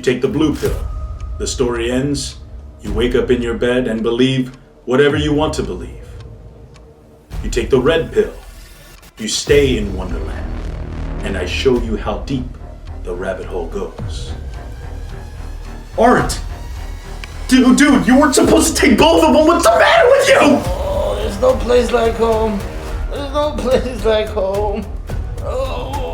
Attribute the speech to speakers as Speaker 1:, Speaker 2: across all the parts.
Speaker 1: You take the blue pill. The story ends. You wake up in your bed and believe whatever you want to believe. You take the red pill. You stay in Wonderland. And I show you how deep the rabbit hole goes. Art! Dude, you weren't supposed to take both of them. What's the matter with you?
Speaker 2: Oh, there's no place like home. There's no place like home. Oh.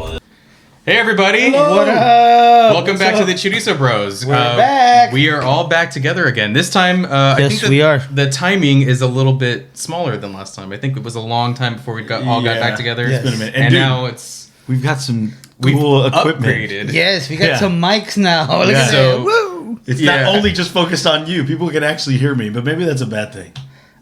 Speaker 3: Hey everybody!
Speaker 2: Hello. What up?
Speaker 3: Welcome back to the Chorizo Bros.
Speaker 2: We're back.
Speaker 3: We are all back together again. This time, I think
Speaker 2: we are.
Speaker 3: The timing is a little bit smaller than last time. I think it was a long time before we all got back together.
Speaker 2: Yes.
Speaker 4: It's been a minute.
Speaker 3: And
Speaker 4: dude,
Speaker 3: now it's
Speaker 4: we've got some cool equipment.
Speaker 3: upgraded.
Speaker 2: Yes, we got some mics now. Look at
Speaker 3: So-
Speaker 2: that. Woo!
Speaker 4: It's not only just focused on you. People can actually hear me, but maybe that's a bad thing.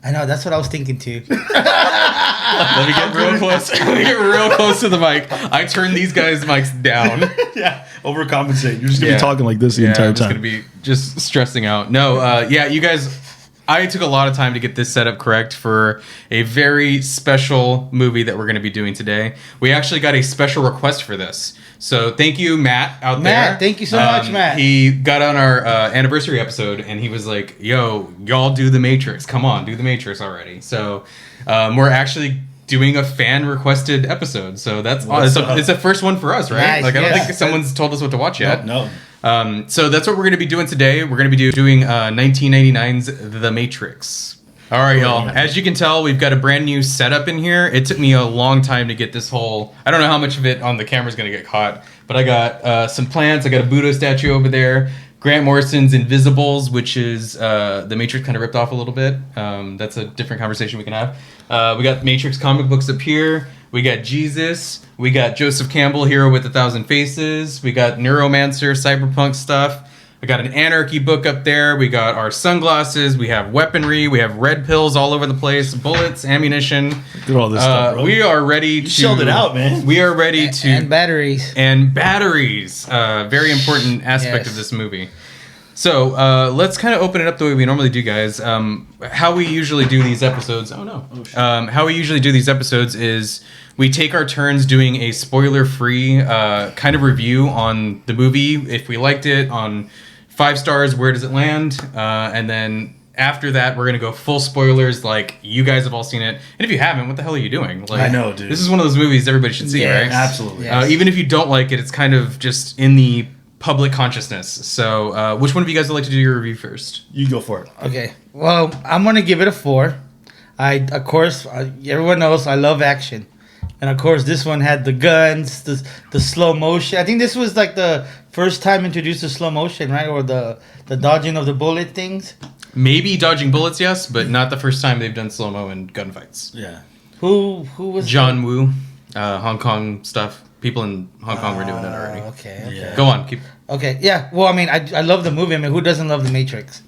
Speaker 2: I know, that's what I was thinking too.
Speaker 3: Let me get real close. Let me get real close to the mic. I turned these guys' mics down.
Speaker 4: Yeah, overcompensate. You're just gonna be talking like this the entire
Speaker 3: I'm
Speaker 4: time.
Speaker 3: just gonna be just stressing out. No, you guys. I took a lot of time to get this setup correct for a very special movie that we're going to be doing today. We actually got a special request for this. So thank you, Matt, out there.
Speaker 2: Matt, thank you so much, Matt.
Speaker 3: He got on our anniversary episode and he was like, yo, y'all do The Matrix. Come on, do The Matrix already. So we're actually doing a fan requested episode. So that's it's a first one for us, right?
Speaker 2: Nice,
Speaker 3: like I don't think someone's told us what to watch yet.
Speaker 4: No.
Speaker 3: So that's what we're going to be doing today. We're going to be doing 1999's The Matrix. All right, y'all. As you can tell, we've got a brand new setup in here. It took me a long time to get this whole... I don't know how much of it on the camera is going to get caught, but I got some plants. I got a Buddha statue over there. Grant Morrison's Invisibles, which is The Matrix kind of ripped off a little bit. That's a different conversation we can have. We got Matrix comic books up here. We got Jesus. We got Joseph Campbell, Hero with 1,000 Faces. We got Neuromancer, cyberpunk stuff. We got an Anarchy book up there. We got our sunglasses. We have weaponry. We have red pills all over the place. Bullets, ammunition.
Speaker 4: Look at all this stuff, bro.
Speaker 3: We are ready to...
Speaker 4: shelled it out, man.
Speaker 3: We are ready to...
Speaker 2: And batteries.
Speaker 3: And batteries. Very important aspect of this movie. So let's kind of open it up the way we normally do, guys. How we usually do these episodes... Oh, no. How we usually do these episodes is we take our turns doing a spoiler-free kind of review on the movie. If we liked it, on 5 stars, where does it land? And then after that, we're going to go full spoilers, like you guys have all seen it. And if you haven't, what the hell are you doing? Like,
Speaker 4: I know, dude.
Speaker 3: This is one of those movies everybody should see, right?
Speaker 4: Absolutely.
Speaker 2: Yes.
Speaker 3: Even if you don't like it, it's kind of just in the public consciousness. So which one of you guys would like to do your review first?
Speaker 4: You go for it.
Speaker 2: Okay. Well, I'm going to give it a 4. Of course, everyone knows I love action. And of course, this one had the guns, the slow motion. I think this was like the first time introduced to slow motion, right? Or the dodging of the bullet things.
Speaker 3: Maybe dodging bullets, yes, but not the first time they've done slow-mo in gunfights.
Speaker 4: Yeah.
Speaker 2: Who was
Speaker 3: John Woo, Hong Kong stuff. People in Hong Kong were doing it already.
Speaker 2: Okay.
Speaker 4: Yeah.
Speaker 3: Go on, keep.
Speaker 2: Okay. Yeah. Well, I mean, I love the movie. I mean, who doesn't love The Matrix?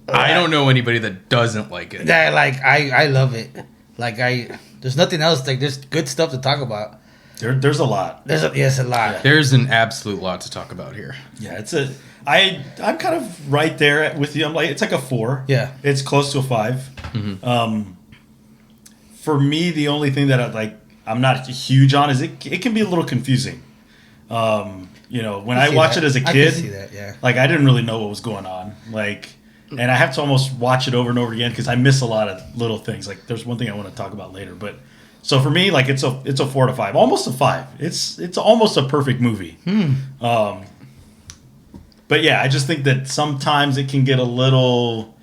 Speaker 3: I don't know anybody that doesn't like it.
Speaker 2: That I love it. There's nothing else. Like, there's good stuff to talk about.
Speaker 4: There's a lot.
Speaker 2: Yes, a lot.
Speaker 3: There's an absolute lot to talk about here.
Speaker 4: Yeah, I'm kind of right there with you. I'm like, it's like a 4.
Speaker 2: Yeah.
Speaker 4: It's close to a 5.
Speaker 3: Mm-hmm.
Speaker 4: For me, the only thing that I'm not huge on is it can be a little confusing. When I watched it as a kid,
Speaker 2: I can see that, yeah.
Speaker 4: like I didn't really know what was going on. And I have to almost watch it over and over again because I miss a lot of little things. Like there's one thing I want to talk about later, but so for me, like it's a 4 to 5, almost a 5. It's almost a perfect movie. But yeah, I just think that sometimes it can get a little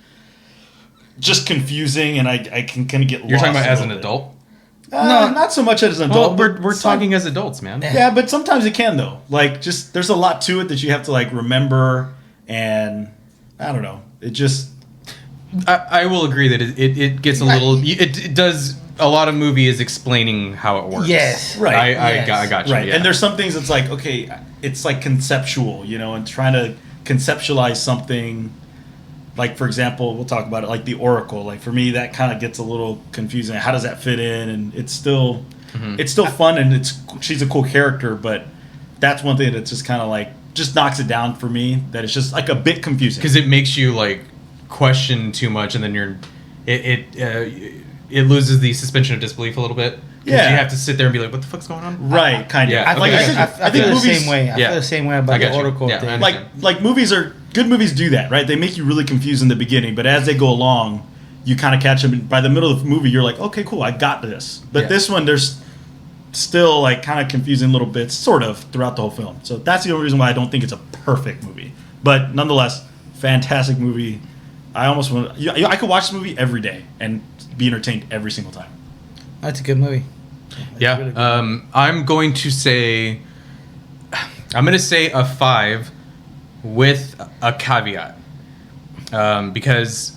Speaker 4: just confusing, and I can kind of get lost.
Speaker 3: You're talking about
Speaker 4: a
Speaker 3: as an
Speaker 4: little bit.
Speaker 3: adult?
Speaker 4: No, not so much as an adult.
Speaker 3: Well, we're
Speaker 4: some-
Speaker 3: talking as adults, man.
Speaker 4: Yeah, but sometimes it can though. Like just there's a lot to it that you have to like remember, and I don't know. It just
Speaker 3: I will agree that it gets a little... It does... A lot of movie is explaining how it works.
Speaker 2: Yes.
Speaker 4: Right.
Speaker 3: I got you.
Speaker 4: right.
Speaker 3: Yeah.
Speaker 4: And there's some things that's like, okay, it's like conceptual, and trying to conceptualize something. Like, for example, we'll talk about it, like the Oracle. Like, for me, that kind of gets a little confusing. How does that fit in? And it's still fun, and she's a cool character, but that's one thing that's just kind of like, just knocks it down for me, that it's just like a bit confusing.
Speaker 3: Because it makes you, like, question too much, and then it loses the suspension of disbelief a little bit.
Speaker 4: Yeah.
Speaker 3: You have to sit there and be like, what the fuck's going on?
Speaker 4: Right, kind of.
Speaker 3: Yeah,
Speaker 2: I,
Speaker 3: okay.
Speaker 2: I feel the same way. I
Speaker 3: Yeah.
Speaker 2: feel the same way about
Speaker 3: I
Speaker 2: the
Speaker 3: got you.
Speaker 2: Oracle
Speaker 3: Yeah, I
Speaker 2: thing.
Speaker 3: understand.
Speaker 4: Like good movies do that, right? They make you really confused in the beginning, but as they go along, you kind of catch them. And by the middle of the movie, you're like, okay, cool, I got this. But
Speaker 3: Yeah.
Speaker 4: this one, there's still like kind of confusing little bits, sort of, throughout the whole film. So that's the only reason why I don't think it's a perfect movie. But nonetheless, fantastic movie. I almost want. I could watch this movie every day and be entertained every single time.
Speaker 2: That's a good movie.
Speaker 3: Yeah.
Speaker 2: really good.
Speaker 3: I'm going to say a 5 with a caveat. Because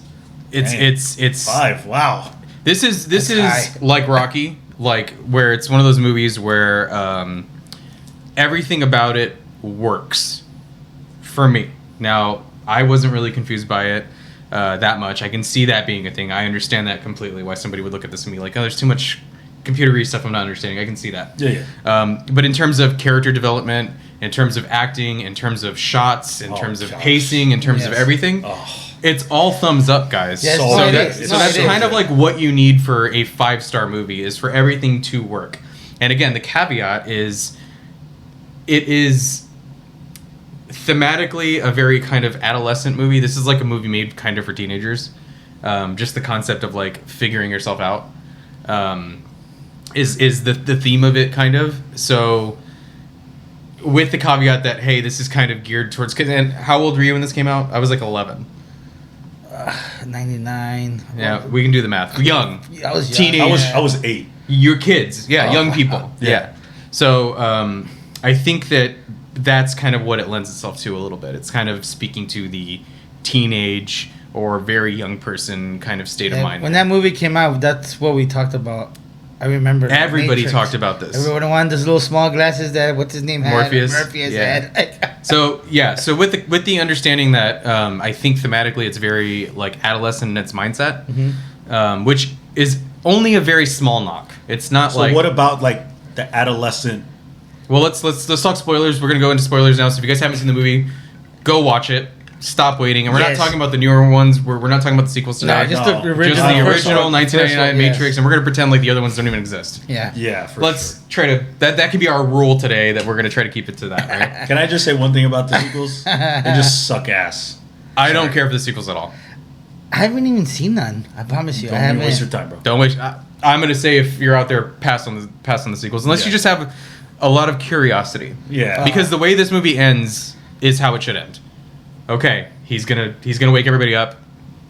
Speaker 4: Dang.
Speaker 3: it's
Speaker 4: 5. Wow.
Speaker 3: This is
Speaker 2: That's high.
Speaker 3: like Rocky, like where it's one of those movies where everything about it works for me. Now, I wasn't really confused by it that much. I can see that being a thing. I understand that completely. Why somebody would look at this and be like, "Oh, there's too much computery stuff I'm not understanding." I can see that.
Speaker 4: Yeah.
Speaker 3: But in terms of character development, in terms of acting, in terms of shots, in
Speaker 4: Oh,
Speaker 3: terms of
Speaker 4: gosh.
Speaker 3: pacing, in terms of
Speaker 2: Yes.
Speaker 3: everything,
Speaker 4: Oh.
Speaker 3: it's all thumbs up, guys.
Speaker 2: Yes,
Speaker 4: So
Speaker 2: no, it
Speaker 3: that's,
Speaker 2: is.
Speaker 3: so
Speaker 2: No,
Speaker 3: that's
Speaker 2: it is.
Speaker 3: kind of like what you need for a 5-star movie is for everything to work. And again, the caveat is it is thematically a very kind of adolescent movie. This is like a movie made kind of for teenagers. Just the concept of like figuring yourself out is the theme of it, kind of. So with the caveat that, hey, this is kind of geared towards kids. And how old were you when this came out? I was like 11.
Speaker 2: 99.
Speaker 3: Yeah, we can do the math. Young.
Speaker 2: I was young.
Speaker 3: Teenage.
Speaker 4: I was 8.
Speaker 3: Your kids. Yeah,
Speaker 2: Oh,
Speaker 3: young
Speaker 2: wow.
Speaker 3: people. Yeah. So I think that's kind of what it lends itself to a little bit. It's kind of speaking to the teenage or very young person kind of state of mind.
Speaker 2: When that movie came out, that's what we talked about. I remember
Speaker 3: Everybody
Speaker 2: Matrix.
Speaker 3: talked about this.
Speaker 2: Everyone wanted those little small glasses that what's his name had.
Speaker 3: Morpheus.
Speaker 2: had.
Speaker 3: So yeah, so with the understanding that I think thematically it's very like adolescent in its mindset, which is only a very small knock. It's not
Speaker 4: So
Speaker 3: like
Speaker 4: what about like the adolescent?
Speaker 3: well, let's talk spoilers. We're gonna go into spoilers now. So if you guys haven't seen the movie, go watch it. Stop waiting. And we're
Speaker 2: Yes.
Speaker 3: not talking about the newer ones. We're not talking about the sequels today.
Speaker 2: No, just
Speaker 4: No.
Speaker 2: the original.
Speaker 3: Just the
Speaker 2: first
Speaker 3: original
Speaker 2: one,
Speaker 3: 1999
Speaker 2: first one, yes.
Speaker 3: Matrix, and we're gonna pretend like the other ones don't even exist.
Speaker 2: Yeah.
Speaker 4: Yeah, for
Speaker 3: Let's
Speaker 4: sure.
Speaker 3: try to that could be our rule today that we're gonna try to keep it to that, right?
Speaker 4: Can I just say one thing about the sequels? They just suck ass.
Speaker 3: I don't care for the sequels at all.
Speaker 2: I haven't even seen none. I promise you. I
Speaker 4: Don't
Speaker 2: haven't.
Speaker 4: even waste your time, bro.
Speaker 3: Don't waste. I'm gonna say if you're out there, pass on the sequels, unless you
Speaker 4: Yeah.
Speaker 3: just have a lot of curiosity.
Speaker 4: Yeah.
Speaker 3: Because the way this movie ends is how it should end. Okay, he's gonna wake everybody up.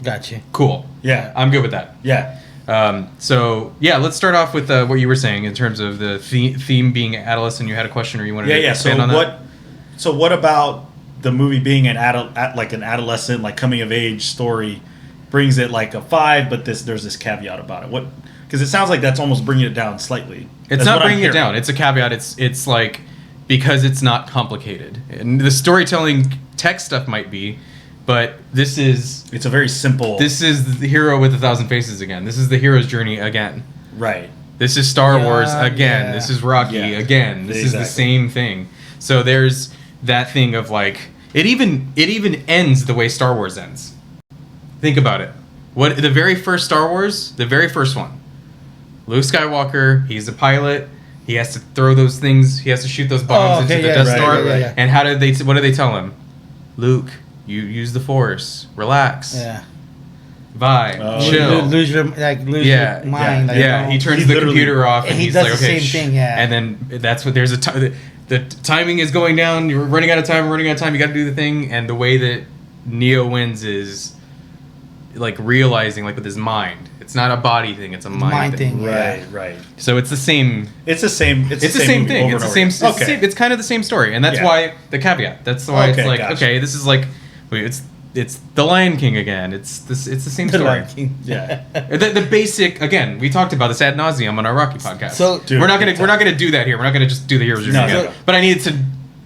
Speaker 2: Gotcha.
Speaker 3: Cool.
Speaker 4: Yeah.
Speaker 3: I'm good with that.
Speaker 4: Yeah.
Speaker 3: So yeah, let's start off with what you were saying in terms of the theme being adolescent. You had a question, or you wanted to
Speaker 4: So
Speaker 3: expand on that?
Speaker 4: what about the movie being an adolescent, like coming of age story, brings it like a 5, but there's this caveat about it. What? Because it sounds like that's almost bringing it down slightly.
Speaker 3: It's
Speaker 4: That's
Speaker 3: not
Speaker 4: what I'm
Speaker 3: bringing it
Speaker 4: hearing.
Speaker 3: down. It's a caveat. It's like because it's not complicated, and the storytelling tech stuff might be, but this is
Speaker 4: It's a very simple.
Speaker 3: the hero with 1,000 faces again. This is the hero's journey again.
Speaker 4: Right.
Speaker 3: This is Star
Speaker 2: Yeah,
Speaker 3: Wars again.
Speaker 2: yeah.
Speaker 3: This is Rocky
Speaker 4: Yeah.
Speaker 3: again. This is the
Speaker 4: Exactly.
Speaker 3: same thing. So there's that thing of like it even ends the way Star Wars ends. Think about it. What the very first Star Wars, the very first one. Luke Skywalker, he's a pilot. He has to throw those things. He has to shoot those bombs into the Death
Speaker 4: right,
Speaker 3: Star.
Speaker 4: right.
Speaker 3: And how did they? What do they tell him? Luke, you use the Force. Relax.
Speaker 2: Yeah.
Speaker 3: Vibe.
Speaker 4: Oh,
Speaker 3: Chill.
Speaker 2: Lose your
Speaker 3: Yeah,
Speaker 2: your mind. like,
Speaker 3: Yeah,
Speaker 2: you know.
Speaker 3: he turns
Speaker 4: He
Speaker 3: the
Speaker 4: literally-
Speaker 3: computer off, and
Speaker 2: He
Speaker 3: he's
Speaker 2: does
Speaker 3: like,
Speaker 2: the
Speaker 3: "Okay."
Speaker 2: same thing, yeah.
Speaker 3: And then that's what there's the timing is going down. You're running out of time. Running out of time. You got to do the thing. And the way that Neo wins is like realizing, like with his mind. It's not a body thing. It's a mind thing.
Speaker 2: thing.
Speaker 4: Right.
Speaker 2: Yeah.
Speaker 4: Right.
Speaker 3: So it's the same.
Speaker 4: It's the same.
Speaker 3: It's the same
Speaker 4: movie
Speaker 3: thing.
Speaker 4: over
Speaker 3: It's the
Speaker 4: and
Speaker 3: same.
Speaker 4: over
Speaker 3: It's,
Speaker 4: again.
Speaker 3: the same, it's kind of the same story, and that's
Speaker 4: Yeah.
Speaker 3: why the caveat. That's why
Speaker 4: Okay,
Speaker 3: it's like,
Speaker 4: gotcha.
Speaker 3: okay, this is like, wait, it's the Lion King again. It's the same
Speaker 2: The
Speaker 3: story.
Speaker 2: Lion King.
Speaker 4: Yeah.
Speaker 3: The basic again. We talked about this ad nauseum on our Rocky podcast.
Speaker 2: So-
Speaker 4: Dude,
Speaker 3: we're not gonna do that here. We're not gonna just do the heroes journey
Speaker 4: No,
Speaker 3: again.
Speaker 4: no.
Speaker 3: But I needed to.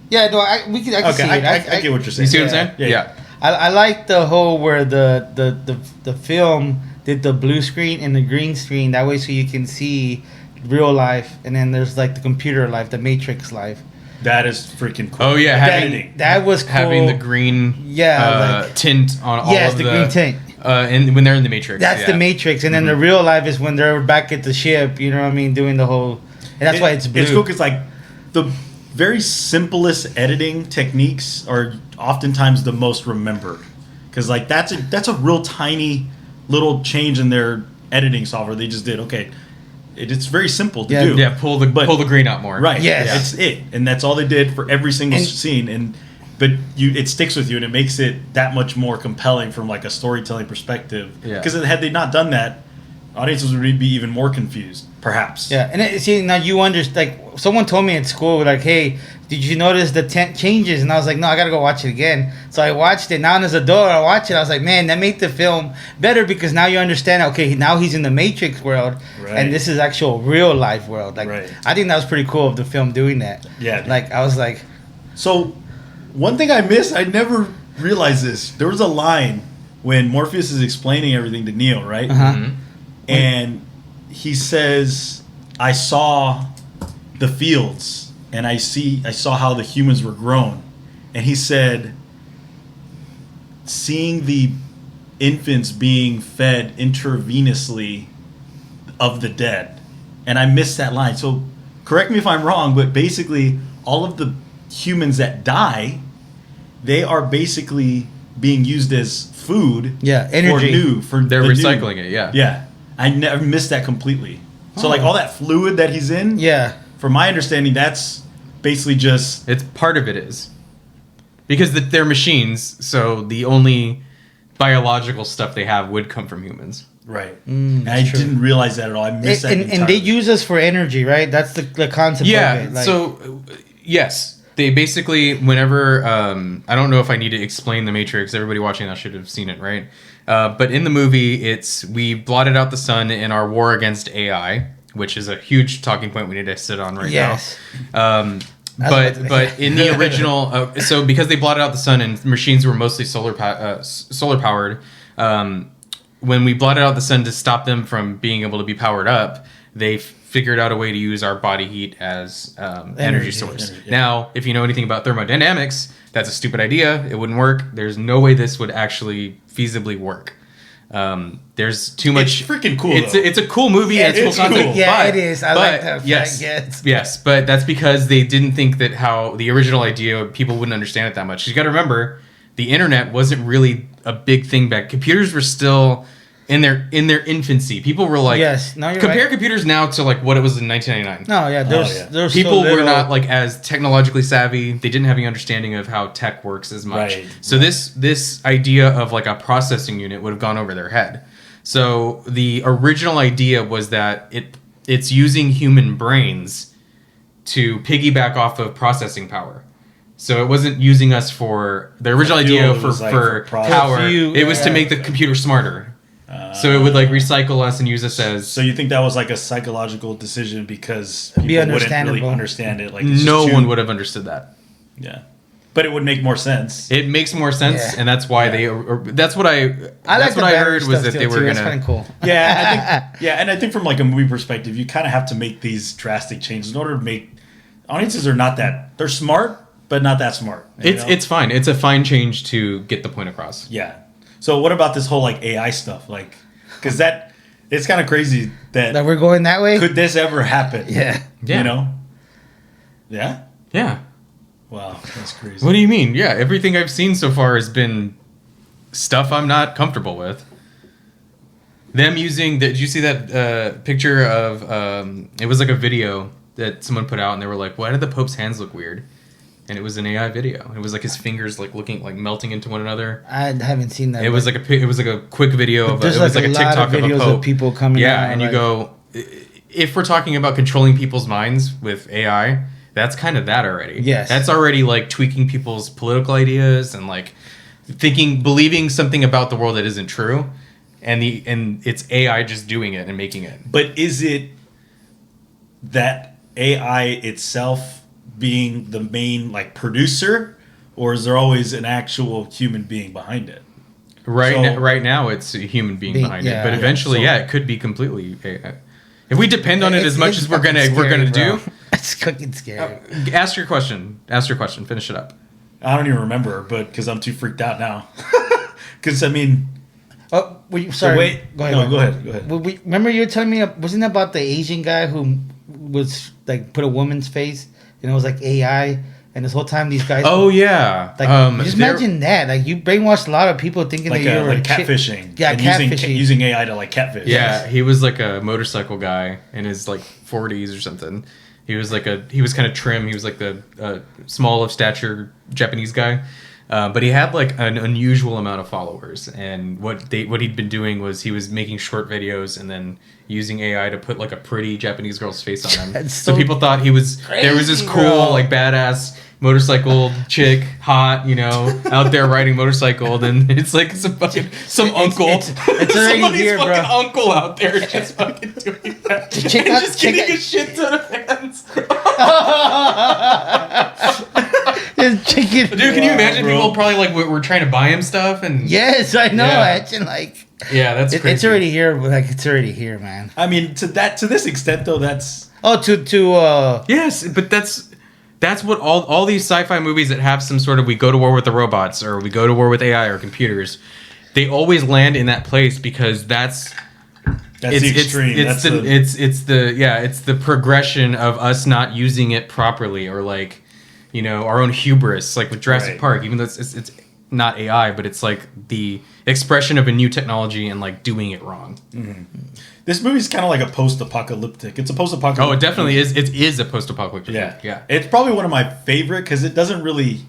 Speaker 2: Yeah, no, I can
Speaker 4: Okay.
Speaker 2: see it.
Speaker 4: I get what you're
Speaker 3: You
Speaker 4: saying.
Speaker 3: see what I'm saying?
Speaker 4: Yeah.
Speaker 2: I like the whole where the film did the blue screen and the green screen that way, so you can see real life, and then there's like the computer life, the Matrix life.
Speaker 4: That is freaking cool.
Speaker 3: Oh yeah,
Speaker 4: Like
Speaker 3: having
Speaker 4: editing.
Speaker 2: That was cool.
Speaker 3: having the green
Speaker 2: Yeah,
Speaker 3: tint on all
Speaker 2: yes,
Speaker 3: of
Speaker 2: the green tint.
Speaker 3: And when they're in the Matrix.
Speaker 2: That's the Matrix, and then the real life is when they're back at the ship. You know what I mean? Doing the whole, and that's why it's blue.
Speaker 4: It's cool because like the very simplest editing techniques are oftentimes the most remembered, because like that's a real tiny little change in their editing software they just did. Okay, it's very simple to do.
Speaker 3: Yeah, pull the grain out more.
Speaker 4: Right.
Speaker 2: Yes.
Speaker 4: That's it, and that's all they did for every single scene. But it sticks with you, and it makes it that much more compelling from like a storytelling perspective.
Speaker 3: Yeah.
Speaker 4: Because had they not done that, audiences would be even more confused, perhaps.
Speaker 2: Yeah, and see now you understand. Like someone told me at school, like, "Hey, did you notice the tent changes?" And I was like, "No, I gotta go watch it again." So I watched it. Now as an adult, I watch it. I was like, "Man, that made the film better because now you understand. Okay, now he's in the Matrix world, and this is actual real life world." Like, I think that was pretty cool of the film doing that.
Speaker 4: Yeah.
Speaker 2: Like I was like,
Speaker 4: so. One thing I missed, I never realized this. There was a line when Morpheus is explaining everything to Neo, right? And he says, "I saw the fields, and I saw how the humans were grown." And he said, "Seeing the infants being fed intravenously of the dead." And I missed that line. So correct me if I'm wrong, but basically all of the humans that die, they are basically being used as food.
Speaker 2: Yeah, energy.
Speaker 3: They're recycling it. Yeah.
Speaker 4: Yeah, I never missed that completely. So like all that fluid that he's in.
Speaker 2: yeah,
Speaker 4: From my understanding, that's basically just
Speaker 3: It's part of it is because they're machines, so the only biological stuff they have would come from humans.
Speaker 4: right. And I didn't realize that at all. I missed that.
Speaker 2: and they use us for energy, right? That's the concept.
Speaker 3: Yeah.
Speaker 2: of it. Like,
Speaker 3: So yes. They basically, whenever, I don't know if I need to explain the Matrix. Everybody watching that should have seen it, right? But in the movie, we blotted out the sun in our war against AI, which is a huge talking point we need to sit on right now. But in the original, so because they blotted out the sun and machines were mostly solar powered, when we blotted out the sun to stop them from being able to be powered up, they figured out a way to use our body heat as energy source. Now, if you know anything about thermodynamics, that's a stupid idea. It wouldn't work. There's no way this would actually feasibly work. There's too much.
Speaker 4: It's freaking cool.
Speaker 3: It's a cool movie.
Speaker 4: Yeah,
Speaker 3: and it's cool concept.
Speaker 2: Yeah, it is. I like that.
Speaker 3: Yes, but that's because they didn't think that how the original idea, people wouldn't understand it that much. You got to remember, the internet wasn't really a big thing back. Computers were still in their infancy. People were like, compare computers now to like what it was in 1999.
Speaker 2: No, yeah, there's
Speaker 3: people were not like as technologically savvy. They didn't have any understanding of how tech works as much. So this idea of like a processing unit would have gone over their head. So the original idea was that it's using human brains to piggyback off of processing power. So it wasn't using us for the original idea for power. It was to make the computer smarter. So it would like recycle us and use us as.
Speaker 4: So you think that was like a psychological decision because people wouldn't really understand it? Like
Speaker 3: no one would have understood that.
Speaker 4: Yeah, but it would make more sense.
Speaker 3: It makes more sense, and that's why they. That's what I. That's what I heard was that they were gonna.
Speaker 2: That's kind of cool.
Speaker 4: Yeah, and I think from like a movie perspective, you kind of have to make these drastic changes in order to make audiences are not that they're smart, but not that smart.
Speaker 3: It's fine. It's a fine change to get the point across.
Speaker 4: Yeah. So what about this whole like AI stuff? Like, because it's kind of crazy that
Speaker 2: we're going that way.
Speaker 4: Could this ever happen?
Speaker 2: Yeah.
Speaker 4: You know. Yeah.
Speaker 3: Yeah.
Speaker 4: Wow, that's crazy.
Speaker 3: What do you mean? Yeah, everything I've seen so far has been stuff I'm not comfortable with. Them using did you see that picture of it was like a video that someone put out and they were like, why did the Pope's hands look weird? And it was an AI video. It was like his fingers like looking like melting into one another.
Speaker 2: I haven't seen that.
Speaker 3: It was like a quick video of it was like a TikTok of a Pope.
Speaker 2: Of people coming out,
Speaker 3: and you go, if we're talking about controlling people's minds with AI, that's kind of that already.
Speaker 2: Yes.
Speaker 3: That's already like tweaking people's political ideas and like believing something about the world that isn't true. And it's AI just doing it and making it.
Speaker 4: But is it that AI itself being the main like producer, or is there always an actual human being behind it?
Speaker 3: Right now it's a human being behind it, but eventually, it could be completely AI. If we depend on it as much as we're gonna do,
Speaker 2: it's fucking scary.
Speaker 3: Ask your question. Finish it up.
Speaker 4: I don't even remember, but because I'm too freaked out now. Because I mean,
Speaker 2: Sorry.
Speaker 4: wait.
Speaker 2: Go ahead.
Speaker 4: Go ahead.
Speaker 2: Remember you were telling me, wasn't it about the Asian guy who was like put a woman's face and it was like AI, and this whole time these guys.
Speaker 3: Oh yeah.
Speaker 2: Like just imagine that. Like you brainwashed a lot of people thinking
Speaker 4: Like
Speaker 2: that you were
Speaker 4: like catfishing.
Speaker 2: Yeah,
Speaker 4: and
Speaker 2: catfishing.
Speaker 4: using AI to like catfish.
Speaker 3: Yeah, he was like a motorcycle guy in his like 40s or something. He was kind of trim. He was like the small of stature Japanese guy. But he had like an unusual amount of followers, and what he'd been doing was he was making short videos and then using AI to put like a pretty Japanese girl's face on them. So people thought there was this cool
Speaker 2: bro.
Speaker 3: like badass motorcycle chick, hot, out there riding motorcycle. Then it's like some uncle,
Speaker 2: it's already
Speaker 3: somebody's
Speaker 2: here, bro.
Speaker 3: fucking uncle out there just fucking doing that, just getting a shit ton of fans.
Speaker 2: Chicken.
Speaker 3: Dude, can you imagine people probably like were trying to buy him stuff and
Speaker 2: Yes, I know.
Speaker 3: Yeah.
Speaker 2: Actually, like
Speaker 3: that's crazy.
Speaker 2: it's already here. Like it's already here, man.
Speaker 4: I mean, to this extent though, that's
Speaker 3: Yes, but that's what all these sci-fi movies that have some sort of we go to war with the robots or we go to war with AI or computers, they always land in that place because that's
Speaker 4: the extreme.
Speaker 3: It's the progression of us not using it properly or like our own hubris, like with Jurassic
Speaker 4: Right.
Speaker 3: Park, even though it's not AI, but it's like the expression of a new technology and like doing it wrong.
Speaker 4: Mm-hmm. This movie's kind of like a post-apocalyptic. It's a post-apocalyptic.
Speaker 3: Oh, it definitely is. It is a post-apocalyptic.
Speaker 4: Yeah. It's probably one of my favorite because it doesn't really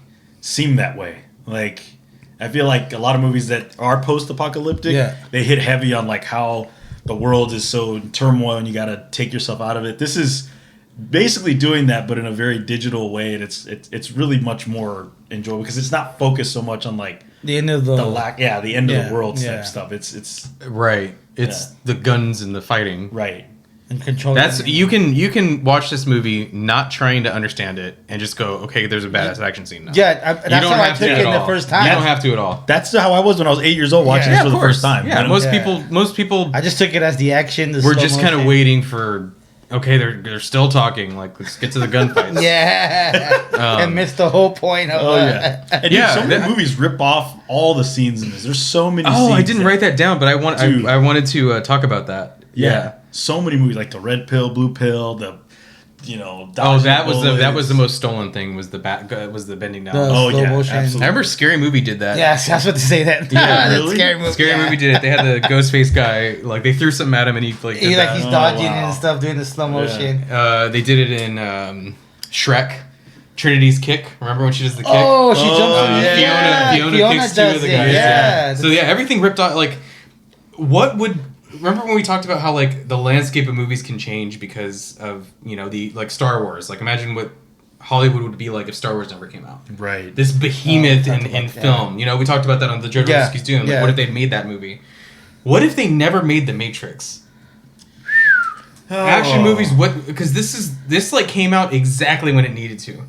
Speaker 4: seem that way. Like, I feel like a lot of movies that are post-apocalyptic, they hit heavy on like how the world is so in turmoil and you got to take yourself out of it. This is basically doing that, but in a very digital way, and it's really much more enjoyable because it's not focused so much on like
Speaker 2: the end of the
Speaker 4: the end of the world type stuff. It's
Speaker 3: right. It's the guns and the fighting.
Speaker 4: Right.
Speaker 2: And control.
Speaker 3: That's you can watch this movie not trying to understand it and just go, okay, there's a badass action scene now.
Speaker 2: Yeah, that's how I took it the first time.
Speaker 3: You don't have to at all.
Speaker 4: That's how I was when I was 8 years old watching this for the first time.
Speaker 3: Yeah, most people.
Speaker 2: I just took it as the action.
Speaker 3: We're just kind of waiting for. Okay, they're still talking. Like, let's get to the gunfights.
Speaker 2: And missed the whole point of.
Speaker 4: And dude, so many movies rip off all the scenes in this. There's so many.
Speaker 3: Oh,
Speaker 4: scenes
Speaker 3: I didn't write that down, but I wanted to talk about that.
Speaker 4: Yeah, so many movies like the red pill, blue pill, the
Speaker 3: that was the most stolen thing was the bending down.
Speaker 2: Motion.
Speaker 3: Absolutely. I remember Scary Movie did that.
Speaker 2: Yes, I was about to say that.
Speaker 3: Yeah,
Speaker 2: really?
Speaker 3: Scary Movie did it. They had the ghost face guy. Like they threw something at him and he like did that.
Speaker 2: He's dodging and stuff, doing the slow motion.
Speaker 3: They did it in Shrek. Trinity's kick. Remember when she does the kick?
Speaker 2: Oh, she jumps.
Speaker 3: Fiona kicks two of the guys.
Speaker 2: Yeah.
Speaker 3: So everything ripped off. Like, remember when we talked about how like the landscape of movies can change because of the like Star Wars. Like imagine what Hollywood would be like if Star Wars never came out.
Speaker 4: Right.
Speaker 3: This behemoth in film. We talked about that on the Joe Rogan's Doing. Like, what if they'd made that movie? What if they never made The Matrix? Action movies. Because this like came out exactly when it needed to.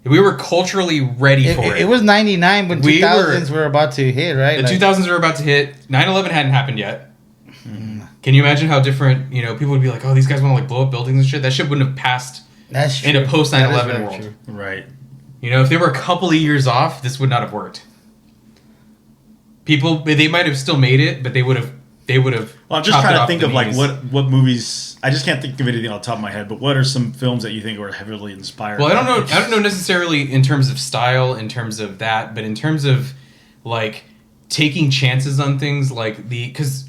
Speaker 3: We were culturally ready for it.
Speaker 2: It was 99 when 2000s were about to hit, right?
Speaker 3: The 2000s were about to hit. 9/11 hadn't happened yet. Can you imagine how different, people would be like, oh, these guys want to like blow up buildings and shit? That shit wouldn't have passed in a post 9/11 world.
Speaker 4: True. Right.
Speaker 3: If they were a couple of years off, this would not have worked. They might have still made it, but they would have.
Speaker 4: Well, I'm just trying to think of like what movies. I just can't think of anything on the top of my head. But what are some films that you think were heavily inspired?
Speaker 3: Well, I don't know necessarily in terms of style, in terms of that, but in terms of like taking chances on things like because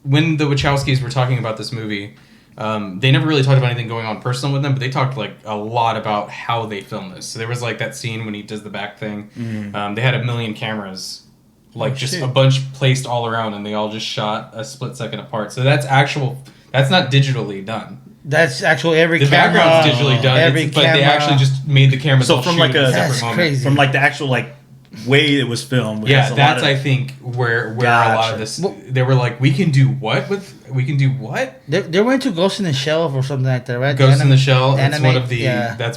Speaker 3: when the Wachowskis were talking about this movie, they never really talked about anything going on personal with them, but they talked like a lot about how they filmed this. So there was like that scene when he does the back thing. They had 1 million cameras. Like a bunch placed all around, and they all just shot a split second apart. So that's not digitally done.
Speaker 2: That's actually every
Speaker 3: the
Speaker 2: camera.
Speaker 3: The background's digitally done, but they actually just made the cameras all
Speaker 4: from
Speaker 3: shoot
Speaker 4: like
Speaker 3: at a separate moment.
Speaker 2: Crazy.
Speaker 4: From like the actual like way it was filmed.
Speaker 3: Yeah, that's I think where a lot of this. They were like, we can do what?
Speaker 2: They went to Ghost in the Shell or something like that, right?
Speaker 3: Ghost in the Shell. That's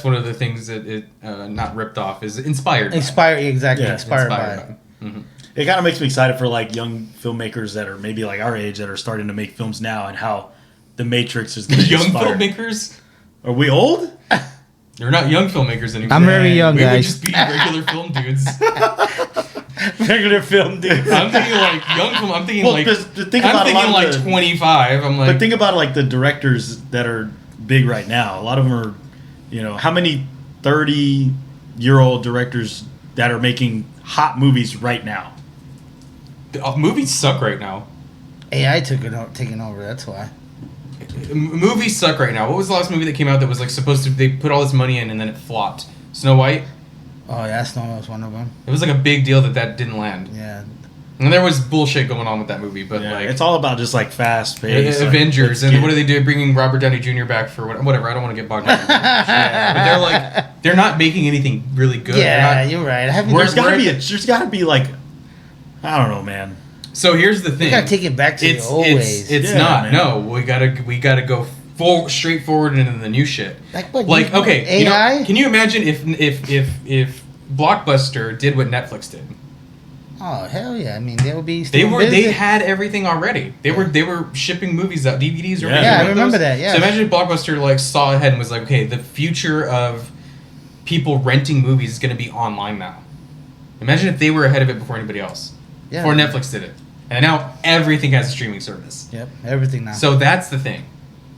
Speaker 3: one of the things that it not ripped off is inspired.
Speaker 2: Inspired by.
Speaker 3: Mm-hmm.
Speaker 4: It kind of makes me excited for like young filmmakers that are maybe like our age that are starting to make films now, and how The Matrix is going to
Speaker 3: young filmmakers.
Speaker 4: Are we old?
Speaker 3: They're not young filmmakers anymore.
Speaker 2: I'm very young, guys.
Speaker 3: We would just be regular film dudes.
Speaker 2: Regular film, dude.
Speaker 3: I'm thinking like young film. I'm thinking like
Speaker 4: think
Speaker 3: I'm
Speaker 4: about
Speaker 3: thinking
Speaker 4: a lot
Speaker 3: like
Speaker 4: of the,
Speaker 3: 25. I'm like,
Speaker 4: but think about like the directors that are big right now. A lot of them are, how many 30-year-old directors that are making hot movies right now?
Speaker 3: movies suck right now.
Speaker 2: AI taking over. That's why.
Speaker 3: Movies suck right now. What was the last movie that came out that was like supposed to? They put all this money in and then it flopped. Snow White.
Speaker 2: Oh yeah, Snow was one of them.
Speaker 3: It was like a big deal that didn't land.
Speaker 2: Yeah.
Speaker 3: And there was bullshit going on with that movie, but like
Speaker 4: it's all about just like fast pace.
Speaker 3: Avengers, and what do they do? Bringing Robert Downey Jr. back for whatever. I don't want to get bogged down. But they're not making anything really good.
Speaker 2: Yeah, you're right.
Speaker 4: There's got to be like, I don't know, man.
Speaker 3: So here's the thing.
Speaker 2: We gotta take it back to the old ways.
Speaker 3: It's not. Man. No, we gotta go straight forward into the new shit.
Speaker 2: Like
Speaker 3: okay,
Speaker 2: AI.
Speaker 3: Can you imagine if Blockbuster did what Netflix did?
Speaker 2: Oh hell yeah! I mean, they would be.
Speaker 3: They had everything already. They were shipping movies out, DVDs.
Speaker 2: Yeah, I remember that. Yeah.
Speaker 3: So imagine if Blockbuster like saw ahead and was like, okay, the future of people renting movies is going to be online now. Imagine if they were ahead of it before anybody else.
Speaker 2: Yeah.
Speaker 3: Before Netflix did it, and now everything has a streaming service.
Speaker 2: Yep, everything now.
Speaker 3: So that's the thing.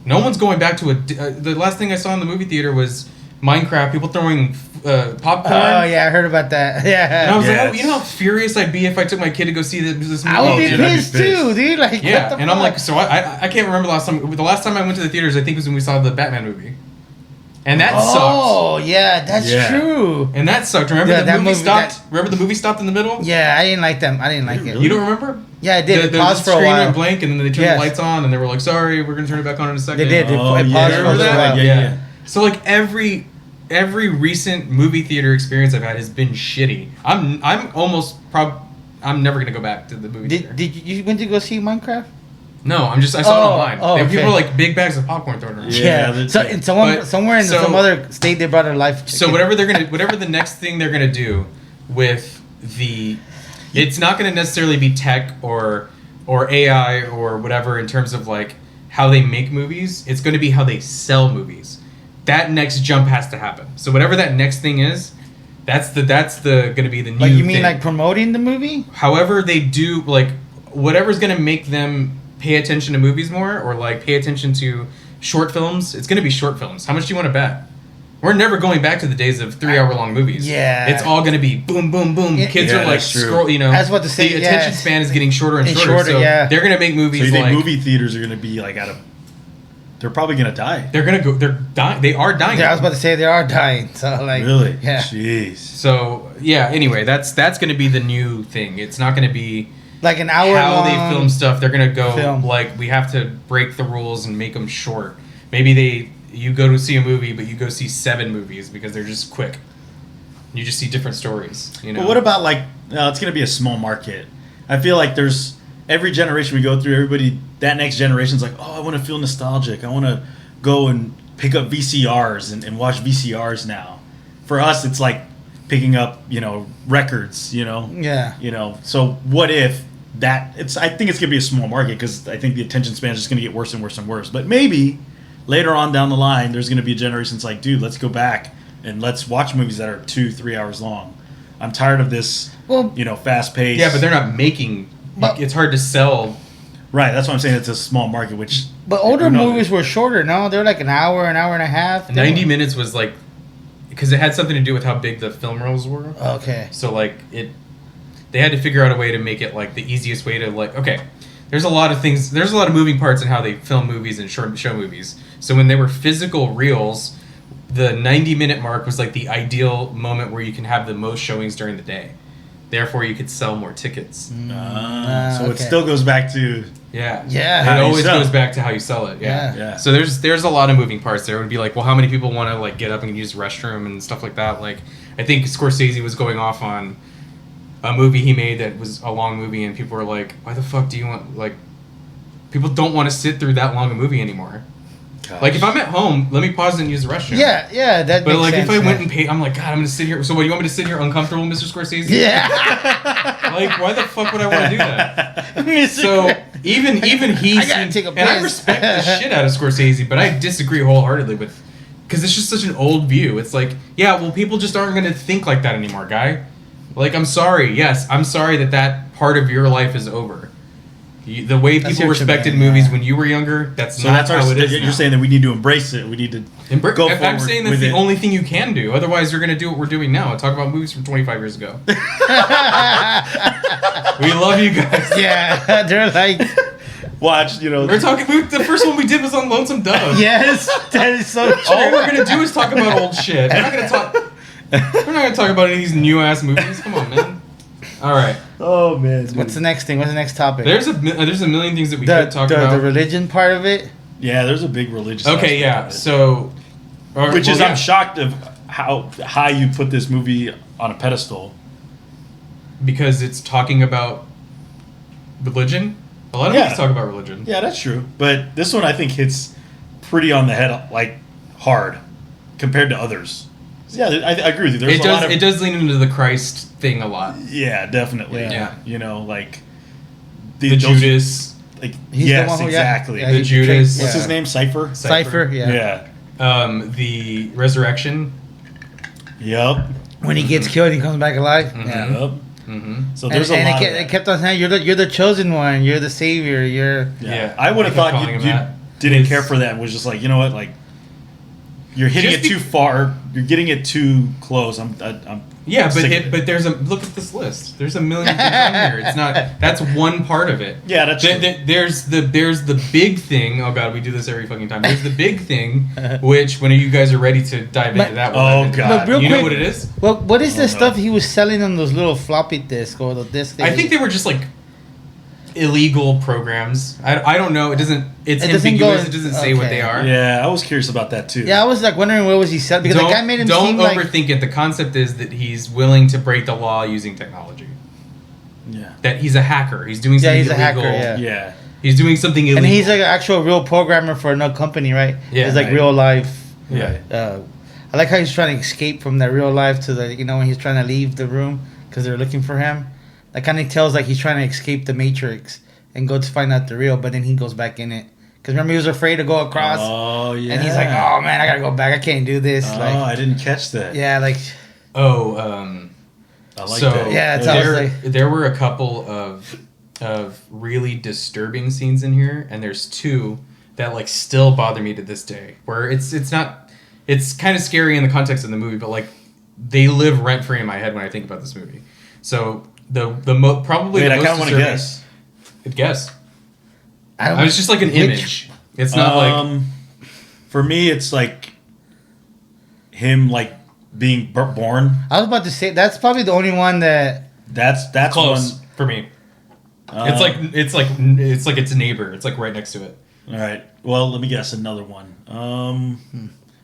Speaker 3: No one's going back to the last thing I saw in the movie theater was Minecraft. People throwing popcorn.
Speaker 2: Oh yeah, I heard about that. Yeah.
Speaker 3: And I was like, you know how furious I'd be if I took my kid to go see this movie.
Speaker 2: I would be pissed too, dude. Like,
Speaker 3: yeah,
Speaker 2: what the
Speaker 3: and
Speaker 2: fuck?
Speaker 3: I'm like, so I can't remember the last time. The last time I went to the theaters, I think was when we saw the Batman movie, and that sucked.
Speaker 2: Oh yeah, that's true.
Speaker 3: And that sucked. Remember the movie stopped. Remember the movie stopped in the middle.
Speaker 2: Yeah, I didn't like them. I didn't like it.
Speaker 3: You don't remember?
Speaker 2: Yeah, I did.
Speaker 3: The
Speaker 2: paused for a
Speaker 3: screen
Speaker 2: while.
Speaker 3: went blank, and then they turned the lights on, and they were like, "Sorry, we're gonna turn it back on in a second."
Speaker 2: They did. It paused for a
Speaker 3: Remember that?
Speaker 2: while.
Speaker 3: Yeah. So like every recent movie theater experience I've had has been shitty. I'm never gonna go back to the movie theater.
Speaker 2: Did you went to go see Minecraft?
Speaker 3: No, I saw it online.
Speaker 2: Okay.
Speaker 3: People were like big bags of popcorn thrown around.
Speaker 2: Yeah. So in somewhere in some other state they brought a life.
Speaker 3: So whatever the next thing they're gonna do with it's not gonna necessarily be tech or AI or whatever in terms of like how they make movies. It's gonna be how they sell movies. That next jump has to happen. So whatever that next thing is, that's gonna be the new.
Speaker 2: Like you mean
Speaker 3: thing.
Speaker 2: like promoting the movie?
Speaker 3: However they do, like whatever's gonna make them pay attention to movies more, or like pay attention to short films. It's gonna be short films. How much do you want to bet? We're never going back to the days of 3-hour-long movies.
Speaker 2: Yeah,
Speaker 3: it's all gonna be boom, boom, boom. Kids are like scroll.
Speaker 2: I was about to say
Speaker 3: the attention span is getting shorter and shorter.
Speaker 2: Shorter,
Speaker 3: so
Speaker 2: yeah.
Speaker 3: they're gonna make movies.
Speaker 4: So you think
Speaker 3: like
Speaker 4: movie theaters are gonna be like they're probably gonna die.
Speaker 3: They're gonna go. They're dying. They are dying.
Speaker 2: Yeah, I was about to say they are dying. So like,
Speaker 4: really,
Speaker 2: yeah.
Speaker 4: Jeez.
Speaker 3: So yeah. Anyway, that's gonna be the new thing. It's not gonna be
Speaker 2: like an hour
Speaker 3: how
Speaker 2: long
Speaker 3: they film stuff. They're gonna go
Speaker 2: film.
Speaker 3: like we have to break the rules and make them short. Maybe you go to see a movie, but you go see 7 movies because they're just quick. You just see different stories. You know.
Speaker 4: But what about like? It's gonna be a small market. I feel like there's every generation we go through. Everybody that next generation's like, oh, I want to feel nostalgic. I want to go and pick up VCRs and watch VCRs now. For us, it's like picking up records.
Speaker 2: Yeah.
Speaker 4: So what if I think it's gonna be a small market because I think the attention span is just gonna get worse and worse and worse. But maybe later on down the line, there's gonna be a generation that's like, dude, let's go back and let's watch movies that are 2-3 hours long. I'm tired of this, fast paced.
Speaker 3: Yeah, but they're not making. It's hard to sell.
Speaker 4: Right, that's what I'm saying. It's a small market, which.
Speaker 2: But older movies were shorter. No, they're like an hour and a half.
Speaker 3: 90 minutes was like, because it had something to do with how big the film rolls were.
Speaker 2: Okay.
Speaker 3: So like they had to figure out a way to make it like the easiest way to like. Okay, there's a lot of things. There's a lot of moving parts in how they film movies and show movies. So when they were physical reels, the 90-minute mark was like the ideal moment where you can have the most showings during the day. Therefore, you could sell more tickets.
Speaker 4: So it still goes back to
Speaker 3: it always goes back to how you sell it. Yeah. So there's a lot of moving parts there. It would be like, well, how many people want to like get up and use the restroom and stuff like that? Like, I think Scorsese was going off on a movie he made that was a long movie, and people were like, why the fuck do you want like? People don't want to sit through that long a movie anymore. Gosh. Like if I'm at home, let me pause and use the restroom.
Speaker 2: Yeah, that.
Speaker 3: But
Speaker 2: makes
Speaker 3: like
Speaker 2: sense,
Speaker 3: if I went and paid, I'm like, God, I'm gonna sit here. So what, you want me to sit here uncomfortable, Mr. Scorsese?
Speaker 2: Yeah.
Speaker 3: Like, why the fuck would I want to do that? So even he seemed, and I respect the shit out of Scorsese, but I disagree wholeheartedly with, because it's just such an old view. It's like, yeah, well, people just aren't gonna think like that anymore, guy. Like, I'm sorry. Yes, I'm sorry that part of your life is over. The way
Speaker 2: That's
Speaker 3: people
Speaker 2: what you
Speaker 3: respected
Speaker 2: mean,
Speaker 3: movies
Speaker 2: yeah.
Speaker 3: when you were younger, that's
Speaker 4: So
Speaker 3: not
Speaker 4: that's
Speaker 3: how it is
Speaker 4: You're
Speaker 3: now.
Speaker 4: saying that we need to embrace it. We need to go forward.
Speaker 3: I'm saying that's
Speaker 4: with
Speaker 3: the
Speaker 4: it.
Speaker 3: only thing you can do. Otherwise, you're going to do what we're doing now and talk about movies from 25 years ago. We love you guys.
Speaker 2: Yeah, they're like,
Speaker 4: Watch,
Speaker 3: We're talking. The first one we did was on Lonesome Dove.
Speaker 2: yes, that is so true.
Speaker 3: All we're gonna do is talk about old shit. We're not gonna talk. We're not gonna talk about any of these new ass movies. Come on, man. All right.
Speaker 4: Oh man.
Speaker 2: What's the next thing? What's the next topic?
Speaker 3: There's a million things that we could talk about.
Speaker 2: The religion part of it.
Speaker 4: Yeah, there's a big religious.
Speaker 3: Okay,
Speaker 4: aspect
Speaker 3: yeah.
Speaker 4: of it.
Speaker 3: So,
Speaker 4: I'm shocked of how high you put this movie on a pedestal.
Speaker 3: because it's talking about religion. A lot of movies talk about religion.
Speaker 4: Yeah, that's true. But this one I think hits pretty on the head, like hard, compared to others. Yeah, I agree with you. There's
Speaker 3: It
Speaker 4: a lot
Speaker 3: does.
Speaker 4: of,
Speaker 3: It does lean into the Christ thing a lot.
Speaker 4: Yeah, definitely.
Speaker 2: Yeah.
Speaker 4: Like
Speaker 3: The
Speaker 4: those-
Speaker 3: Judas,
Speaker 4: Like
Speaker 2: He's
Speaker 4: yes,
Speaker 2: the one who,
Speaker 4: exactly.
Speaker 2: Yeah,
Speaker 3: The
Speaker 2: he
Speaker 3: Judas.
Speaker 4: What's
Speaker 2: yeah.
Speaker 4: his name? Cypher.
Speaker 2: Cypher. Yeah.
Speaker 3: the resurrection.
Speaker 4: Yep.
Speaker 2: When he gets killed, he comes back alive.
Speaker 3: Mhm.
Speaker 2: Yeah.
Speaker 4: Yep.
Speaker 3: Mm-hmm.
Speaker 4: So there's a lot.
Speaker 2: it,
Speaker 4: of
Speaker 2: kept,
Speaker 4: that.
Speaker 2: it kept on saying, "You're the chosen one. You're the savior. You're."
Speaker 3: Yeah.
Speaker 4: I would have
Speaker 3: They kept
Speaker 4: thought
Speaker 3: calling
Speaker 4: you
Speaker 3: him that.
Speaker 4: didn't
Speaker 3: It's-
Speaker 4: care for that. Was just like, you know what, like you're hitting
Speaker 3: Just
Speaker 4: it too far. You're getting it too close. I'm
Speaker 3: Yeah,
Speaker 4: sick of it.
Speaker 3: but there's a look at this list. There's a million things on here. It's not. That's one part of it.
Speaker 4: Yeah, that's true.
Speaker 3: There's the big thing. Oh god, we do this every fucking time. There's the big thing, which when you guys are ready to dive into that, we'll
Speaker 4: Oh,
Speaker 3: dive into
Speaker 4: God.
Speaker 3: that.
Speaker 2: But real
Speaker 3: You know
Speaker 2: quick-
Speaker 3: what it is?
Speaker 2: Well, what is
Speaker 4: Oh,
Speaker 2: the
Speaker 4: no.
Speaker 2: stuff he was selling on those little floppy disks or the disc?
Speaker 3: I think they were just like illegal programs. I don't know. It's
Speaker 2: It doesn't
Speaker 3: ambiguous.
Speaker 2: go-
Speaker 3: It doesn't say what
Speaker 2: okay.
Speaker 3: they are.
Speaker 4: Yeah, I was curious about that too.
Speaker 2: Yeah, I was like wondering what was he selling because the guy made him
Speaker 3: don't
Speaker 2: seem like.
Speaker 3: overthink it. The concept is that he's willing to break the law using technology.
Speaker 4: Yeah.
Speaker 3: That he's a hacker. He's doing
Speaker 2: Yeah,
Speaker 3: something
Speaker 2: he's a hacker,
Speaker 3: illegal.
Speaker 2: yeah.
Speaker 4: Yeah.
Speaker 3: He's doing something illegal.
Speaker 2: And he's like an actual real programmer for another company, right?
Speaker 3: Yeah,
Speaker 2: it's like
Speaker 4: right.
Speaker 2: real life.
Speaker 3: Yeah.
Speaker 2: I like how he's trying to escape from that real life to the when he's trying to leave the room because they're looking for him. That kind of tells like he's trying to escape the Matrix and go to find out the real, but then he goes back in it. Because remember he was afraid to go across,
Speaker 4: Oh yeah.
Speaker 2: and he's like, "Oh man, I gotta go back. I can't do this."
Speaker 4: Oh,
Speaker 2: like,
Speaker 4: I didn't catch that.
Speaker 2: yeah, like
Speaker 3: Oh,
Speaker 4: I like
Speaker 3: so
Speaker 4: that.
Speaker 2: Yeah, it's how
Speaker 3: there,
Speaker 2: like-
Speaker 3: there were a couple of really disturbing scenes in here, and there's two that like still bother me to this day. Where it's not, it's kind of scary in the context of the movie, but like they live rent free in my head when I think about this movie. So probably
Speaker 4: Wait,
Speaker 3: the
Speaker 4: I
Speaker 3: most
Speaker 4: kind of want to
Speaker 3: disturbing-
Speaker 4: guess.
Speaker 3: Guess.
Speaker 2: I don't.
Speaker 3: I was just like an
Speaker 2: Which-
Speaker 3: image. It's not like
Speaker 4: For me, it's like him like being born.
Speaker 2: I was about to say that's probably the only one that.
Speaker 4: That's
Speaker 3: close
Speaker 4: one.
Speaker 3: for me.
Speaker 4: Um,
Speaker 3: It's like its neighbor. It's like right next to it.
Speaker 4: All right. Well, let me guess another one.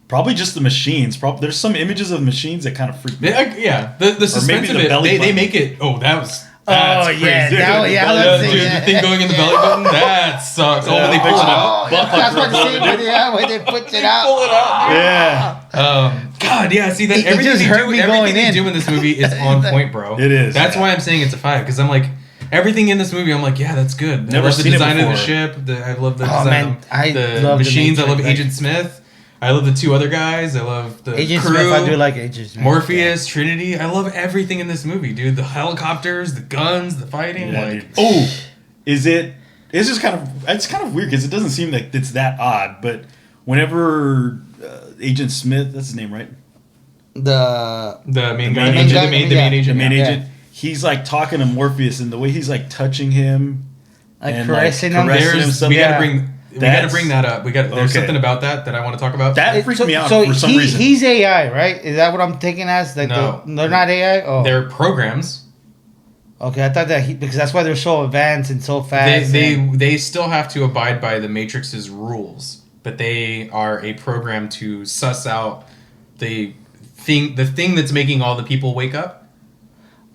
Speaker 4: Probably just the machines. There's some images of machines that kind of freak me out.
Speaker 3: Yeah, the suspense of
Speaker 4: the
Speaker 3: it.
Speaker 4: belly
Speaker 3: They
Speaker 4: button.
Speaker 3: make it. Oh, that's
Speaker 2: Oh
Speaker 3: crazy.
Speaker 2: yeah,
Speaker 4: Dude,
Speaker 2: that, yeah, I was
Speaker 3: Yeah,
Speaker 2: about to say,
Speaker 3: dude,
Speaker 2: yeah.
Speaker 3: the thing going in the belly button, that sucks. Oh, when they pull it out.
Speaker 2: Oh, yeah, I was about to say, but yeah, when they put it out.
Speaker 3: Pull it out.
Speaker 4: Yeah.
Speaker 3: God, yeah. See that
Speaker 2: It
Speaker 3: everything
Speaker 2: just
Speaker 3: they
Speaker 2: hurt
Speaker 3: do,
Speaker 2: me
Speaker 3: everything
Speaker 2: going
Speaker 3: they
Speaker 2: in.
Speaker 3: do in this movie is on point, bro.
Speaker 4: It is,
Speaker 3: That's
Speaker 4: yeah.
Speaker 3: why I'm saying it's a 5 because I'm like everything in this movie. I'm like, yeah, that's good.
Speaker 4: Never
Speaker 3: I love the
Speaker 4: seen it
Speaker 3: design of the
Speaker 4: before.
Speaker 3: ship. I love the
Speaker 2: Oh,
Speaker 3: design
Speaker 2: man,
Speaker 3: of
Speaker 2: I
Speaker 3: the
Speaker 2: love the
Speaker 3: machines. I love
Speaker 2: Matrix, like-
Speaker 3: Agent Smith. I love the two other guys. I love the
Speaker 2: Agent
Speaker 3: crew.
Speaker 2: Smith, I do like Agent Smith.
Speaker 3: Morpheus, Trinity. I love everything in this movie, dude. The helicopters, the guns, the fighting.
Speaker 4: Yeah,
Speaker 3: like,
Speaker 4: dude. Oh, is it? It's just kind of. It's kind of weird because it doesn't seem like it's that odd. But whenever Agent Smith, that's his name, right?
Speaker 2: The
Speaker 3: the main
Speaker 4: The
Speaker 3: guy,
Speaker 4: main
Speaker 3: the
Speaker 4: guy,
Speaker 3: main
Speaker 2: yeah.
Speaker 3: agent.
Speaker 4: The main
Speaker 2: Yeah.
Speaker 4: agent. He's like talking to Morpheus, and the way he's like touching him,
Speaker 2: like
Speaker 4: and,
Speaker 2: caressing
Speaker 4: like,
Speaker 2: him.
Speaker 4: caressing
Speaker 3: There's,
Speaker 4: him,
Speaker 3: we gotta
Speaker 4: yeah.
Speaker 3: bring. We gotta
Speaker 4: That's-
Speaker 3: bring that up. There's
Speaker 4: Okay.
Speaker 3: something about that I want to talk about.
Speaker 4: That freaked me out
Speaker 2: So
Speaker 4: for some reason.
Speaker 2: he's AI, right? Is that what I'm taking as? Like
Speaker 3: No.
Speaker 2: they're not AI. Oh,
Speaker 3: They're programs.
Speaker 2: okay. I thought that because that's why they're so advanced and so fast.
Speaker 3: They still have to abide by the Matrix's rules, but they are a program to suss out the thing that's making all the people wake up.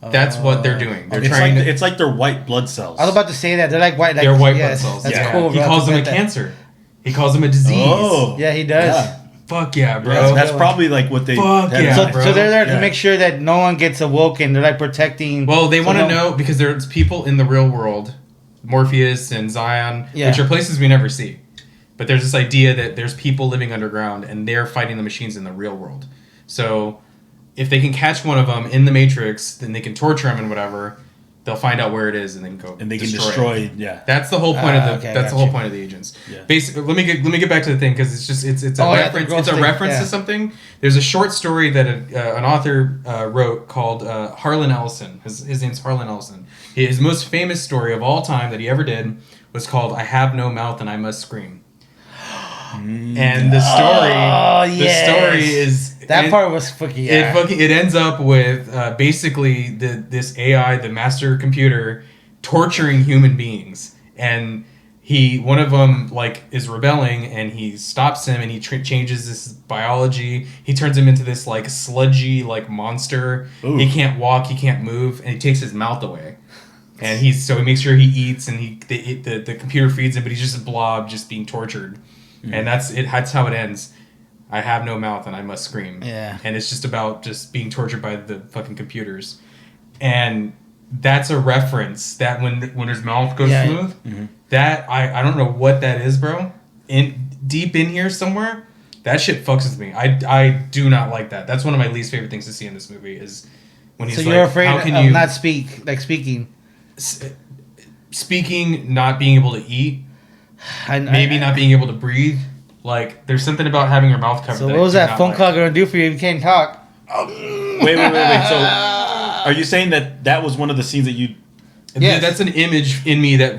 Speaker 3: That's what they're doing. They're
Speaker 4: it's
Speaker 3: trying
Speaker 4: like
Speaker 3: to.
Speaker 4: it's like their white blood cells.
Speaker 2: I was about to say that they're like white. Like,
Speaker 3: They're white
Speaker 2: yes,
Speaker 3: blood cells.
Speaker 2: That's
Speaker 3: Yeah.
Speaker 2: cool.
Speaker 3: He
Speaker 2: bro.
Speaker 3: calls them a
Speaker 2: I forgot that.
Speaker 3: cancer. He calls them a disease.
Speaker 4: Oh,
Speaker 2: Yeah, he does.
Speaker 4: Yeah.
Speaker 3: Fuck yeah, bro.
Speaker 4: That's probably like what they.
Speaker 3: Fuck
Speaker 4: had
Speaker 3: yeah,
Speaker 4: in
Speaker 3: bro.
Speaker 2: So they're there
Speaker 4: Yeah.
Speaker 2: to make sure that no one gets awoken. They're like protecting.
Speaker 3: Well, they
Speaker 2: so
Speaker 3: want to
Speaker 2: no-
Speaker 3: know because there's people in the real world, Morpheus and Zion,
Speaker 2: Yeah.
Speaker 3: which are places we never see. But there's this idea that there's people living underground and they're fighting the machines in the real world. So if they can catch one of them in the Matrix, then they can torture him and whatever. They'll find out where it is and then go
Speaker 4: and they can
Speaker 3: destroy.
Speaker 4: Yeah,
Speaker 3: that's the whole point of the.
Speaker 2: Okay,
Speaker 3: that's the whole point of the agents.
Speaker 4: Yeah.
Speaker 3: Basically, let me get back to the thing because it's a reference. It's a reference to something. There's a short story that an author wrote called Harlan Ellison. His name's Harlan Ellison. His most famous story of all time that he ever did was called "I Have No Mouth and I Must Scream." And the story is
Speaker 2: that part was fucking. Yeah.
Speaker 3: It ends up with basically this AI, the master computer, torturing human beings, and one of them like is rebelling, and he stops him, and he changes this biology. He turns him into this like sludgy like monster. Ooh. He can't walk, he can't move, and he takes his mouth away. And he makes sure he eats, and the computer feeds him, but he's just a blob, just being tortured. And that's it. That's how it ends. I have no mouth and I must scream.
Speaker 2: Yeah.
Speaker 3: And it's just about just being tortured by the fucking computers. And that's a reference that when his mouth goes smooth, that I don't know what that is, bro. Deep in here somewhere, that shit fucks with me. I do not like that. That's one of my least favorite things to see in this movie is when he's
Speaker 2: so you're afraid
Speaker 3: how can
Speaker 2: of
Speaker 3: you
Speaker 2: not speaking.
Speaker 3: Speaking, not being able to eat. Maybe not being able to breathe. Like, there's something about having your mouth covered.
Speaker 2: So what was that phone call going to do for you if you can't talk?
Speaker 4: Wait. So, are you saying that was one of the scenes that you...
Speaker 3: Yeah, that's an image in me that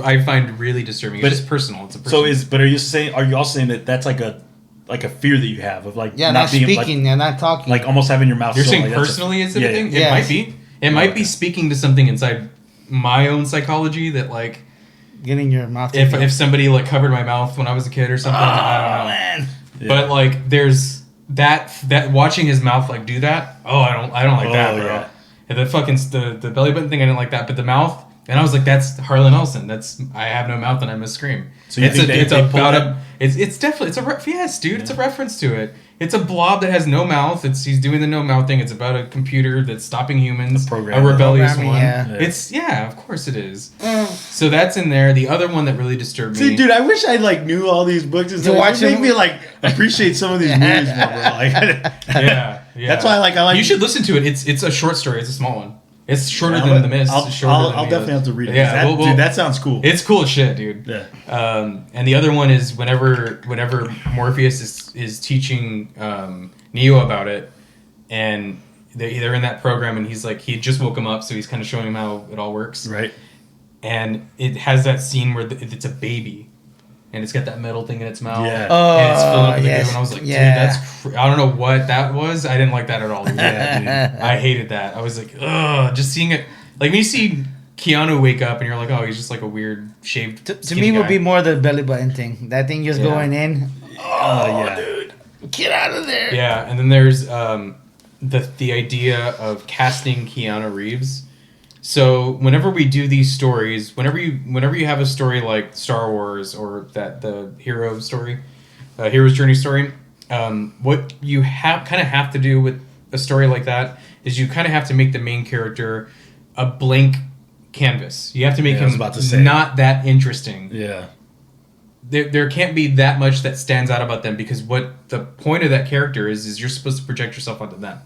Speaker 3: I find really disturbing. It's just personal. It's a personal.
Speaker 4: Are you also saying that that's like a fear that you have of like
Speaker 2: not being speaking and not talking,
Speaker 4: like almost having your mouth?
Speaker 3: You're saying personally is a thing? It might be. It might be speaking to something inside my own psychology that like.
Speaker 2: Getting your mouth.
Speaker 3: If somebody like covered my mouth when I was a kid or something, I don't know. Man. Yeah. But like, there's that watching his mouth like do that. Oh, I don't like that, bro. Yeah. And the fucking the belly button thing, I didn't like that. But the mouth, and I was like, that's Harlan Ellison. That's I have no mouth and I must scream. So it's definitely yes, dude. It's a reference to it. It's a blob that has no mouth. He's doing the no mouth thing. It's about a computer that's stopping humans. A rebellious one. Yeah. Of course it is. So that's in there. The other one that really disturbed me.
Speaker 4: See, dude, I wish I like knew all these books and stuff. It make me like appreciate some of these movies more, bro. Like,
Speaker 3: yeah.
Speaker 4: That's why I like.
Speaker 3: You should listen to it. It's a short story. It's a small one. It's shorter than The Mist.
Speaker 4: I'll definitely have to read it.
Speaker 3: Yeah,
Speaker 4: dude, that sounds cool.
Speaker 3: It's cool as shit, dude.
Speaker 4: Yeah.
Speaker 3: And the other one is whenever Morpheus is teaching Neo about it, and they're in that program, and he's like, he just woke him up, so he's kind of showing him how it all works.
Speaker 4: Right.
Speaker 3: And it has that scene where it's a baby, and it's got that metal thing in its mouth.
Speaker 4: Yeah.
Speaker 3: And it's filling up with the goo, and I was like, dude, that's I don't know what that was. I didn't like that at all. Yeah, dude. I hated that. I was like, ugh, just seeing it. Like when you see Keanu wake up and you're like, oh, he's just like a weird shaved.
Speaker 2: To me, would be more the belly button thing. That thing just going in.
Speaker 4: Oh,
Speaker 2: dude, get out of there.
Speaker 3: Yeah, and then there's the idea of casting Keanu Reeves. So whenever we do these stories, whenever you have a story like Star Wars or the hero story, hero's journey story, what you kind of have to do with a story like that is you kind of have to make the main character a blank canvas. You have to make him not that interesting.
Speaker 4: Yeah.
Speaker 3: There can't be that much that stands out about them because what the point of that character is you're supposed to project yourself onto them.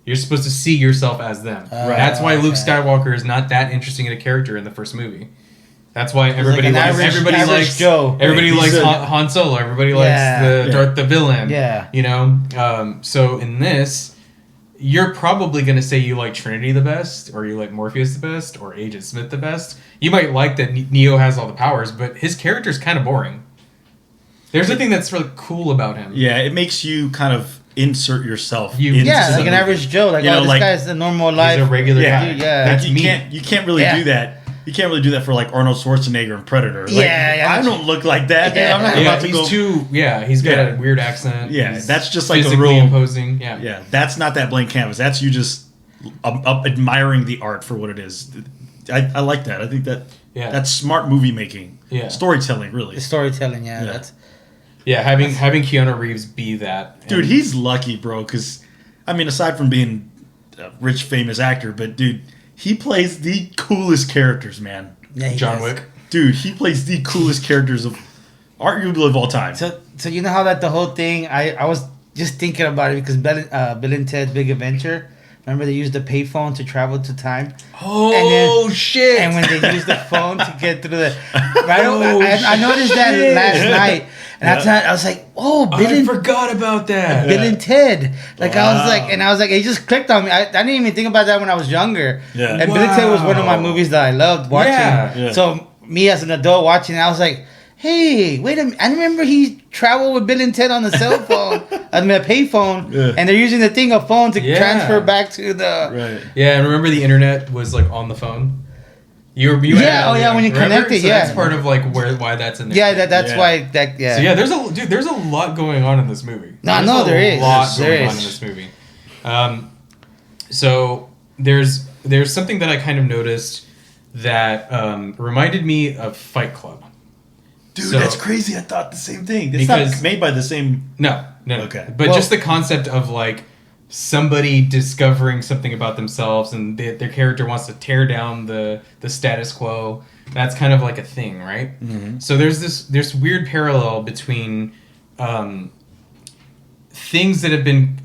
Speaker 3: You're supposed to see yourself as them. That's why Luke Skywalker is not that interesting in a character in the first movie. That's why everybody likes Han Solo. Everybody likes the villain.
Speaker 2: Yeah.
Speaker 3: You know. So in this, you're probably going to say you like Trinity the best, or you like Morpheus the best, or Agent Smith the best. You might like that Neo has all the powers, but his character's kind of boring. There's a thing that's really cool about him.
Speaker 4: Yeah, it makes you kind of insert yourself.
Speaker 2: Like an average Joe. Like, this guy's the normal life.
Speaker 3: He's a regular guy.
Speaker 2: Yeah.
Speaker 3: That's
Speaker 4: you can't really do that. You can't really do that for like Arnold Schwarzenegger in Predator. Like, I don't look like that.
Speaker 2: Yeah.
Speaker 4: I'm not about to go.
Speaker 3: He's got a weird accent.
Speaker 4: Yeah, that's just like
Speaker 3: physically
Speaker 4: a real
Speaker 3: imposing.
Speaker 4: Yeah, that's not that blank canvas. That's you just admiring the art for what it is. I like that. I think that's smart movie making.
Speaker 3: Yeah,
Speaker 4: storytelling really.
Speaker 2: The storytelling. That's.
Speaker 3: Yeah, having Keanu Reeves be that.
Speaker 4: Dude, he's lucky, bro, because, I mean, aside from being a rich, famous actor, but, dude, he plays the coolest characters, man.
Speaker 2: Yeah,
Speaker 3: John Wick.
Speaker 4: Dude, he plays the coolest characters of, arguably, of all time.
Speaker 2: So you know how that the whole thing, I was just thinking about it because Bill and Ted's Big Adventure. Remember they used the payphone to travel to time.
Speaker 3: Oh shit!
Speaker 2: And when they used the phone to get through the, I noticed that last night, and I was like, oh,
Speaker 3: I forgot about that.
Speaker 2: Bill and Ted. Like I was like, it just clicked on me. I didn't even think about that when I was younger.
Speaker 4: Yeah.
Speaker 2: And Bill and Ted was one of my movies that I loved watching.
Speaker 3: Yeah.
Speaker 2: So me as an adult watching, I was like, hey, wait a minute. I remember he traveled with Bill and Ted on the cell phone, I mean, a payphone, and they're using the thing of phone to transfer back to the.
Speaker 4: Right.
Speaker 3: Yeah, and remember the internet was like on the phone. You
Speaker 2: when you connect it,
Speaker 3: so that's part of like why that's in there.
Speaker 2: Yeah, that's why that. Yeah.
Speaker 3: So yeah, there's a lot going on in this movie.
Speaker 2: No, there is.
Speaker 3: A lot going on in this movie. So there's something that I kind of noticed that reminded me of Fight Club.
Speaker 4: Dude, that's crazy. I thought the same thing. It's
Speaker 3: because,
Speaker 4: not made by the same...
Speaker 3: No.
Speaker 4: Okay.
Speaker 3: But just the concept of, like, somebody discovering something about themselves and their character wants to tear down the status quo. That's kind of like a thing, right? Mm-hmm. So there's this weird parallel between things that have been...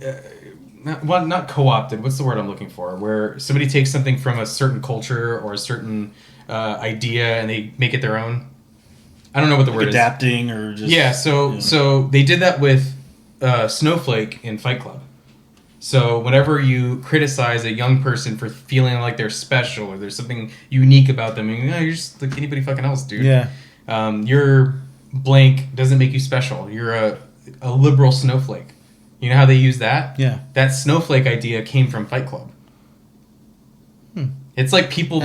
Speaker 3: not co-opted. What's the word I'm looking for? Where somebody takes something from a certain culture or a certain idea and they make it their own. I don't know what the word
Speaker 4: adapting
Speaker 3: is.
Speaker 4: Or just...
Speaker 3: Yeah, so they did that with Snowflake in Fight Club. So whenever you criticize a young person for feeling like they're special or there's something unique about them, and, you're just like anybody fucking else, dude.
Speaker 2: Yeah.
Speaker 3: Your blank doesn't make you special. You're a liberal snowflake. You know how they use that?
Speaker 2: Yeah.
Speaker 3: That snowflake idea came from Fight Club. It's like people...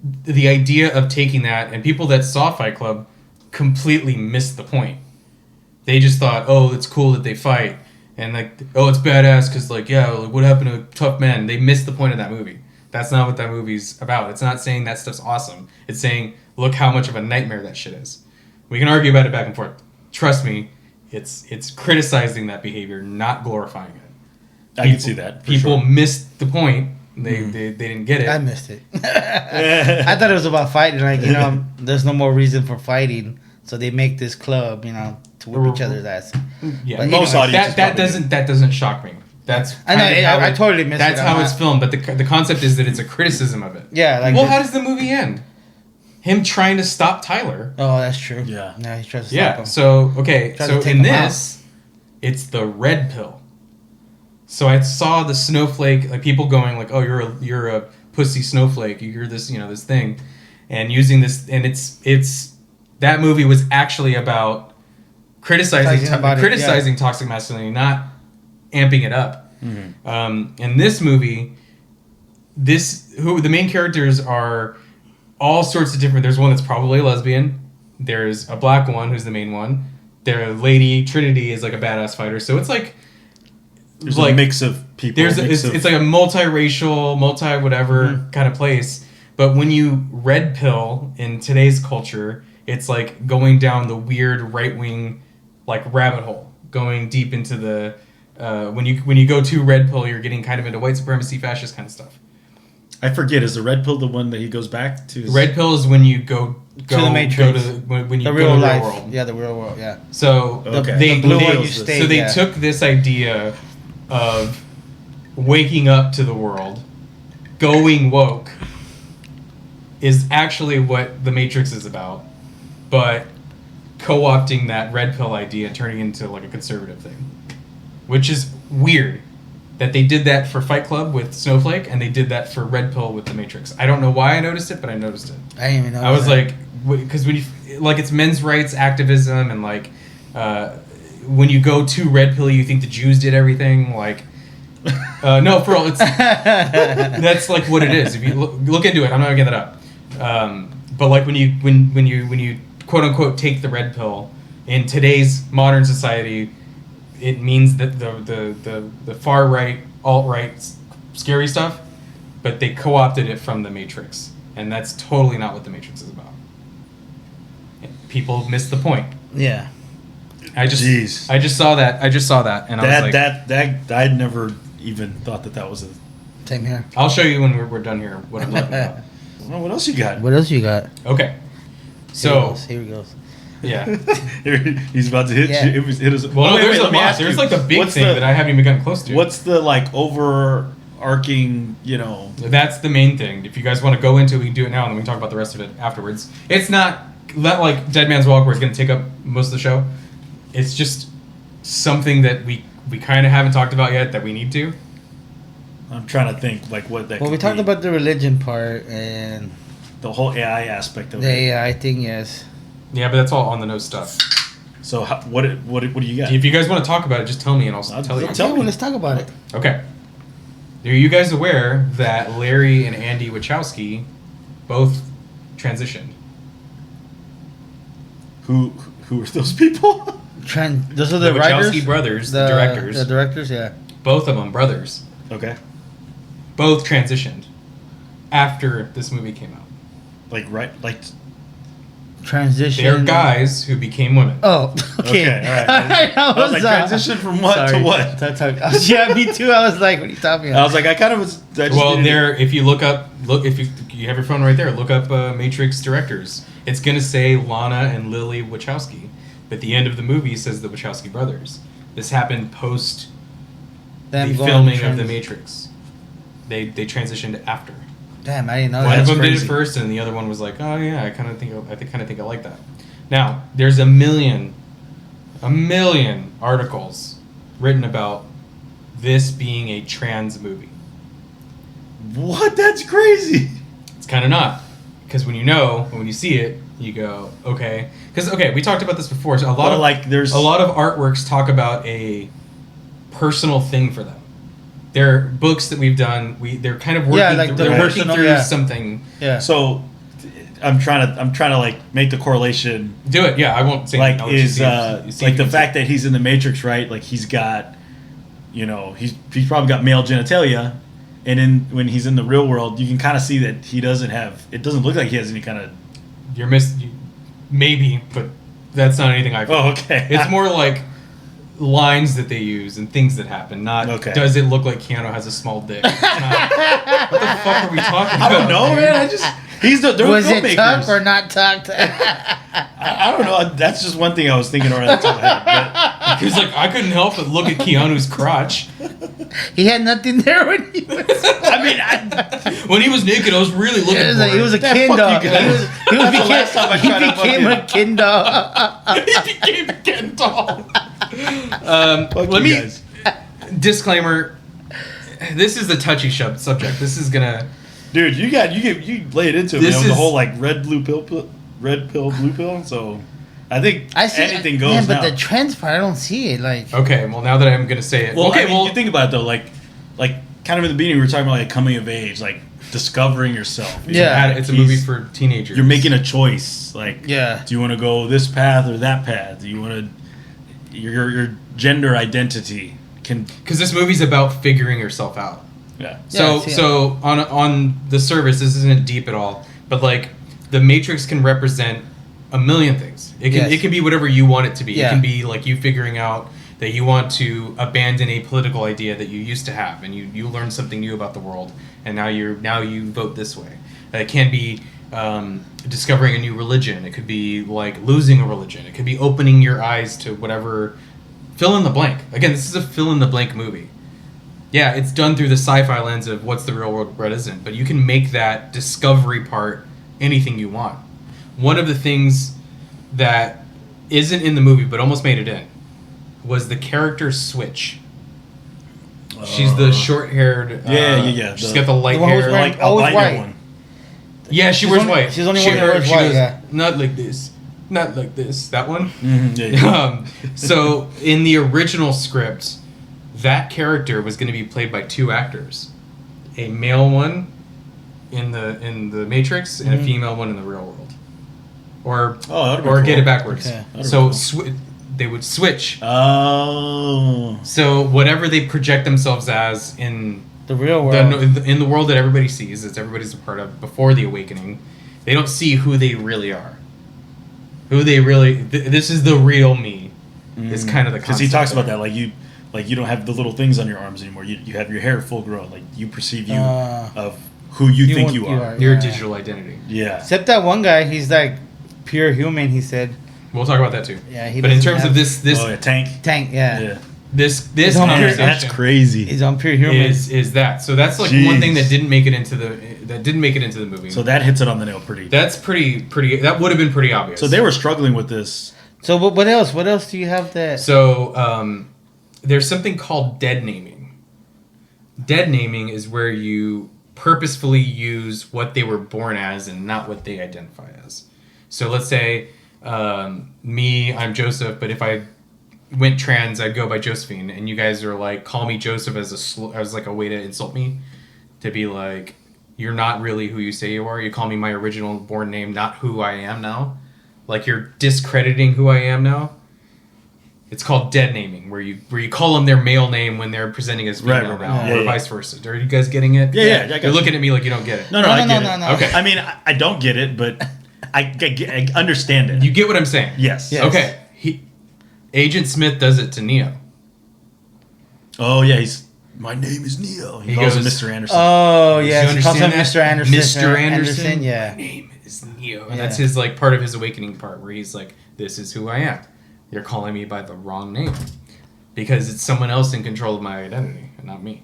Speaker 3: The idea of taking that, and people that saw Fight Club completely missed the point. They just thought, oh, it's cool that they fight. And like, oh, it's badass because like, yeah, like, what happened to tough men? They missed the point of that movie. That's not what that movie's about. It's not saying that stuff's awesome. It's saying, look how much of a nightmare that shit is. We can argue about it back and forth. Trust me, it's criticizing that behavior, not glorifying it.
Speaker 4: I can see that.
Speaker 3: People missed the point. They didn't get it.
Speaker 2: I missed it. I thought it was about fighting. Like, there's no more reason for fighting. So they make this club, to whip each other's ass.
Speaker 3: Yeah,
Speaker 2: but
Speaker 3: most audiences that doesn't shock me. That's
Speaker 2: I totally missed it.
Speaker 3: That's how it's filmed, but the concept is that it's a criticism of it.
Speaker 2: Yeah, like
Speaker 3: how does the movie end? Him trying to stop Tyler.
Speaker 2: Oh, that's true.
Speaker 4: Yeah,
Speaker 2: he tries to stop him.
Speaker 3: So in this, it's the red pill. So I saw the snowflake, like people going like, "Oh, you're a pussy snowflake. You're this, this thing," and using this, and it's that movie was actually about criticizing toxic masculinity, not amping it up. Mm-hmm. In this movie, the main characters are all sorts of different. There's one that's probably a lesbian. There's a black one who's the main one. Their lady Trinity is like a badass fighter. So it's like
Speaker 4: there's like a mix of people.
Speaker 3: It's like a multiracial, multi-whatever kind of place. But when you red pill in today's culture, it's like going down the weird right-wing like rabbit hole, going deep into the when you go to red pill, you're getting kind of into white supremacy, fascist kind of stuff.
Speaker 4: I forget. Is the red pill the one that he goes back to?
Speaker 3: Red pill is when you go
Speaker 2: to the Matrix.
Speaker 3: When you
Speaker 2: the
Speaker 3: go
Speaker 2: real
Speaker 3: to the
Speaker 2: life.
Speaker 3: real world.
Speaker 2: Yeah, the real world. Yeah.
Speaker 3: So
Speaker 2: the blue one you stay.
Speaker 3: So they took this idea of waking up to the world, going woke, is actually what the Matrix is about, but co-opting that red pill idea and turning it into like a conservative thing, which is weird that they did that for Fight Club with Snowflake and they did that for red pill with the Matrix. I don't know why I noticed it, but I noticed it.
Speaker 2: I didn't even know.
Speaker 3: I was like, because when you like, it's men's rights activism and like when you go to red pill, you think the Jews did everything. Like, no, for real, it's that's like what it is. If you look into it, I'm not gonna get that up. But like when you quote unquote take the red pill in today's modern society, it means that the far right, alt right, scary stuff, but they co-opted it from the Matrix, and that's totally not what the Matrix is about. People missed the point.
Speaker 2: Yeah.
Speaker 3: I just saw that, and I was like,
Speaker 4: that I'd never even thought that was a.
Speaker 2: Same here.
Speaker 3: I'll show you when we're done here what I'm talking about.
Speaker 4: Well, what else you got?
Speaker 2: What else you got?
Speaker 3: Okay, so
Speaker 2: here he goes.
Speaker 3: Yeah.
Speaker 4: He's about to hit
Speaker 2: Yeah.
Speaker 4: you. It was.
Speaker 3: Well, no, there's a
Speaker 4: let me
Speaker 3: lot.
Speaker 4: ask
Speaker 3: There's
Speaker 4: you,
Speaker 3: like the big
Speaker 4: what's
Speaker 3: thing that I haven't even gotten close to.
Speaker 4: What's the like overarching?
Speaker 3: That's the main thing. If you guys want to go into it, we can do it now, and then we can talk about the rest of it afterwards. It's not like Dead Man's Walk, where it's going to take up most of the show. It's just something that we kind of haven't talked about yet that we need to.
Speaker 4: I'm trying to think like what that.
Speaker 2: Well, we
Speaker 4: could
Speaker 2: talked
Speaker 4: be.
Speaker 2: about the religion part and
Speaker 4: the whole AI aspect of
Speaker 2: the
Speaker 4: it.
Speaker 2: AI thing. Yes.
Speaker 3: Yeah, but that's all on the nose stuff.
Speaker 4: So what do you got?
Speaker 3: If you guys want to talk about it, just tell me, and I'll tell you.
Speaker 4: Tell
Speaker 2: Okay,
Speaker 4: me.
Speaker 2: well, let's talk about it.
Speaker 3: Okay. Are you guys aware that Larry and Andy Wachowski both transitioned?
Speaker 4: Who are those people?
Speaker 2: Those are the
Speaker 3: The
Speaker 2: writers,
Speaker 3: Wachowski brothers, the directors.
Speaker 2: The directors, yeah.
Speaker 3: Both of them, brothers.
Speaker 4: Okay.
Speaker 3: Both transitioned after this movie came out.
Speaker 4: Like
Speaker 2: Transition.
Speaker 3: They're guys who became women.
Speaker 2: Oh, okay.
Speaker 4: Okay, all right.
Speaker 2: I
Speaker 4: I was like, transition from what to what?
Speaker 2: Yeah, me too. I was like, what are you talking
Speaker 4: I
Speaker 2: about?
Speaker 4: was like, I kind of was. I just
Speaker 3: Well,
Speaker 4: needed-
Speaker 3: there. If you if you have your phone right there, look up Matrix directors. It's gonna say Lana and Lily Wachowski, but the end of the movie says the Wachowski brothers. This happened post
Speaker 2: Them
Speaker 3: the
Speaker 2: going
Speaker 3: filming of
Speaker 2: trans-
Speaker 3: the Matrix. They transitioned after.
Speaker 2: Damn, I didn't know
Speaker 3: One
Speaker 2: that.
Speaker 3: of them did
Speaker 4: crazy.
Speaker 3: it first, and the other one was like, "Oh yeah, I kind of think I like that." Now, there's a million articles written about this being a trans movie.
Speaker 4: What? That's crazy.
Speaker 3: It's kind of not, because when you see it, you go, okay. Because we talked about this before. So a lot of artworks talk about a personal thing for them. They're books that we've done. They're kind of working.
Speaker 2: Yeah, like the
Speaker 3: they're working
Speaker 2: personal-
Speaker 3: through
Speaker 2: yeah.
Speaker 3: something.
Speaker 2: Yeah.
Speaker 4: So, I'm trying to like make the correlation.
Speaker 3: Do it. Yeah, I won't say.
Speaker 4: Like
Speaker 3: I'll let you
Speaker 4: is
Speaker 3: see it. You see
Speaker 4: like
Speaker 3: it.
Speaker 4: the fact that he's in the Matrix, right? Like he's got, he's probably got male genitalia, and when he's in the real world, you can kind of see that he doesn't have. It doesn't look like he has any kind of.
Speaker 3: Maybe, but that's not anything I've.
Speaker 4: Oh, okay.
Speaker 3: It's more like lines that they use and things that happen. Not does it look like Keanu has a small dick? It's not, what the fuck are we talking about?
Speaker 4: I don't know, man. I just they're
Speaker 2: Was
Speaker 4: filmmakers.
Speaker 2: it tucked or not tucked?
Speaker 4: I don't know. That's just one thing I was thinking right off the top of my head.
Speaker 3: He was like, I couldn't help but look at Keanu's crotch.
Speaker 2: He had nothing there when he was.
Speaker 3: When he was naked, I was really looking for it.
Speaker 2: He was a
Speaker 4: That
Speaker 2: kin
Speaker 4: fuck
Speaker 2: dog.
Speaker 4: you
Speaker 2: He
Speaker 4: guys. That's the last time I tried to fuck
Speaker 2: became
Speaker 4: you.
Speaker 2: a kin dog.
Speaker 3: He became a Ken doll.
Speaker 4: Fuck
Speaker 3: Let
Speaker 4: you
Speaker 3: me
Speaker 4: guys.
Speaker 3: disclaimer. This is a touchy subject. This is gonna.
Speaker 4: Dude, you lay it into it,
Speaker 3: This
Speaker 4: man, with the
Speaker 3: is-
Speaker 4: whole like red pill, blue pill. So I think
Speaker 2: I see
Speaker 4: anything goes
Speaker 2: man, but
Speaker 4: now.
Speaker 2: the trans part, I don't see it. Like,
Speaker 3: Okay, well now that I'm gonna say it.
Speaker 4: Well,
Speaker 3: okay,
Speaker 4: I mean, you think about it though, like kind of in the beginning, we were talking about like coming of age, like discovering yourself.
Speaker 2: Yeah.
Speaker 3: it's a movie for teenagers.
Speaker 4: You're making a choice. Like,
Speaker 2: Yeah.
Speaker 4: do you want to go this path or that path? Do you want to your gender identity can
Speaker 3: because this movie's about figuring yourself out.
Speaker 4: yeah.
Speaker 3: So
Speaker 2: Yeah,
Speaker 3: so on the surface, this isn't deep at all. But like the Matrix can represent a million things. It can be whatever you want it to be.
Speaker 2: Yeah.
Speaker 3: It can be like you figuring out that you want to abandon a political idea that you used to have, and you learn something new about the world, and now you vote this way. It can be discovering a new religion. It could be like losing a religion. It could be opening your eyes to whatever. Fill in the blank. Again, this is a fill in the blank movie. Yeah, it's done through the sci-fi lens of what's the real world, what isn't. But you can make that discovery part anything you want. One of the things that isn't in the movie but almost made it in was the character Switch. She's the short-haired.
Speaker 4: Yeah.
Speaker 3: She's got the light
Speaker 2: The one who's
Speaker 3: hair.
Speaker 2: wearing-
Speaker 4: Like
Speaker 2: always
Speaker 4: albino
Speaker 2: white.
Speaker 4: one.
Speaker 3: Yeah, she
Speaker 2: She's
Speaker 3: wears
Speaker 2: only-
Speaker 3: white.
Speaker 2: she's the only one that wears white,
Speaker 3: goes,
Speaker 2: yeah.
Speaker 3: Not like this. Not like this. That one?
Speaker 4: Yeah.
Speaker 3: So in the original script, that character was going to be played by two actors, a male one in the Matrix and a female one in the real world, or
Speaker 4: that'd be
Speaker 3: or get
Speaker 4: cool.
Speaker 3: it backwards.
Speaker 2: Okay.
Speaker 4: That'd
Speaker 3: So
Speaker 4: be cool.
Speaker 3: they would switch.
Speaker 4: Oh.
Speaker 3: So whatever they project themselves as in
Speaker 2: the real world.
Speaker 3: in the world that everybody sees, that everybody's a part of before the awakening, they don't see who they really are. Who they really this is the real me. Is kind of the
Speaker 4: Because he
Speaker 3: concept
Speaker 4: talks
Speaker 3: there.
Speaker 4: about that, like you don't have the little things on your arms anymore. You have your hair full grown. Like you perceive you of who you think you are.
Speaker 3: Your
Speaker 2: Yeah.
Speaker 3: digital identity.
Speaker 4: Yeah.
Speaker 2: Except that one guy, he's like pure human. He said,
Speaker 3: We'll talk about that too.
Speaker 2: Yeah, he
Speaker 3: but in
Speaker 2: doesn't
Speaker 3: terms
Speaker 2: have-
Speaker 3: of this
Speaker 4: Oh, yeah, tank.
Speaker 2: Tank, yeah.
Speaker 4: Yeah.
Speaker 3: this
Speaker 2: He's on
Speaker 3: conversation
Speaker 4: That's crazy.
Speaker 2: He's on pure human.
Speaker 3: is that. So that's like
Speaker 4: Jeez.
Speaker 3: one thing that didn't make it into the movie.
Speaker 4: So that hits it on the nail pretty.
Speaker 3: That's pretty. That would have been pretty obvious.
Speaker 4: So they were struggling with this.
Speaker 2: So what else? What else do you have that?
Speaker 3: So there's something called dead naming. Dead naming is where you purposefully use what they were born as and not what they identify as. So let's say me, I'm Joseph, but if I went trans, I'd go by Josephine, and you guys are like, call me Joseph as like a way to insult me, to be like, you're not really who you say you are. You call me my original born name, not who I am now. Like you're discrediting who I am now. It's called dead naming, where you call them their male name when they're presenting as female
Speaker 4: Right,
Speaker 3: now,
Speaker 4: yeah,
Speaker 3: or
Speaker 4: yeah.
Speaker 3: vice versa. Are you guys getting it?
Speaker 4: Yeah, I got
Speaker 3: You're
Speaker 4: you.
Speaker 3: looking at me like you don't get it.
Speaker 4: No, I get it.
Speaker 2: no.
Speaker 3: Okay.
Speaker 4: I mean, I don't get it, but I understand it.
Speaker 3: You get what I'm saying?
Speaker 4: Yes.
Speaker 2: Yeah.
Speaker 3: Okay. Agent Smith does it to Neo.
Speaker 4: Oh yeah, my name is Neo. He
Speaker 3: He
Speaker 4: calls him
Speaker 3: goes,
Speaker 4: Mr. Anderson.
Speaker 2: Oh
Speaker 3: You
Speaker 2: yeah, he calls him
Speaker 3: understand
Speaker 2: Mr.
Speaker 3: that?
Speaker 2: Anderson.
Speaker 3: Mr. Anderson.
Speaker 2: Yeah.
Speaker 3: My name is Neo. And
Speaker 2: Yeah.
Speaker 3: that's his like part of his awakening part where he's like, this is who I am. You're calling me by the wrong name. Because it's someone else in control of my identity and not me.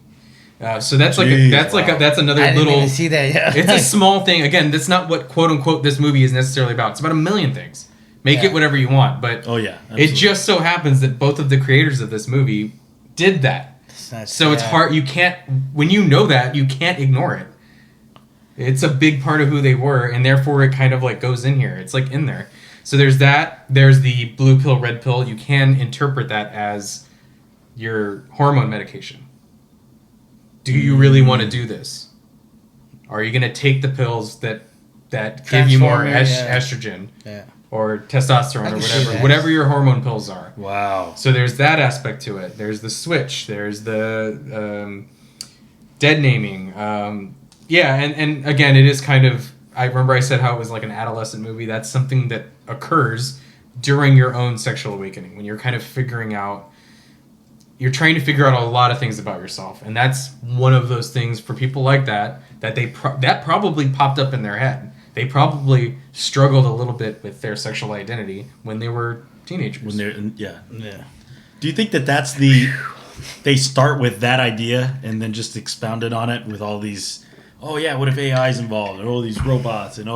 Speaker 3: So that's like
Speaker 4: Jeez,
Speaker 3: that's another
Speaker 2: I didn't
Speaker 3: little
Speaker 2: even see that. Yeah.
Speaker 3: it's a small thing. Again, that's not what quote unquote this movie is necessarily about. It's about a million things. Make
Speaker 2: Yeah.
Speaker 3: it whatever you want, but
Speaker 4: Oh yeah,
Speaker 3: it
Speaker 4: absolutely.
Speaker 3: just so happens that both of the creators of this movie did that. So it's hard. You can't, when you know that, you can't ignore it. It's a big part of who they were, and therefore it kind of like goes in here. It's like in there. So there's that. There's the blue pill, red pill. You can interpret that as your hormone medication. Do you really want to do this? Are you going to take the pills that give you more
Speaker 2: Transformer, yeah.
Speaker 3: estrogen
Speaker 2: Yeah.
Speaker 3: or testosterone
Speaker 2: I
Speaker 3: or
Speaker 2: can see
Speaker 3: whatever,
Speaker 2: that.
Speaker 3: whatever your hormone pills are?
Speaker 4: Wow.
Speaker 3: So there's that aspect to it. There's the switch. There's the dead naming. Yeah, and again, it is kind of... I remember I said how it was like an adolescent movie. That's something that occurs during your own sexual awakening, when you're kind of figuring out... You're trying to figure out a lot of things about yourself. And that's one of those things for people like that that probably popped up in their head. They probably struggled a little bit with their sexual identity when they were teenagers.
Speaker 4: When they're yeah. Do you think that that's they start with that idea and then just expounded on it with all these? Oh yeah, what if AI is involved and all these robots and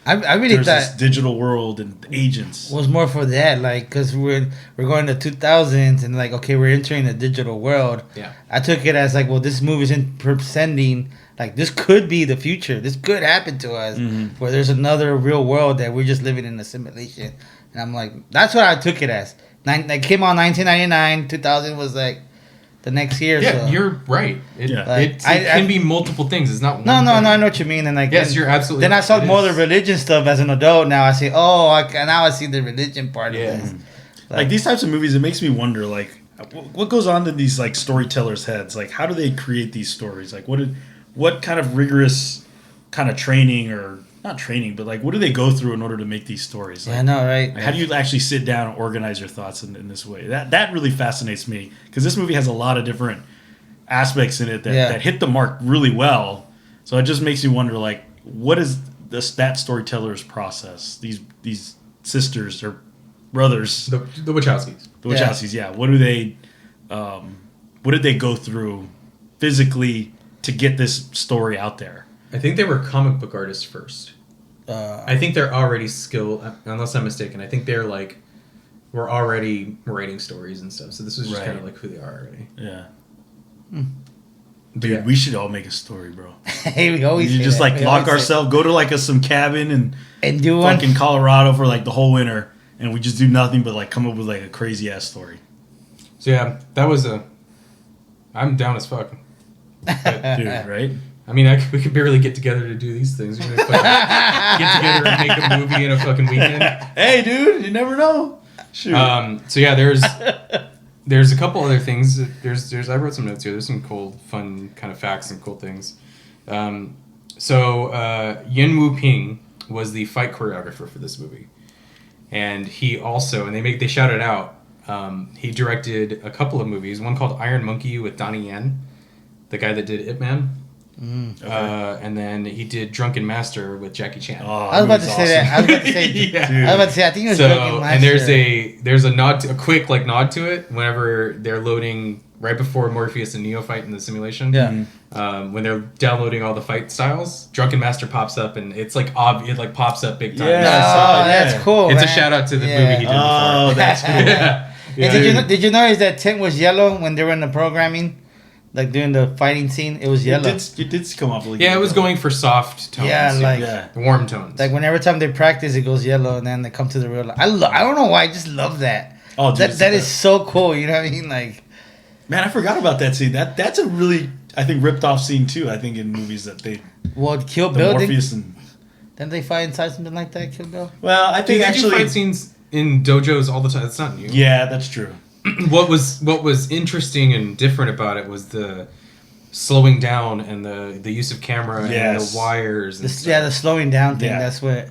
Speaker 2: I really
Speaker 4: there's this
Speaker 2: thought
Speaker 4: digital world and agents.
Speaker 2: was more for that, like, because we're going to 2000s and like, okay, we're entering a digital world.
Speaker 3: Yeah.
Speaker 2: I took it as like, well, this movie's presenting like this could be the future. This could happen to us, where there's another real world that we're just living in a simulation. And I'm like, that's what I took it as. That came out 1999. 2000 was like the next year.
Speaker 3: Yeah,
Speaker 2: so.
Speaker 3: you're right. It,
Speaker 4: Yeah.
Speaker 2: Like,
Speaker 3: it can be multiple things. It's not one
Speaker 2: No,
Speaker 3: thing.
Speaker 2: I know what you mean. And like,
Speaker 3: Yes,
Speaker 2: then,
Speaker 3: you're absolutely
Speaker 2: Then I
Speaker 3: right.
Speaker 2: saw
Speaker 3: It
Speaker 2: more
Speaker 3: is.
Speaker 2: of the religion stuff as an adult. Now I say, now I see the religion part
Speaker 3: Yeah.
Speaker 2: of this.
Speaker 4: Like these types of movies, it makes me wonder, like, what goes on in these like storytellers' heads? Like, how do they create these stories? Like, what kind of rigorous kind of training, or not training, but like, what do they go through in order to make these stories? Like,
Speaker 2: Yeah, I know, right?
Speaker 4: How do you actually sit down and organize your thoughts in this way? That really fascinates me, because this movie has a lot of different aspects in it that hit the mark really well. So it just makes you wonder, like, what is that storyteller's process? These sisters or brothers,
Speaker 3: The Wachowskis.
Speaker 4: the Wachowskis, yeah. What do they? What did they go through physically to get this story out there?
Speaker 3: I think they were comic book artists first. I think they're already skilled, unless I'm mistaken. I think they're like, we're already writing stories and stuff. So this was just
Speaker 4: Right.
Speaker 3: kind of like who they are already.
Speaker 4: Yeah.
Speaker 3: But
Speaker 4: Dude,
Speaker 3: yeah.
Speaker 4: we should all make a story, bro.
Speaker 2: Hey, we always
Speaker 4: You
Speaker 2: say
Speaker 4: just
Speaker 2: that.
Speaker 4: like
Speaker 2: We
Speaker 4: lock
Speaker 2: always say-
Speaker 4: ourselves, go to like some cabin
Speaker 2: and do one.
Speaker 4: fucking Colorado for like the whole winter, and we just do nothing but like come up with like a crazy ass story.
Speaker 3: So yeah, that was I'm down as fuck.
Speaker 4: Dude, right?
Speaker 3: I mean, we could barely get together to do these things. We're gonna fucking get together and make a movie in a fucking weekend.
Speaker 4: Hey, dude, you never know. Shoot.
Speaker 3: So yeah, there's a couple other things. I wrote some notes here. There's some cool, fun kind of facts and cool things. So Yin Wu Ping was the fight choreographer for this movie, and he also, and they shouted out. He directed a couple of movies. One called Iron Monkey with Donnie Yen, the guy that did Ip Man. And then he did Drunken Master with Jackie Chan.
Speaker 4: Oh,
Speaker 2: I was about to say that. I was about to say.
Speaker 3: Yeah.
Speaker 2: I was about to say. I think it was Drunken Master.
Speaker 3: And there's a quick like nod to it whenever they're loading right before Morpheus and Neo fight in the simulation.
Speaker 2: Yeah.
Speaker 3: When they're downloading all the fight styles, Drunken Master pops up and it's like it like pops up big time.
Speaker 4: Yeah.
Speaker 2: That's cool.
Speaker 3: It's a
Speaker 2: man.
Speaker 3: shout out to the
Speaker 2: Yeah.
Speaker 3: movie he did
Speaker 4: Oh,
Speaker 3: before.
Speaker 4: that's cool.
Speaker 3: Yeah.
Speaker 2: And did you notice that tent was yellow when they were in the programming, like during the fighting scene? It was yellow.
Speaker 4: It did come off like
Speaker 3: Yeah, it was going for soft tones.
Speaker 2: Yeah, like
Speaker 4: yeah.
Speaker 3: warm tones.
Speaker 2: like whenever time they practice, it goes yellow, and then they come to the real life. I don't know why. I just love that.
Speaker 4: Oh, dude,
Speaker 2: that is so cool. You know what I mean? Like,
Speaker 4: man, I forgot about that scene. That's a really, I think, ripped off scene too. I think in movies that they
Speaker 2: well, Kill
Speaker 4: the
Speaker 2: Bill.
Speaker 4: Morpheus and
Speaker 2: Didn't they fight inside something like that? Kill Bill.
Speaker 4: well, I
Speaker 3: Dude,
Speaker 4: think
Speaker 3: they do
Speaker 4: actually,
Speaker 3: fight scenes in dojos all the time. It's not new.
Speaker 4: yeah, that's true.
Speaker 3: What was interesting and different about it was the slowing down and the use of camera and
Speaker 4: Yes.
Speaker 3: the wires. And
Speaker 2: The slowing down thing.
Speaker 4: Yeah.
Speaker 2: That's what.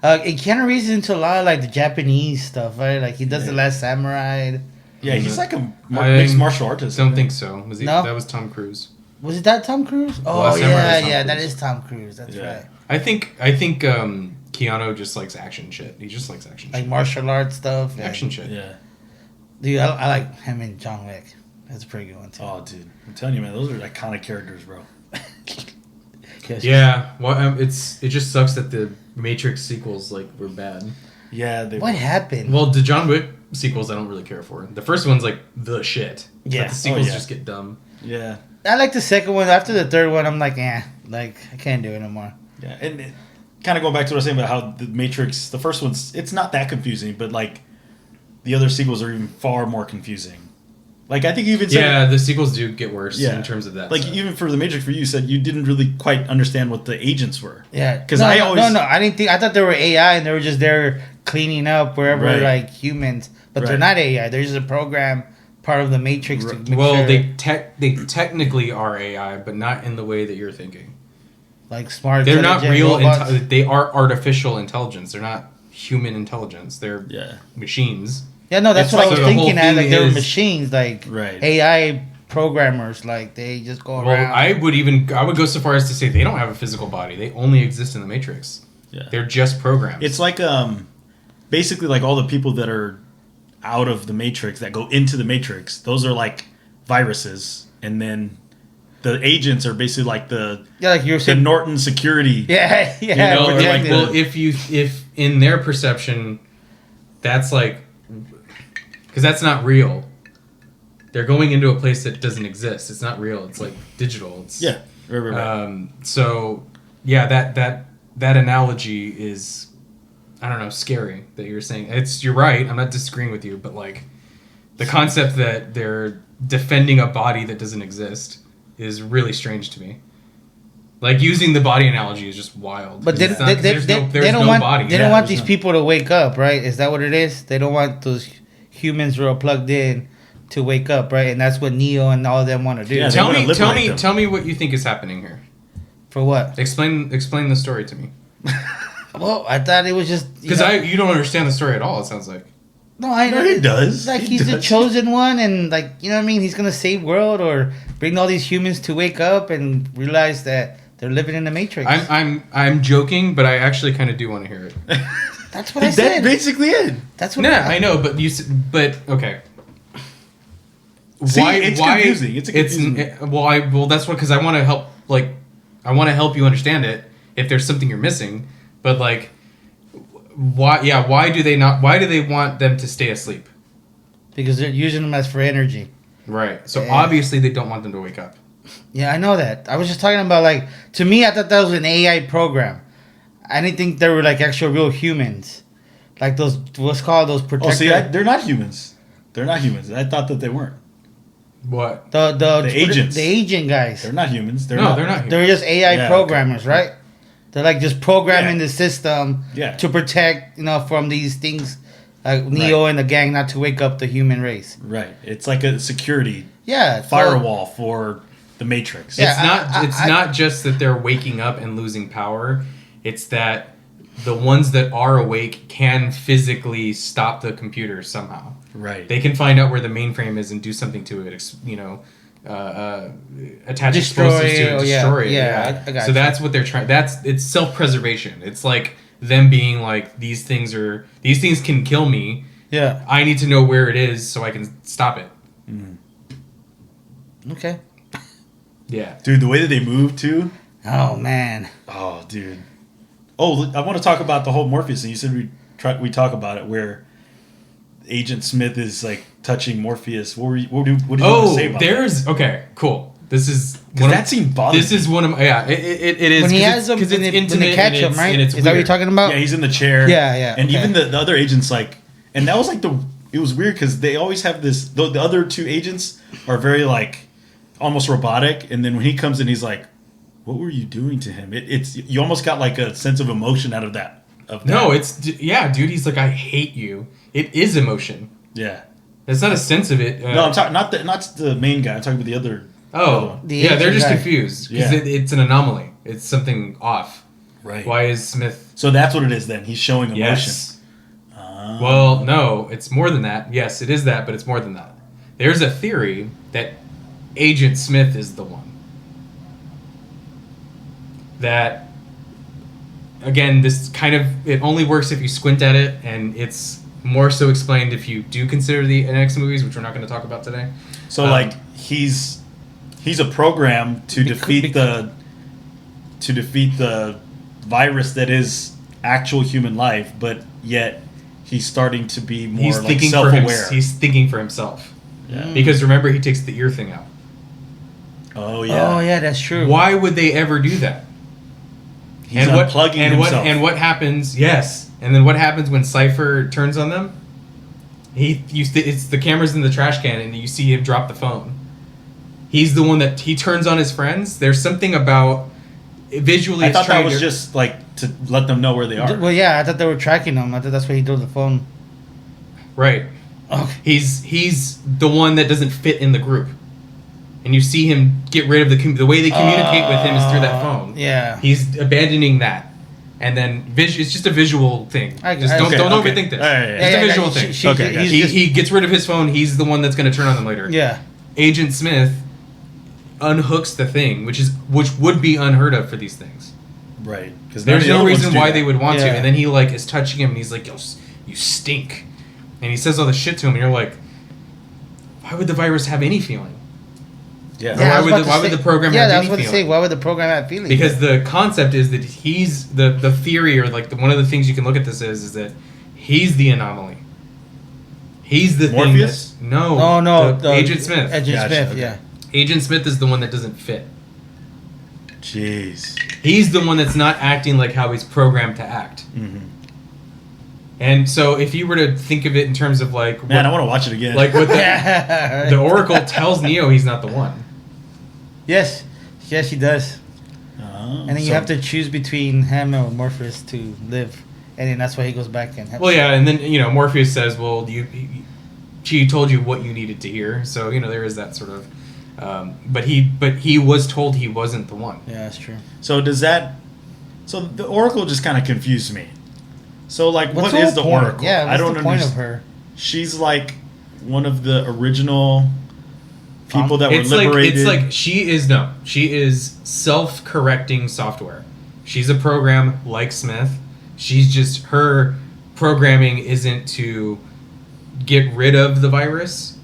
Speaker 2: It kind of reads into a lot of like the Japanese stuff, right? Like he does the Last Samurai.
Speaker 4: Yeah, he's like a
Speaker 3: I
Speaker 4: mixed martial artist.
Speaker 3: Don't think so. Was he?
Speaker 2: No?
Speaker 3: That was Tom Cruise.
Speaker 2: Was it that Tom Cruise? Oh
Speaker 3: Last Samurai was Tom
Speaker 2: that
Speaker 3: Cruise.
Speaker 2: is Tom Cruise. That's
Speaker 4: Yeah.
Speaker 2: right.
Speaker 3: I think Keanu just likes action shit. He just likes action
Speaker 2: Like
Speaker 3: shit.
Speaker 2: martial arts stuff.
Speaker 3: Action shit.
Speaker 4: Yeah.
Speaker 2: Dude, I like him and John Wick. That's a pretty good one too.
Speaker 4: Oh, dude, I'm telling you, man, those are iconic characters, bro.
Speaker 3: Yeah. Well, it just sucks that the Matrix sequels like were bad.
Speaker 4: Yeah, they.
Speaker 2: What happened?
Speaker 3: Well, the John Wick sequels I don't really care for. The first one's like the shit.
Speaker 2: Yeah.
Speaker 3: But the sequels
Speaker 4: yeah.
Speaker 3: just get dumb.
Speaker 4: Yeah,
Speaker 2: I like the second one. After the third one, I'm like, like I can't do it anymore.
Speaker 4: yeah, and kind of going back to what I was saying about how the Matrix, the first one's, it's not that confusing, but like the other sequels are even far more confusing. Like I think you even said,
Speaker 3: Yeah, the sequels do get worse
Speaker 4: Yeah.
Speaker 3: in terms of that.
Speaker 4: like
Speaker 3: stuff.
Speaker 4: even for the Matrix, for you said you didn't really quite understand what the agents were.
Speaker 2: Yeah,
Speaker 4: 'Cause
Speaker 2: no,
Speaker 4: I
Speaker 2: no,
Speaker 4: always-
Speaker 2: no, I didn't think. I thought they were AI and they were just there cleaning up wherever
Speaker 4: Right.
Speaker 2: like humans, but they're
Speaker 4: Right.
Speaker 2: not AI. They're just a program, part of the Matrix. To make
Speaker 3: well,
Speaker 2: sure,
Speaker 3: they technically are AI, but not in the way that you're thinking.
Speaker 2: like smart.
Speaker 3: They're not
Speaker 2: intelligent
Speaker 3: real.
Speaker 2: robots.
Speaker 3: They are artificial intelligence. They're not human intelligence. They're
Speaker 4: Yeah,
Speaker 3: machines.
Speaker 2: Yeah, no, that's
Speaker 3: It's
Speaker 2: what I
Speaker 3: like
Speaker 2: was
Speaker 3: the whole
Speaker 2: thinking. As like
Speaker 3: thing
Speaker 2: they were
Speaker 3: is-
Speaker 2: machines, like
Speaker 4: Right.
Speaker 2: AI programmers. Like they just go
Speaker 3: Well,
Speaker 2: around.
Speaker 3: I would go so far as to say they don't have a physical body. They only exist in the Matrix.
Speaker 4: yeah.
Speaker 3: They're just programs.
Speaker 4: It's like basically like all the people that are out of the Matrix that go into the Matrix. Those are like viruses, and then the agents are basically like the
Speaker 2: like you were
Speaker 4: the
Speaker 2: saying.
Speaker 4: Norton security.
Speaker 2: Yeah, yeah.
Speaker 3: you know,
Speaker 4: we're
Speaker 3: like,
Speaker 4: like the-
Speaker 3: well, if in their perception, that's like, because that's not real. They're going into a place that doesn't exist. It's not real. It's like digital. It's,
Speaker 4: Yeah. Right.
Speaker 3: So, yeah, that analogy is, I don't know, scary that you're saying. You're right. I'm not disagreeing with you, but like, the concept that they're defending a body that doesn't exist is really strange to me. Like using the body analogy is just wild.
Speaker 2: But they,
Speaker 3: It's not-
Speaker 2: they,
Speaker 3: 'cause
Speaker 2: they,
Speaker 3: there's
Speaker 2: they,
Speaker 3: no,
Speaker 2: they
Speaker 3: there's
Speaker 2: don't
Speaker 3: no
Speaker 2: want
Speaker 3: body.
Speaker 2: they don't
Speaker 4: Yeah,
Speaker 2: want
Speaker 4: there's
Speaker 2: these
Speaker 4: no-
Speaker 2: people to wake up, right? Is that what it is? They don't want those humans who are plugged in to wake up, right? And that's what Neo and all of them want to do.
Speaker 4: Yeah, they
Speaker 3: Tell
Speaker 4: wanna
Speaker 3: me,
Speaker 4: liberate them.
Speaker 3: tell me what you think is happening here.
Speaker 2: For what?
Speaker 3: Explain the story to me.
Speaker 2: Well, I thought it was just
Speaker 3: Because you don't understand the story at all. It sounds like.
Speaker 2: no, I
Speaker 4: No, he does.
Speaker 2: Like
Speaker 4: He
Speaker 2: he's the
Speaker 4: does.
Speaker 2: chosen one, and like you know what I mean. He's gonna save world or bring all these humans to wake up and realize that they're living in the Matrix.
Speaker 3: I'm joking, but I actually kind of do want to hear it.
Speaker 2: That's what I
Speaker 4: That's
Speaker 2: said.
Speaker 4: basically it.
Speaker 2: That's what.
Speaker 3: No, I know, but but okay.
Speaker 4: See, it's confusing. It's a confusing-
Speaker 3: that's what, because I want to help. Like, I want to help you understand it. If there's something you're missing, but like, why? Yeah, why do they not? Why do they want them to stay asleep?
Speaker 2: because they're using them as for energy.
Speaker 3: Right. So
Speaker 2: Yeah.
Speaker 3: obviously they don't want them to wake up.
Speaker 2: Yeah, I know that. I was just talking about like to me, I thought that was an AI program. I didn't think they were like actual real humans, like those what's called those
Speaker 4: Oh,
Speaker 2: protector.
Speaker 4: see, they're not humans. They're not humans. I thought that they weren't.
Speaker 3: What?
Speaker 2: the
Speaker 4: agents.
Speaker 2: the agent guys.
Speaker 4: They're not humans.
Speaker 3: They're not.
Speaker 2: They're just AI
Speaker 4: Yeah,
Speaker 2: programmers, right? They're like just programming
Speaker 4: Yeah.
Speaker 2: the system
Speaker 4: Yeah.
Speaker 2: to protect, from these things, like Neo and the gang, not to wake up the human race.
Speaker 4: Right. It's like a security
Speaker 2: Yeah,
Speaker 4: firewall for the Matrix.
Speaker 2: Yeah.
Speaker 3: It's not just that they're waking up and losing power. It's that the ones that are awake can physically stop the computer somehow.
Speaker 4: Right.
Speaker 3: They can find out where the mainframe is and do something to it. attach
Speaker 2: Destroy
Speaker 3: explosives to
Speaker 2: it,
Speaker 3: it,
Speaker 2: oh, yeah.
Speaker 3: destroy it.
Speaker 2: Yeah, I got
Speaker 3: so
Speaker 2: you.
Speaker 3: that's what they're trying. It's self-preservation. It's like them being like these things can kill me.
Speaker 2: Yeah.
Speaker 3: I need to know where it is so I can stop it.
Speaker 2: Okay.
Speaker 3: Yeah.
Speaker 4: Dude, the way that they move too.
Speaker 2: Oh man.
Speaker 4: Oh, dude. Oh, I want to talk about the whole Morpheus thing. You said we talk about it where Agent Smith is like touching Morpheus. What did you want to say about that?
Speaker 3: Okay, cool. This is
Speaker 4: that scene bothers
Speaker 3: This is one of my, it is
Speaker 2: When he has them,
Speaker 3: because
Speaker 2: when
Speaker 3: it's
Speaker 2: they
Speaker 3: intimate
Speaker 2: catch
Speaker 3: and
Speaker 2: him, right?
Speaker 3: and it's
Speaker 2: Is that what you're
Speaker 3: weird.
Speaker 2: talking about?
Speaker 4: Yeah, he's in the chair.
Speaker 2: Yeah,
Speaker 4: And
Speaker 2: okay.
Speaker 4: even the other agents like, and that was like it was weird because they always have this. The other two agents are very like almost robotic, and then when he comes in, he's like, "What were you doing to him?" It's you almost got like a sense of emotion out of that.
Speaker 3: No, dude. He's like, I hate you. It is emotion.
Speaker 4: yeah.
Speaker 3: It's not a sense of it.
Speaker 4: No, I'm talking not the main guy. I'm talking about the other.
Speaker 3: Oh,
Speaker 2: The
Speaker 3: yeah, they're
Speaker 2: Asian
Speaker 3: just
Speaker 2: guy.
Speaker 3: confused because
Speaker 4: Yeah.
Speaker 3: it's an anomaly. It's something off.
Speaker 4: Right.
Speaker 3: Why is Smith?
Speaker 4: So that's what it is. Then he's showing emotion.
Speaker 3: Yes. Well, no, it's more than that. Yes, it is that, but it's more than that. There's a theory that Agent Smith is the one. That, again, this kind of, it only works if you squint at it, and it's more so explained if you do consider the NX movies, which we're not going to talk about today.
Speaker 4: So like he's a program to defeat the virus that is actual human life, but yet he's starting to be more
Speaker 3: He's
Speaker 4: like
Speaker 3: thinking
Speaker 4: self-aware.
Speaker 3: He's thinking for himself.
Speaker 4: Yeah.
Speaker 3: Because remember, he takes the ear thing out.
Speaker 4: Oh yeah.
Speaker 2: Oh yeah, that's true.
Speaker 3: Why would they ever do that?
Speaker 4: He's unplugging himself.
Speaker 3: What happens? Yes, and then what happens when Cypher turns on them? It's the cameras in the trash can, and you see him drop the phone. He's the one that he turns on his friends. There's something about visually.
Speaker 4: I thought that was
Speaker 3: to,
Speaker 4: just like to let them know where they are.
Speaker 2: Well, yeah, I thought they were tracking him. I thought that's why he threw the phone.
Speaker 3: right.
Speaker 2: Okay.
Speaker 3: He's the one that doesn't fit in the group, and you see him get rid of the way they communicate with him is through that phone.
Speaker 2: Yeah.
Speaker 3: He's abandoning that. And then it's just a visual thing. Don't overthink this.
Speaker 4: Right.
Speaker 3: Just a visual thing.
Speaker 4: Okay, gotcha.
Speaker 3: He gets rid of his phone. He's the one that's going to turn on them later.
Speaker 2: Yeah.
Speaker 3: Agent Smith unhooks the thing, which would be unheard of for these things.
Speaker 4: Right. Because
Speaker 3: There's no reason why they would want to.
Speaker 2: Yeah.
Speaker 3: And then he like is touching him, and he's like, "Yo, you stink," and he says all this shit to him, and you're like, "Why would the virus have any feeling?"
Speaker 4: Yeah.
Speaker 3: Yeah. Why would the program
Speaker 2: Yeah,
Speaker 3: have
Speaker 2: that's
Speaker 3: any
Speaker 2: what to
Speaker 3: feeling?
Speaker 2: say. Why would the program have feelings?
Speaker 3: Because the concept is that he's the theory, or like one of the things you can look at this is that he's the anomaly. He's the
Speaker 4: Morpheus?
Speaker 3: thing that,
Speaker 2: no,
Speaker 3: the Agent Smith.
Speaker 2: Agent
Speaker 4: Gotcha,
Speaker 2: Smith,
Speaker 4: okay.
Speaker 2: yeah.
Speaker 3: Agent Smith is the one that doesn't fit.
Speaker 4: Jeez.
Speaker 3: He's the one that's not acting like how he's programmed to act.
Speaker 4: Mm-hmm.
Speaker 3: And so if you were to think of it in terms of like
Speaker 4: Man, I want to watch it again.
Speaker 3: like what
Speaker 2: Yeah.
Speaker 3: the Oracle tells Neo he's not the one.
Speaker 2: Yes, he does.
Speaker 4: Oh,
Speaker 2: And then you
Speaker 4: so-
Speaker 2: have to choose between him or Morpheus to live, and then that's why he goes back and.
Speaker 3: Well, yeah, and then Morpheus says, "Well, she told you what you needed to hear." So there is that sort of. But he was told he wasn't the one.
Speaker 2: Yeah, that's true.
Speaker 4: So does that? So the Oracle just kind of confused me. So like,
Speaker 2: What's
Speaker 4: what is the
Speaker 2: whole point?
Speaker 4: Oracle?
Speaker 2: Yeah, what's
Speaker 4: I don't
Speaker 2: the point of
Speaker 4: understand.
Speaker 2: her?
Speaker 4: She's like one of the original people that were
Speaker 3: It's
Speaker 4: liberated.
Speaker 3: like she is self-correcting software. She's a program like Smith. She's just her programming isn't to get rid of the virus.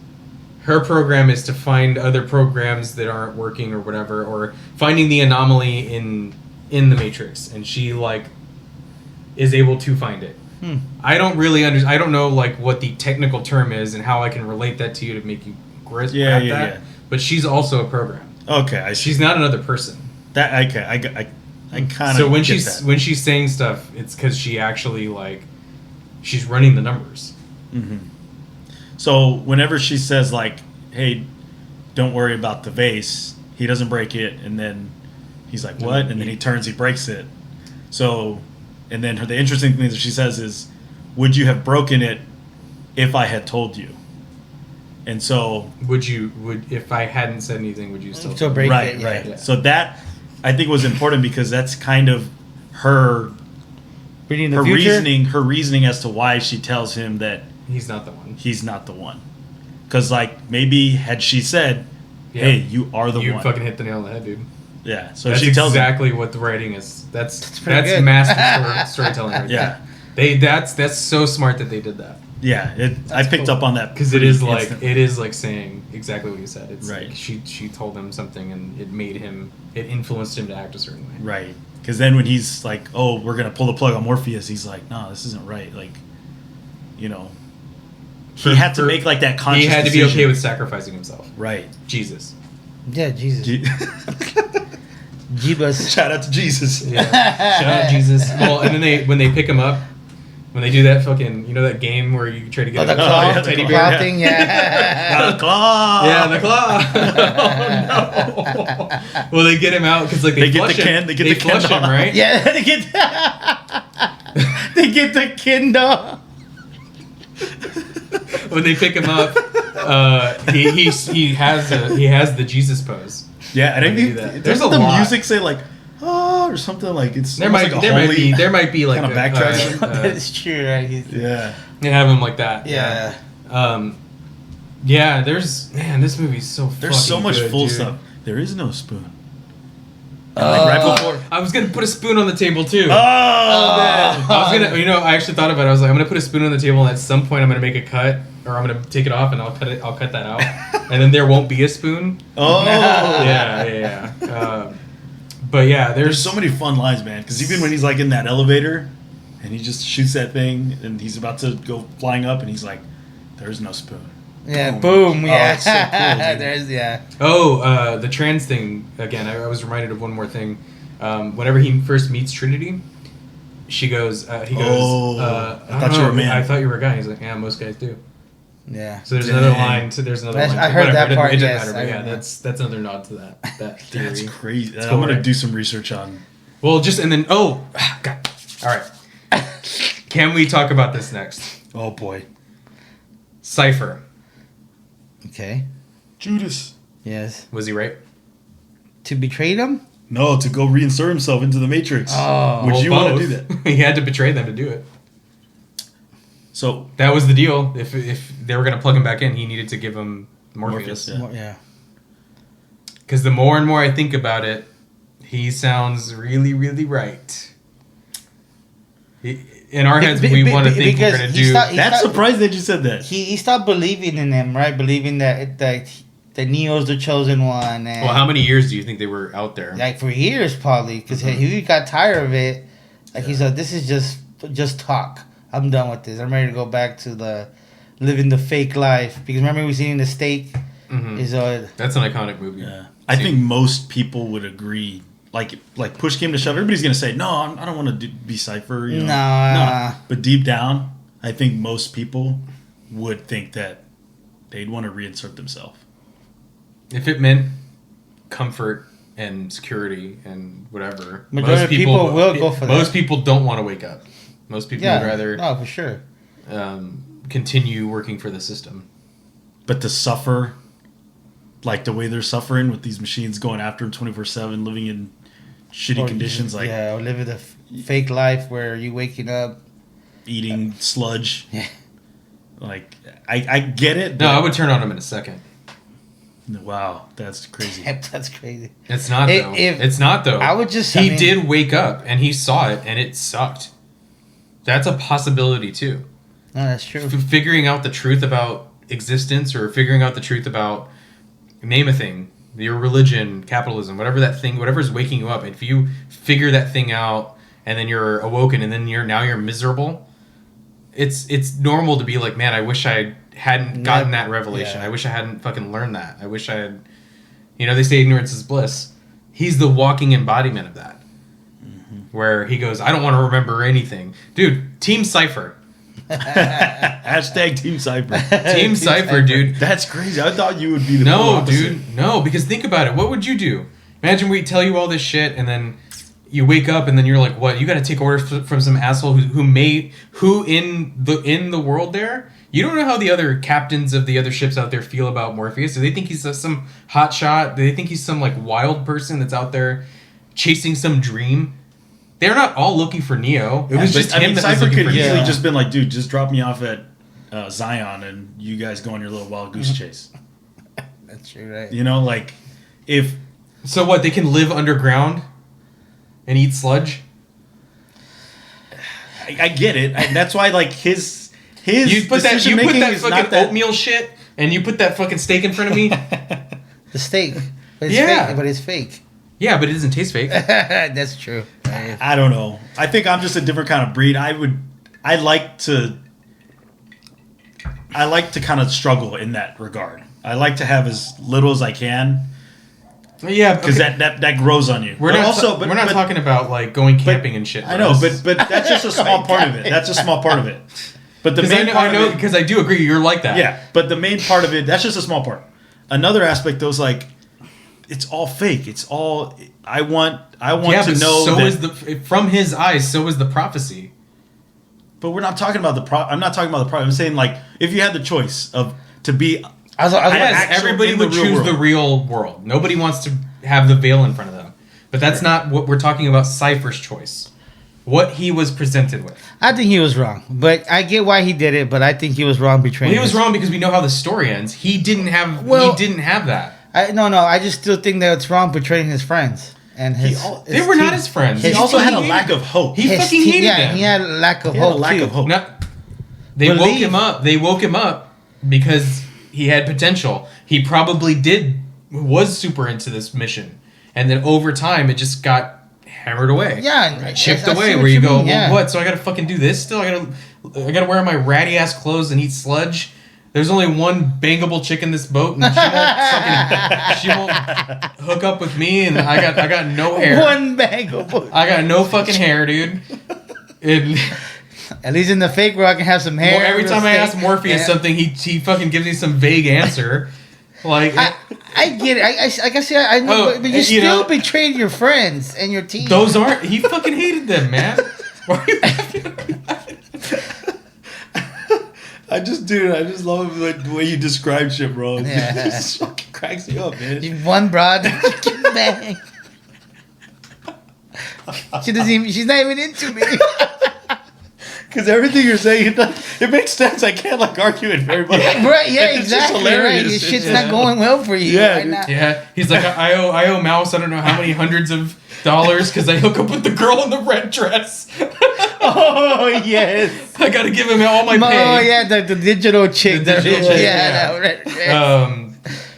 Speaker 3: Her program is to find other programs that aren't working or whatever, or finding the anomaly in the Matrix, and she is able to find it. I don't really understand. I don't know what the technical term is and how I can relate that to you to make you grasp that.
Speaker 4: yeah.
Speaker 3: But she's also a program.
Speaker 4: Okay, I see.
Speaker 3: She's not another person.
Speaker 4: That okay. I kind of
Speaker 3: So when
Speaker 4: get
Speaker 3: she's
Speaker 4: that.
Speaker 3: when she's saying stuff, it's because she actually she's running the numbers.
Speaker 4: So whenever she says "Hey, don't worry about the vase," he doesn't break it, and then he's like, "What?" And then he turns, he breaks it. So, and then the interesting thing that she says is, "Would you have broken it if I had told you?" And so,
Speaker 3: Would if I hadn't said anything, would you still?
Speaker 2: So break
Speaker 4: right.
Speaker 2: it, yeah.
Speaker 3: Yeah.
Speaker 4: So that I think was important because that's kind of her
Speaker 2: Reading the
Speaker 4: her
Speaker 2: future.
Speaker 4: reasoning as to why she tells him that
Speaker 3: He's not the one.
Speaker 4: he's not the one. Because maybe had she said, hey, you are the
Speaker 3: you
Speaker 4: one.
Speaker 3: fucking hit the nail on the head, dude.
Speaker 4: Yeah. So
Speaker 3: That's
Speaker 4: she tells him.
Speaker 3: exactly what the writing is. That's
Speaker 2: pretty good.
Speaker 3: master storytelling. Right
Speaker 4: Yeah.
Speaker 3: there. That's so smart that they did that.
Speaker 4: Yeah. I picked up on that
Speaker 3: Because it is
Speaker 4: instantly.
Speaker 3: like saying exactly what you said. It's
Speaker 4: Right.
Speaker 3: like she told him something and it influenced him to act a certain way.
Speaker 4: Right. Because then when he's like, "Oh, we're gonna pull the plug on Morpheus," he's like, "No, this isn't right." Like, he had to make like that conscious.
Speaker 3: He had to be
Speaker 4: decision.
Speaker 3: okay with sacrificing himself.
Speaker 4: Right.
Speaker 3: Jesus.
Speaker 2: Yeah, Jesus. Jeebus.
Speaker 4: Shout out to Jesus.
Speaker 3: Yeah. Shout out Jesus. Well, and then when they pick him up, when they do that fucking, that game where you try to get
Speaker 2: The
Speaker 3: a
Speaker 2: claw,
Speaker 4: yeah,
Speaker 3: teddy
Speaker 2: the
Speaker 3: bear.
Speaker 2: claw thing, yeah.
Speaker 4: The claw.
Speaker 3: Yeah, the claw. Oh no! Well, they get him out because they
Speaker 4: get
Speaker 3: flush
Speaker 4: the
Speaker 3: him.
Speaker 4: can- they get
Speaker 3: They
Speaker 4: the
Speaker 3: flush
Speaker 4: can
Speaker 3: him,
Speaker 4: dog.
Speaker 3: right?
Speaker 2: Yeah, they get the Kindle.
Speaker 3: When they pick him up, he has the Jesus pose.
Speaker 4: Yeah, and I
Speaker 3: When they
Speaker 4: think
Speaker 3: do that.
Speaker 4: there's
Speaker 3: There's a
Speaker 4: the
Speaker 3: lot.
Speaker 4: music say like or something like it's
Speaker 3: There
Speaker 4: almost
Speaker 3: might
Speaker 4: like a
Speaker 3: there
Speaker 4: holy
Speaker 3: might be like
Speaker 4: kind of backtrack.
Speaker 2: That is true, right?
Speaker 4: Yeah.
Speaker 3: They have him like that.
Speaker 2: Yeah.
Speaker 3: Yeah. This movie's so.
Speaker 4: There's so
Speaker 3: fucking
Speaker 4: much
Speaker 3: good,
Speaker 4: full
Speaker 3: dude.
Speaker 4: stuff. There is no spoon.
Speaker 2: Right
Speaker 4: before.
Speaker 3: I was gonna put a spoon on the table too.
Speaker 4: Oh, man.
Speaker 3: I was gonna, I actually thought about it. I was like, I'm gonna put a spoon on the table, and at some point, I'm gonna make a cut, or I'm gonna take it off, and I'll cut that out, and then there won't be a spoon.
Speaker 4: Oh.
Speaker 3: Yeah. But yeah,
Speaker 4: There's so many fun lines, man. Because even when he's like in that elevator, and he just shoots that thing, and he's about to go flying up, and he's like, "There's no spoon."
Speaker 2: Yeah, boom,
Speaker 4: Oh,
Speaker 2: yeah.
Speaker 4: it's so cool, dude.
Speaker 2: There's, yeah.
Speaker 3: the trans thing again. I was reminded of one more thing. Whenever he first meets Trinity, he goes,
Speaker 4: I thought you were a man.
Speaker 3: I thought you were a guy. He's like, yeah, most guys do.
Speaker 2: Yeah.
Speaker 3: So there's
Speaker 4: Dang.
Speaker 3: another line. There's another line.
Speaker 2: I heard that part,
Speaker 3: It doesn't
Speaker 2: yes,
Speaker 3: matter.
Speaker 2: I
Speaker 3: But yeah,
Speaker 2: remember.
Speaker 3: that's another nod to that theory.
Speaker 4: That's crazy.
Speaker 3: It's
Speaker 4: I'm
Speaker 3: cool,
Speaker 4: gonna
Speaker 3: right?
Speaker 4: do some research on.
Speaker 3: Well, and then God. All right. Can we talk about this next?
Speaker 4: Oh boy,
Speaker 3: Cypher.
Speaker 2: Okay.
Speaker 4: Judas.
Speaker 2: Yes.
Speaker 3: Was he right?
Speaker 2: To betray them?
Speaker 4: No, to go reinsert himself into the Matrix.
Speaker 2: Oh.
Speaker 4: Would
Speaker 3: Well,
Speaker 4: you want to
Speaker 3: both.
Speaker 4: do that?
Speaker 3: He had to betray them to do it.
Speaker 4: So
Speaker 3: That was the deal. If they were gonna plug him back in, he needed to give him Morpheus.
Speaker 4: Morpheus,
Speaker 2: Yeah.
Speaker 3: Because the more and more I think about it, he sounds really, really right. In our heads, we want to think we're
Speaker 2: because
Speaker 3: gonna
Speaker 2: he
Speaker 3: do.
Speaker 2: stopped-
Speaker 4: that's surprised that you said that.
Speaker 2: He stopped believing in them, right? Believing that Neo's the chosen one. And
Speaker 3: Well, how many years do you think they were out there?
Speaker 2: Like for years, probably, because he got tired of it. Like he's like, this is just talk. I'm done with this. I'm ready to go back to living the fake life. Because remember we seen the stake
Speaker 3: Mhm.
Speaker 2: is
Speaker 3: That's an iconic movie.
Speaker 4: Yeah, I think most people would agree. Like push came to shove, everybody's gonna say, "No, I don't want to be Cypher." You know?
Speaker 2: Nah.
Speaker 4: No. But deep down, I think most people would think that they'd want to reinsert themselves.
Speaker 3: If it meant comfort and security and whatever,
Speaker 2: Majority of people will go for that.
Speaker 3: Most people don't want to wake up. Most people would rather
Speaker 2: No, for sure.
Speaker 3: continue working for the system.
Speaker 4: But to suffer, like the way they're suffering with these machines going after them 24/7, living in shitty conditions, like
Speaker 2: or living the fake life where you waking up.
Speaker 4: eating sludge.
Speaker 2: Yeah.
Speaker 4: Like I get it.
Speaker 3: No,
Speaker 4: but-
Speaker 3: I would turn on him in a second.
Speaker 4: Wow, that's crazy.
Speaker 2: That's crazy.
Speaker 3: It's not though. It's not though.
Speaker 2: I would just.
Speaker 3: He did wake up and he saw it and it sucked. That's a possibility too.
Speaker 2: No, that's true.
Speaker 3: Figuring out the truth about existence or figuring out the truth about name a thing, your religion, capitalism, whatever's waking you up. If you figure that thing out and then you're awoken and then you're miserable, it's normal to be like, man, I wish I hadn't gotten that revelation.
Speaker 2: Yeah.
Speaker 3: I wish I hadn't fucking learned that. I wish I had, they say ignorance is bliss. He's the walking embodiment of that. Where he goes, I don't want to remember anything. Dude, Team Cypher.
Speaker 4: Hashtag Team Cypher.
Speaker 3: Team Cypher, dude.
Speaker 4: That's crazy. I thought you would be the
Speaker 3: No,
Speaker 4: full opposite.
Speaker 3: dude. No, because think about it. What would you do? Imagine we tell you all this shit and then you wake up and then you're like, what? You got to take orders from some asshole who in the world there? You don't know how the other captains of the other ships out there feel about Morpheus. Do they think he's some hot shot? Do they think he's some like wild person that's out there chasing some dream? They're not all looking for Neo. It was just him that was
Speaker 4: Cypher
Speaker 3: looking
Speaker 4: could
Speaker 3: for
Speaker 4: easily
Speaker 3: Neo.
Speaker 4: just been like, dude, just drop me off at Zion and you guys go on your little wild goose chase.
Speaker 2: That's true, right?
Speaker 4: You know, like if
Speaker 3: So what? They can live underground and eat sludge.
Speaker 4: I get it. That's why like his
Speaker 3: You put that
Speaker 4: decision-making is not
Speaker 3: fucking
Speaker 4: that-
Speaker 3: oatmeal shit, and you put that fucking steak in front of me.
Speaker 2: The steak, but it's
Speaker 3: Yeah.
Speaker 2: fake. But it's fake.
Speaker 3: Yeah, but it doesn't taste fake.
Speaker 2: That's true.
Speaker 4: I don't know. I think I'm just a different kind of breed. I like to kind of struggle in that regard. I like to have as little as I can
Speaker 3: Yeah,
Speaker 4: because
Speaker 3: okay.
Speaker 4: that grows on you.
Speaker 3: We're
Speaker 4: But
Speaker 3: not. We're not talking about like going camping and shit.
Speaker 4: I know, but that's just a small part of it. That's a small part of it. But the main part of it,
Speaker 3: because I do agree. You're like that.
Speaker 4: yeah. But the main part of it, that's just a small part. Another aspect, though, is like it's all fake. It's all I want to know.
Speaker 3: So
Speaker 4: that,
Speaker 3: is from his eyes. So is the prophecy.
Speaker 4: But we're not talking about the I'm not talking about the problem. I'm saying like if you had the choice of to be.
Speaker 2: I was
Speaker 3: Yes,
Speaker 4: actual
Speaker 3: everybody
Speaker 4: in the
Speaker 3: would
Speaker 4: real
Speaker 3: choose
Speaker 4: world.
Speaker 3: the real world. Nobody wants to have the veil in front of them. But that's not what we're talking about. Cypher's choice, what he was presented with.
Speaker 2: I think he was wrong, but I get why he did it. But I think he was wrong betraying.
Speaker 3: Well, he was
Speaker 2: his-
Speaker 3: wrong because we know how the story ends. He didn't have.
Speaker 2: Well-
Speaker 3: he didn't have that.
Speaker 2: No. I just still think that it's wrong betraying his friends and his.
Speaker 3: They were not his friends.
Speaker 4: He
Speaker 2: His
Speaker 4: also had a
Speaker 3: hated-
Speaker 4: lack of hope.
Speaker 3: He fucking hated
Speaker 2: yeah,
Speaker 3: them.
Speaker 2: he had a lack of
Speaker 4: He had a
Speaker 2: hope.
Speaker 4: lack
Speaker 2: too.
Speaker 4: of hope.
Speaker 3: No, they woke
Speaker 2: Believe.
Speaker 3: him up. They woke him up because he had potential. He probably was super into this mission, and then over time it just got hammered away.
Speaker 2: Yeah,
Speaker 3: chipped
Speaker 2: I see
Speaker 3: away.
Speaker 2: what
Speaker 3: Where you
Speaker 2: you
Speaker 3: go,
Speaker 2: mean, yeah.
Speaker 3: well, what? So I gotta fucking do this still? I gotta wear my ratty ass clothes and eat sludge. There's only one bangable chick in this boat, and she won't hook up with me, and I got no hair.
Speaker 2: One bag of books.
Speaker 3: I got no fucking hair, dude. And
Speaker 2: At least in the fake world, I can have some hair.
Speaker 3: every time I
Speaker 2: real
Speaker 3: ask
Speaker 2: steak.
Speaker 3: Morpheus
Speaker 2: Yeah.
Speaker 3: something, he fucking gives me some vague answer. Like
Speaker 2: I get it. I guess I know,
Speaker 3: Oh,
Speaker 2: but you
Speaker 3: you
Speaker 2: still
Speaker 3: know-
Speaker 2: betrayed your friends and your team.
Speaker 3: those aren't. He fucking hated them, man. Why are you laughing?
Speaker 4: I just love like the way you describe shit, bro.
Speaker 2: Yeah.
Speaker 4: It just fucking cracks me up, man.
Speaker 2: You one broad bang. She doesn't even. She's not even into me.
Speaker 4: Because everything you're saying, it makes sense. I can't like argue it very much.
Speaker 2: Right? Yeah,
Speaker 4: It's just
Speaker 2: exactly. Right.
Speaker 4: hilarious.
Speaker 2: Your shit's
Speaker 4: It's
Speaker 2: not
Speaker 4: just-
Speaker 2: going well for you.
Speaker 4: Yeah,
Speaker 2: right
Speaker 4: dude.
Speaker 2: now.
Speaker 3: Yeah, he's like, I owe Mouse, I don't know how many hundreds of dollars because I hook up with the girl in the red dress.
Speaker 2: Oh yes.
Speaker 3: I gotta give him all my pay.
Speaker 2: Oh yeah, the digital chick.
Speaker 3: The digital chick, yeah.
Speaker 2: that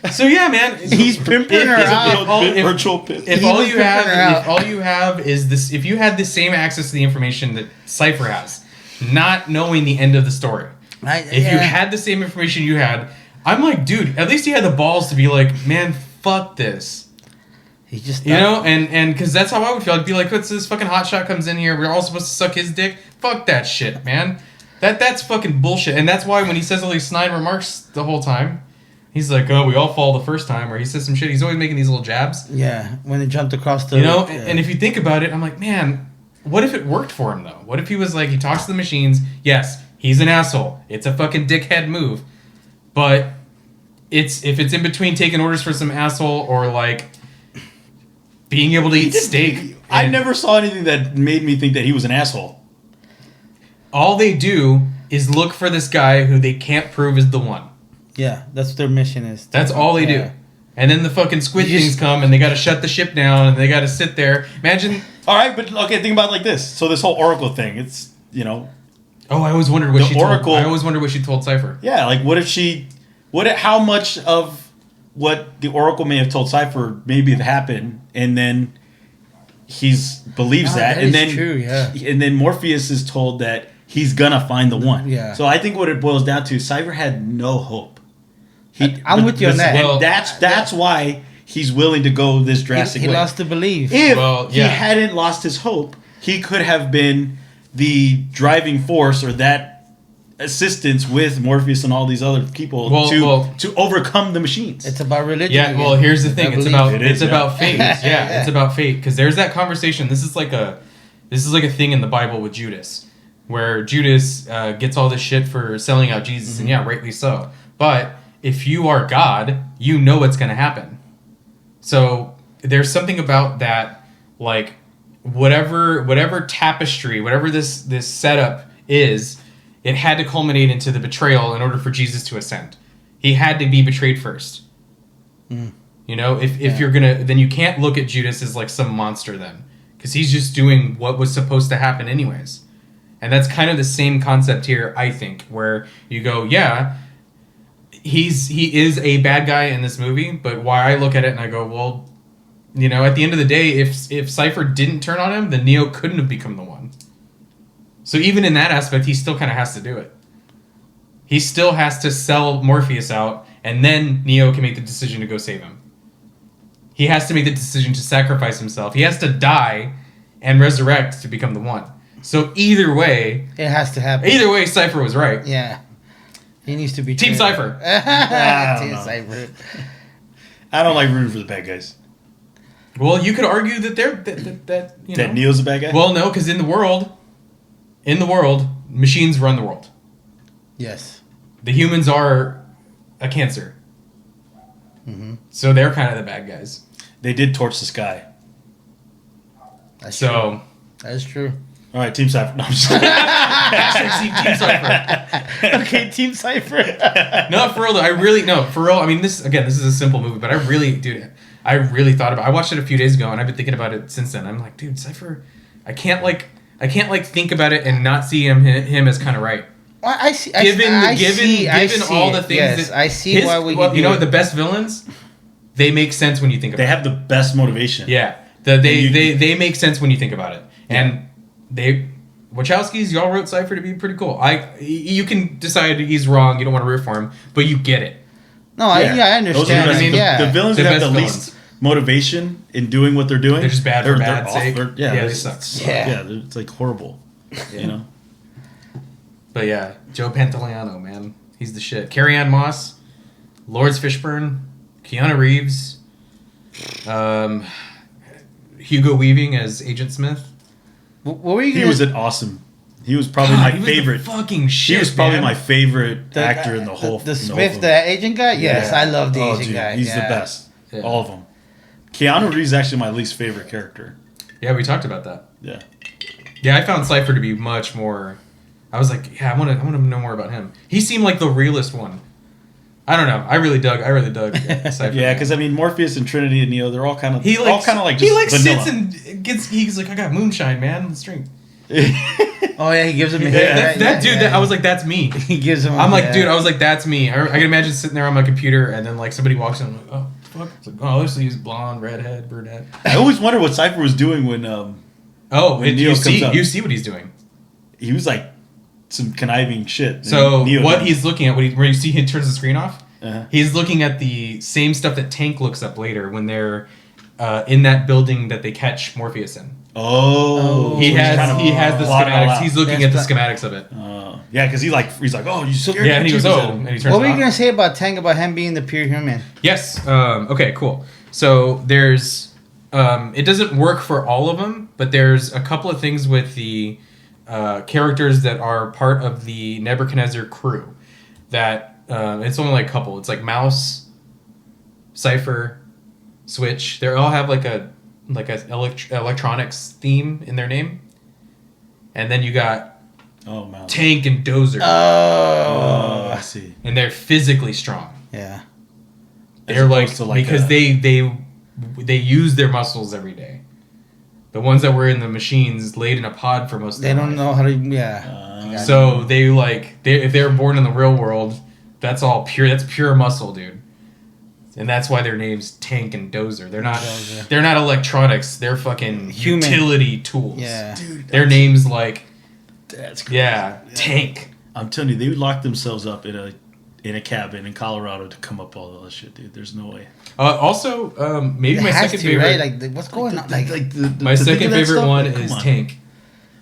Speaker 2: right.
Speaker 3: So yeah, man,
Speaker 2: He's pimping her out.
Speaker 4: Virtual pimp.
Speaker 3: If
Speaker 2: He
Speaker 3: all
Speaker 2: was
Speaker 3: you
Speaker 2: pimping
Speaker 3: have,
Speaker 2: her out.
Speaker 3: if all you have is this, if you had the same access to the information that Cypher has, not knowing the end of the story, if you had the same information you had, I'm like, dude, at least he had the balls to be like, man, fuck this.
Speaker 2: He just
Speaker 3: You know, and because that's how I would feel. I'd be like, what's this fucking hotshot comes in here? We're all supposed to suck his dick. Fuck that shit, man. That's fucking bullshit. And that's why when he says all these snide remarks the whole time, he's like, oh, we all fall the first time, or he says some shit. He's always making these little jabs.
Speaker 2: Yeah, when they jumped across the.
Speaker 3: You know,
Speaker 2: yeah.
Speaker 3: and if you think about it, I'm like, man, what if it worked for him though? What if he was like, he talks to the machines? Yes, he's an asshole. It's a fucking dickhead move, but if it's in between taking orders for some asshole or like being able to eat steak.
Speaker 4: I
Speaker 3: and
Speaker 4: never saw anything that made me think that he was an asshole.
Speaker 3: All they do is look for this guy who they can't prove is the one.
Speaker 2: Yeah, that's what their mission is.
Speaker 3: That's all they
Speaker 2: Yeah.
Speaker 3: do. And then the fucking squid
Speaker 2: You
Speaker 3: things
Speaker 2: just-
Speaker 3: come and they got to shut the ship down and they got to sit there. Imagine.
Speaker 4: All right, but okay, think about it like this. So this whole Oracle thing, it's
Speaker 3: Oh, I always wondered what
Speaker 4: The
Speaker 3: she
Speaker 4: Oracle-
Speaker 3: told. I always wondered what she told Cypher.
Speaker 4: yeah, like how much of what the Oracle may have told Cypher maybe have happened, and then believes
Speaker 2: No,
Speaker 4: that,
Speaker 2: that
Speaker 4: and
Speaker 2: is
Speaker 4: then
Speaker 2: true, yeah.
Speaker 4: and then Morpheus is told that he's gonna find the one.
Speaker 2: Yeah.
Speaker 4: So I think what it boils down to, Cypher had no hope.
Speaker 2: I'm with you on that.
Speaker 4: And
Speaker 3: Well,
Speaker 4: that's why he's willing to go this drastic
Speaker 2: He
Speaker 4: way.
Speaker 2: lost to believe.
Speaker 4: If
Speaker 3: Well,
Speaker 4: he
Speaker 3: yeah.
Speaker 4: hadn't lost his hope, he could have been the driving force or that assistance with Morpheus and all these other people to overcome the machines.
Speaker 2: It's about religion.
Speaker 3: Yeah, well,
Speaker 2: again.
Speaker 3: here's the thing.
Speaker 2: I
Speaker 3: It's
Speaker 2: believe.
Speaker 3: about
Speaker 4: It is,
Speaker 3: it's
Speaker 4: yeah.
Speaker 3: about fate. Yeah, it's about fate because there's that conversation. This is like a thing in the Bible with Judas, where Judas gets all this shit for selling out Jesus, and yeah, rightly so. But if you are God, you know what's going to happen. So there's something about that, like whatever tapestry, whatever this setup is, it had to culminate into the betrayal in order for Jesus to ascend. He had to be betrayed first. You know, if you're gonna, then you can't look at Judas as like some monster then, because he's just doing what was supposed to happen anyways. And that's kind of the same concept here, I think, where you go, yeah, he is a bad guy in this movie, but why I look at it and I go, well, you know, at the end of the day, if Cypher didn't turn on him, then Neo couldn't have become the one. So even in that aspect, he still kind of has to do it. He still has to sell Morpheus out, and then Neo can make the decision to go save him. He has to make the decision to sacrifice himself. He has to die and resurrect to become the one. So either way...
Speaker 2: It has to happen.
Speaker 3: Either way, Cypher was right.
Speaker 2: Yeah. He needs to be...
Speaker 3: Team Cypher.
Speaker 2: Team Cypher.
Speaker 4: I don't like rooting for the bad guys.
Speaker 3: Well, you could argue that they're... That you know.
Speaker 4: That Neo's a bad guy?
Speaker 3: Well, no, because in the world, machines run the world.
Speaker 2: Yes.
Speaker 3: The humans are a cancer.
Speaker 2: Mm-hmm.
Speaker 3: So they're kind of the bad guys.
Speaker 4: They did torch the sky.
Speaker 2: That's
Speaker 3: So...
Speaker 2: true. That is true.
Speaker 4: All right, Team Cypher. No, I'm just
Speaker 3: Team Cypher.
Speaker 2: Okay, Team Cypher.
Speaker 3: No, for real though, I mean, this is a simple movie, but I really thought about it. I watched it a few days ago, and I've been thinking about it since then. I'm like, dude, Cypher, I can't think about it and not see him as kind of right.
Speaker 2: Well, I see.
Speaker 3: Given all the things
Speaker 2: yes,
Speaker 3: that
Speaker 2: I see why we.
Speaker 3: You know, the best villains, they make sense when you think about it.
Speaker 4: They have the best motivation.
Speaker 3: Yeah, they make sense when you think about it, and Wachowskis, y'all wrote Cypher to be pretty cool. You can decide he's wrong, you don't want to root for him, but you get it.
Speaker 2: No, I understand.
Speaker 4: Those are the best, the villains
Speaker 3: The
Speaker 4: that have
Speaker 3: best
Speaker 4: the least motivation in doing what they're doing.
Speaker 3: They're just bad for bad sake.
Speaker 4: They
Speaker 3: suck.
Speaker 4: Yeah, it's like horrible. You know.
Speaker 3: But yeah, Joe Pantoliano, man, he's the shit. Carrie-Anne Moss, Lawrence Fishburne, Keanu Reeves, Hugo Weaving as Agent Smith.
Speaker 2: What were you?
Speaker 4: He was an awesome. He was probably my favorite.
Speaker 3: Fucking shit.
Speaker 4: He was probably my favorite actor in the whole.
Speaker 2: The Smith, the Asian guy. Yes, I love the Asian
Speaker 4: dude,
Speaker 2: guy.
Speaker 4: He's the best. Yeah. All of them. Keanu Reeves is actually my least favorite character.
Speaker 3: Yeah, we talked about that.
Speaker 4: Yeah.
Speaker 3: Yeah, I found Cypher to be much more. I was like, yeah, I want to know more about him. He seemed like the realest one. I don't know. I really dug Cypher.
Speaker 4: Yeah, because I mean, Morpheus and Trinity and Neo, they're all kind of just
Speaker 3: sits and he's like, I got moonshine, man. Let's drink.
Speaker 2: Oh yeah, he gives him a
Speaker 3: hit. That dude, I was like, that's me.
Speaker 2: He gives him.
Speaker 3: I'm like, dude, I was like, that's me. I can imagine sitting there on my computer and then like somebody walks in. I'm like, oh fuck. It's like, oh, obviously he's blonde, redhead, brunette.
Speaker 4: I always wonder what Cypher was doing when.
Speaker 3: You see what he's doing.
Speaker 4: He was like some conniving shit.
Speaker 3: So he's looking at, where you see he turns the screen off, he's looking at the same stuff that Tank looks up later when they're in that building that they catch Morpheus in.
Speaker 4: Oh,
Speaker 3: he has the schematics. He's looking at the schematics of it.
Speaker 4: Yeah, because he's like, oh, you scared?
Speaker 3: Yeah, and he goes, oh, and he turns.
Speaker 2: What were you gonna say about Tank, about him being the pure human?
Speaker 3: Yes. Okay. Cool. So there's, it doesn't work for all of them, but there's a couple of things with the characters that are part of the Nebuchadnezzar crew that it's only like a couple. It's like Mouse, Cypher, Switch. They all have like a electronics theme in their name, and then you got Tank and Dozer.
Speaker 4: Oh, I see.
Speaker 3: And they're physically strong.
Speaker 2: Yeah,
Speaker 3: they're like because they use their muscles every day. The ones that were in the machines laid in a pod for most of
Speaker 2: their life. They don't know how to.
Speaker 3: So if they were born in the real world, that's all pure. That's pure muscle, dude. And that's why their name's Tank and Dozer. They're not electronics. They're fucking human utility tools.
Speaker 2: Yeah,
Speaker 3: dude, their name's like.
Speaker 4: That's crazy.
Speaker 3: Yeah, Tank.
Speaker 4: I'm telling you, they would lock themselves up in a cabin in Colorado to come up all that shit, dude. There's no way.
Speaker 3: Also, maybe my second favorite.
Speaker 2: Right? Like, what's going on?
Speaker 3: My second favorite one is Tank.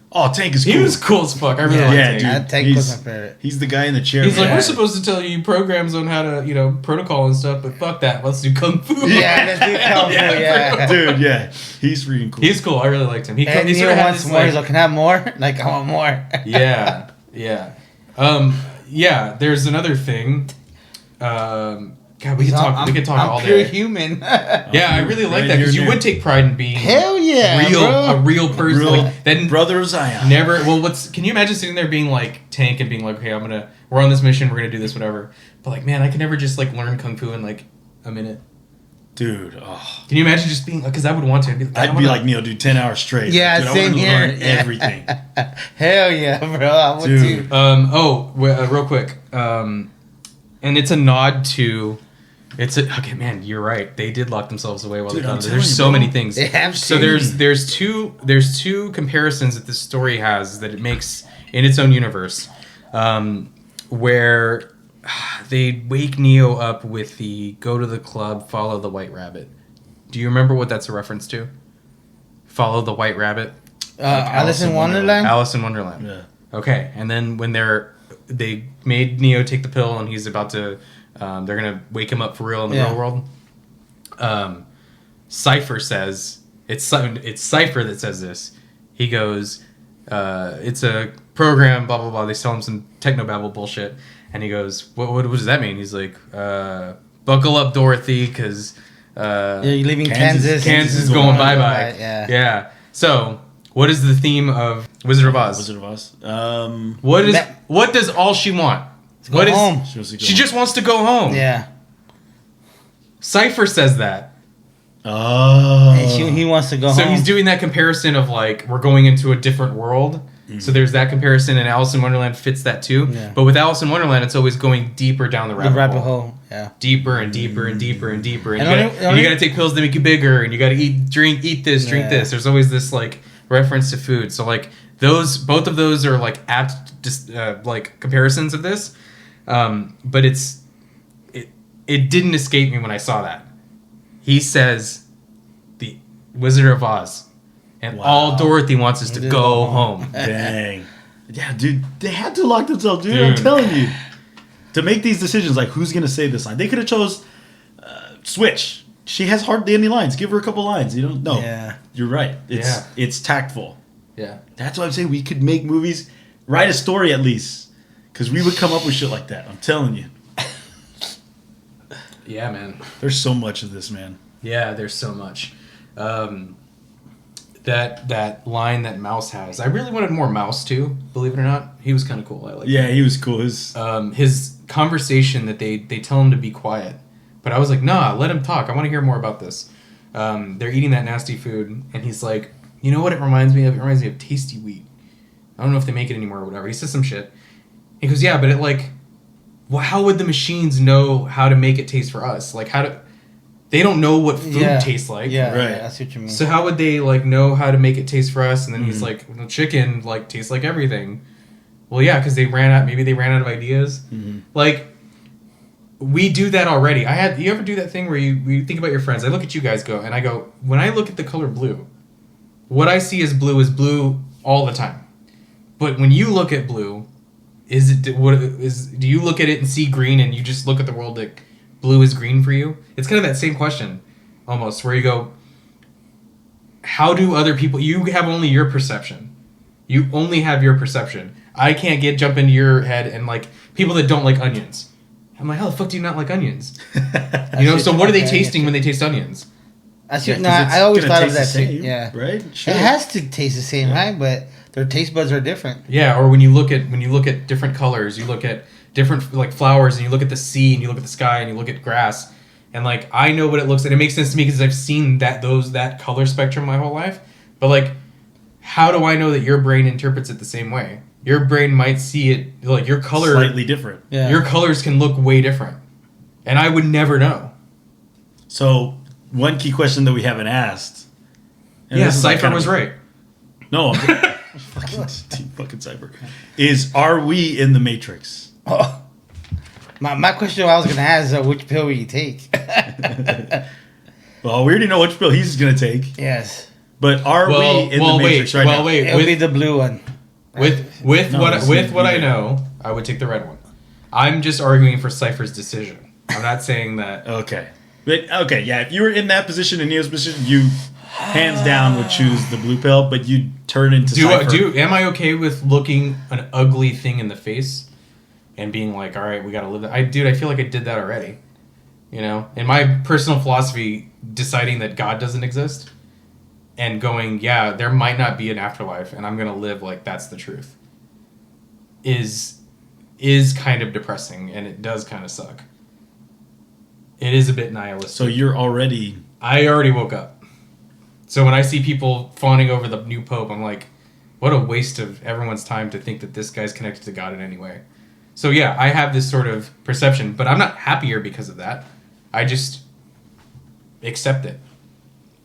Speaker 4: Oh, Tank is cool.
Speaker 3: He was cool as fuck. I really like Tank.
Speaker 4: Dude,
Speaker 2: Tank was my favorite.
Speaker 4: He's the guy in the chair.
Speaker 3: He's like, we're supposed to tell you programs on how to, protocol and stuff, but fuck that. Let's do kung fu.
Speaker 2: Yeah, let's do kung fu. Yeah,
Speaker 4: dude. Yeah, he's freaking cool.
Speaker 3: He's cool. I really liked him. He
Speaker 2: sort of wants more. He's like, can I have more? Like, I want more.
Speaker 3: Yeah. Yeah. There's another thing. God, we could talk all day.
Speaker 2: I'm pure human.
Speaker 3: Yeah, I really like that because you would take pride in being a real person.
Speaker 4: Brother of Zion.
Speaker 3: Never. Well, can you imagine sitting there being like Tank and being like, okay, we're on this mission, we're gonna do this, whatever. But like, man, I can never just like learn kung fu in like a minute.
Speaker 4: Dude, oh.
Speaker 3: Can you imagine just being? Because I would want to.
Speaker 4: I'd be like Neo, dude, 10 hours straight.
Speaker 2: Yeah,
Speaker 4: dude,
Speaker 2: same
Speaker 4: I
Speaker 2: here.
Speaker 4: learn everything.
Speaker 2: Hell yeah, bro. I would
Speaker 4: Dude.
Speaker 2: too.
Speaker 3: Real quick. And it's a nod to. Okay, man. You're right. They did lock themselves away while
Speaker 4: Dude,
Speaker 3: they
Speaker 4: I'm
Speaker 3: found it.
Speaker 4: telling
Speaker 3: There's
Speaker 4: you,
Speaker 3: so
Speaker 4: bro.
Speaker 3: many things.
Speaker 2: They have
Speaker 3: So
Speaker 2: to.
Speaker 3: there's two comparisons that this story has that it makes in its own universe, where they wake Neo up with the go to the club, follow the white rabbit. Do you remember what that's a reference to? Follow the white rabbit.
Speaker 2: Alice in Wonderland?
Speaker 3: Alice in Wonderland.
Speaker 4: Yeah.
Speaker 3: Okay, and then when they made Neo take the pill and he's about to, they're gonna wake him up for real in the real world. Cypher says it's Cypher that says this. He goes, it's a program, blah blah blah. They tell him some technobabble bullshit, and he goes, what does that mean? He's like, buckle up, Dorothy, because
Speaker 2: Yeah, you're leaving Kansas.
Speaker 3: Kansas is going bye bye.
Speaker 2: Yeah.
Speaker 3: So, what is the theme of Wizard of Oz?
Speaker 4: Wizard of Oz.
Speaker 3: What does all she want?
Speaker 2: Go home.
Speaker 3: She just wants to go home.
Speaker 2: Yeah.
Speaker 3: Cypher says that.
Speaker 4: Oh.
Speaker 2: And he wants to go
Speaker 3: So
Speaker 2: home.
Speaker 3: he's doing that comparison of like we're going into a different world. So there's that comparison, and Alice in Wonderland fits that too.
Speaker 2: Yeah.
Speaker 3: But with Alice in Wonderland, it's always going deeper down the rabbit hole.
Speaker 2: Yeah.
Speaker 3: Deeper and deeper and deeper and deeper. And,
Speaker 2: And
Speaker 3: you got to take pills to make you bigger, and you got to drink this, drink
Speaker 2: Yeah.
Speaker 3: this. There's always this like reference to food. So like both of those are like apt like comparisons of this. But it didn't escape me when I saw that. He says, "The Wizard of Oz." And all Dorothy wants is to go home.
Speaker 4: Dang. Yeah, dude, they had to lock themselves, dude. I'm telling you. To make these decisions, like, who's going to say this line? They could have chose Switch. She has hardly any lines. Give her a couple lines. You don't know.
Speaker 2: Yeah.
Speaker 4: You're right. It's tactful.
Speaker 3: Yeah.
Speaker 4: That's why I'm saying we could make movies, write a story at least. Because we would come up with shit like that. I'm telling you.
Speaker 3: Yeah, man.
Speaker 4: There's so much of this, man.
Speaker 3: Yeah, there's so much. That line that Mouse has. I really wanted more Mouse too, believe it or not. He was kind of cool. I like
Speaker 4: Yeah, he was cool.
Speaker 3: his conversation that they tell him to be quiet. But I was like, nah, let him talk. I want to hear more about this. They're eating that nasty food, and he's like, you know what it reminds me of? It reminds me of Tasty Wheat. I don't know if they make it anymore or whatever. He says some shit. He goes, yeah, but it like, well, how would the machines know how to make it taste for us? Like, they don't know what food tastes like.
Speaker 2: Yeah,
Speaker 4: Right.
Speaker 2: yeah, that's what you mean.
Speaker 3: So how would they like know how to make it taste for us? And then he's like, well, chicken like tastes like everything. Well, yeah, because maybe they ran out of ideas. Like, we do that already. You ever do that thing where you think about your friends? I look at you guys and I go, when I look at the color blue, what I see as blue all the time. But when you look at blue, do you look at it and see green and you just look at the world like blue is green for you? It's kind of that same question almost where you go, how do other people, you have only your perception. You only have your perception. I can't jump into your head and like people that don't like onions. I'm like, how the fuck do you not like onions? So what are they tasting when they taste onions?
Speaker 2: I always thought of that thing. Yeah.
Speaker 4: Right? Sure.
Speaker 2: It has to taste the same, right? But their taste buds are different.
Speaker 3: Yeah, or when you look at different colors, you look at different like flowers, and you look at the sea, and you look at the sky, and you look at grass, and like I know what it looks like. It makes sense to me because I've seen that color spectrum my whole life. But like, how do I know that your brain interprets it the same way? Your brain might see it like your color
Speaker 4: slightly different.
Speaker 2: Yeah.
Speaker 3: Your colors can look way different, and I would never know.
Speaker 4: So one key question that we haven't asked.
Speaker 3: Yeah, Cypher was right.
Speaker 4: No, fucking Cypher. Are we in the Matrix?
Speaker 2: Oh. My question I was going to ask is which pill will you take?
Speaker 4: Well, we already know which pill he's going to take.
Speaker 2: Yes.
Speaker 4: But are we in the Matrix right now?
Speaker 3: Wait,
Speaker 2: it'll be the blue one.
Speaker 3: With what I know, I would take the red one. I'm just arguing for Cypher's decision. I'm not saying that.
Speaker 4: Okay. But, okay, yeah, if you were in that position, in Neo's position, you hands down would choose the blue pill, but you'd turn into Cypher.
Speaker 3: Am I okay with looking an ugly thing in the face and being like, all right, we got to live that? I feel like I did that already. You know? In my personal philosophy, deciding that God doesn't exist and going, yeah, there might not be an afterlife and I'm going to live like that's the truth is kind of depressing and it does kind of suck. It is a bit nihilistic.
Speaker 4: So
Speaker 3: I already woke up. So when I see people fawning over the new pope, I'm like, what a waste of everyone's time to think that this guy's connected to God in any way. So yeah, I have this sort of perception, but I'm not happier because of that. I just accept it.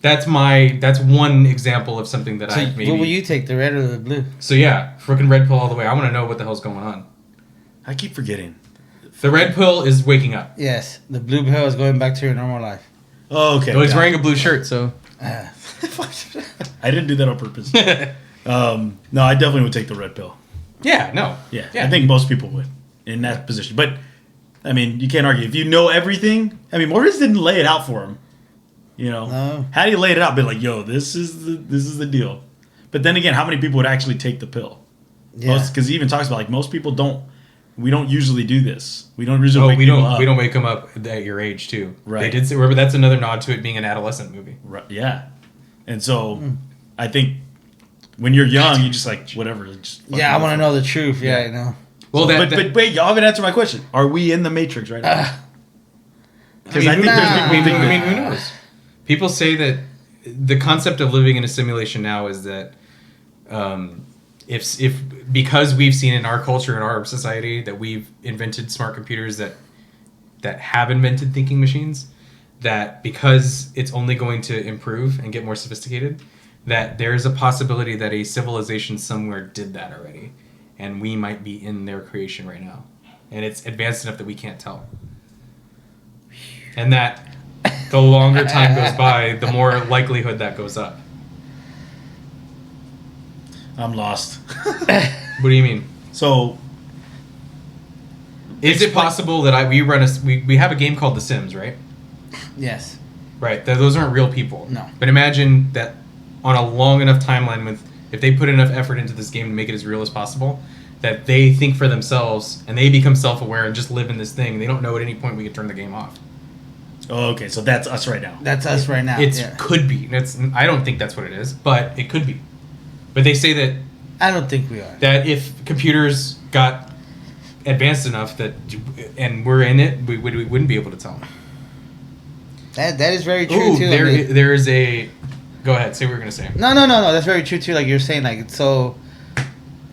Speaker 3: That's one example of something that I maybe...
Speaker 2: What will you take, the red or the blue?
Speaker 3: So yeah, freaking red pill all the way. I want to know what the hell's going on.
Speaker 4: I keep forgetting.
Speaker 3: The red pill is waking up.
Speaker 2: Yes, the blue pill is going back to your normal life.
Speaker 4: Oh, okay.
Speaker 3: Well, he's wearing a blue shirt, so...
Speaker 4: I didn't do that on purpose. No, I definitely would take the red pill.
Speaker 3: Yeah, no.
Speaker 4: Yeah, I think most people would in that position. But, I mean, you can't argue. If you know everything... I mean, Morris didn't lay it out for him. You know?
Speaker 2: No.
Speaker 4: How do you lay it out? Be like, yo, this is the deal. But then again, how many people would actually take the pill?
Speaker 2: Yeah.
Speaker 4: Because he even talks about, like, most people don't... We don't usually do this. We don't usually wake people up.
Speaker 3: We don't wake them up at your age, too.
Speaker 4: Right.
Speaker 3: They did say... Remember, that's another nod to it being an adolescent movie.
Speaker 4: Right, yeah. And so, I think... When you're young, you just like whatever. Just
Speaker 2: Yeah, I want to know the truth. Yeah, I know.
Speaker 3: Well,
Speaker 4: but wait, y'all haven't answered my question. Are we in the Matrix right now? Because I think
Speaker 3: I mean, who knows? People say that the concept of living in a simulation now is that if because we've seen in our culture in our society that we've invented smart computers that have invented thinking machines, that because it's only going to improve and get more sophisticated, that there's a possibility that a civilization somewhere did that already, and we might be in their creation right now, and it's advanced enough that we can't tell, and that the longer time goes by, the more likelihood that goes up.
Speaker 4: I'm lost.
Speaker 3: What do you mean?
Speaker 4: So,
Speaker 3: is it possible that we have a game called The Sims, right?
Speaker 2: Yes.
Speaker 3: Right. Those aren't real people.
Speaker 2: No.
Speaker 3: But imagine that on a long enough timeline, if they put enough effort into this game to make it as real as possible, that they think for themselves and they become self-aware and just live in this thing. They don't know at any point we could turn the game off.
Speaker 4: oh, okay, so that's us right now.
Speaker 2: That's us right now.
Speaker 3: It
Speaker 2: Yeah.
Speaker 3: could be. I don't think that's what it is, but it could be. But they say that
Speaker 2: I don't think we are.
Speaker 3: that if computers got advanced enough and we're in it, we wouldn't be able to tell.
Speaker 2: That is very true too.
Speaker 3: There is a. Go ahead. Say what you're gonna say.
Speaker 2: No. That's very true too. Like you're saying, like so.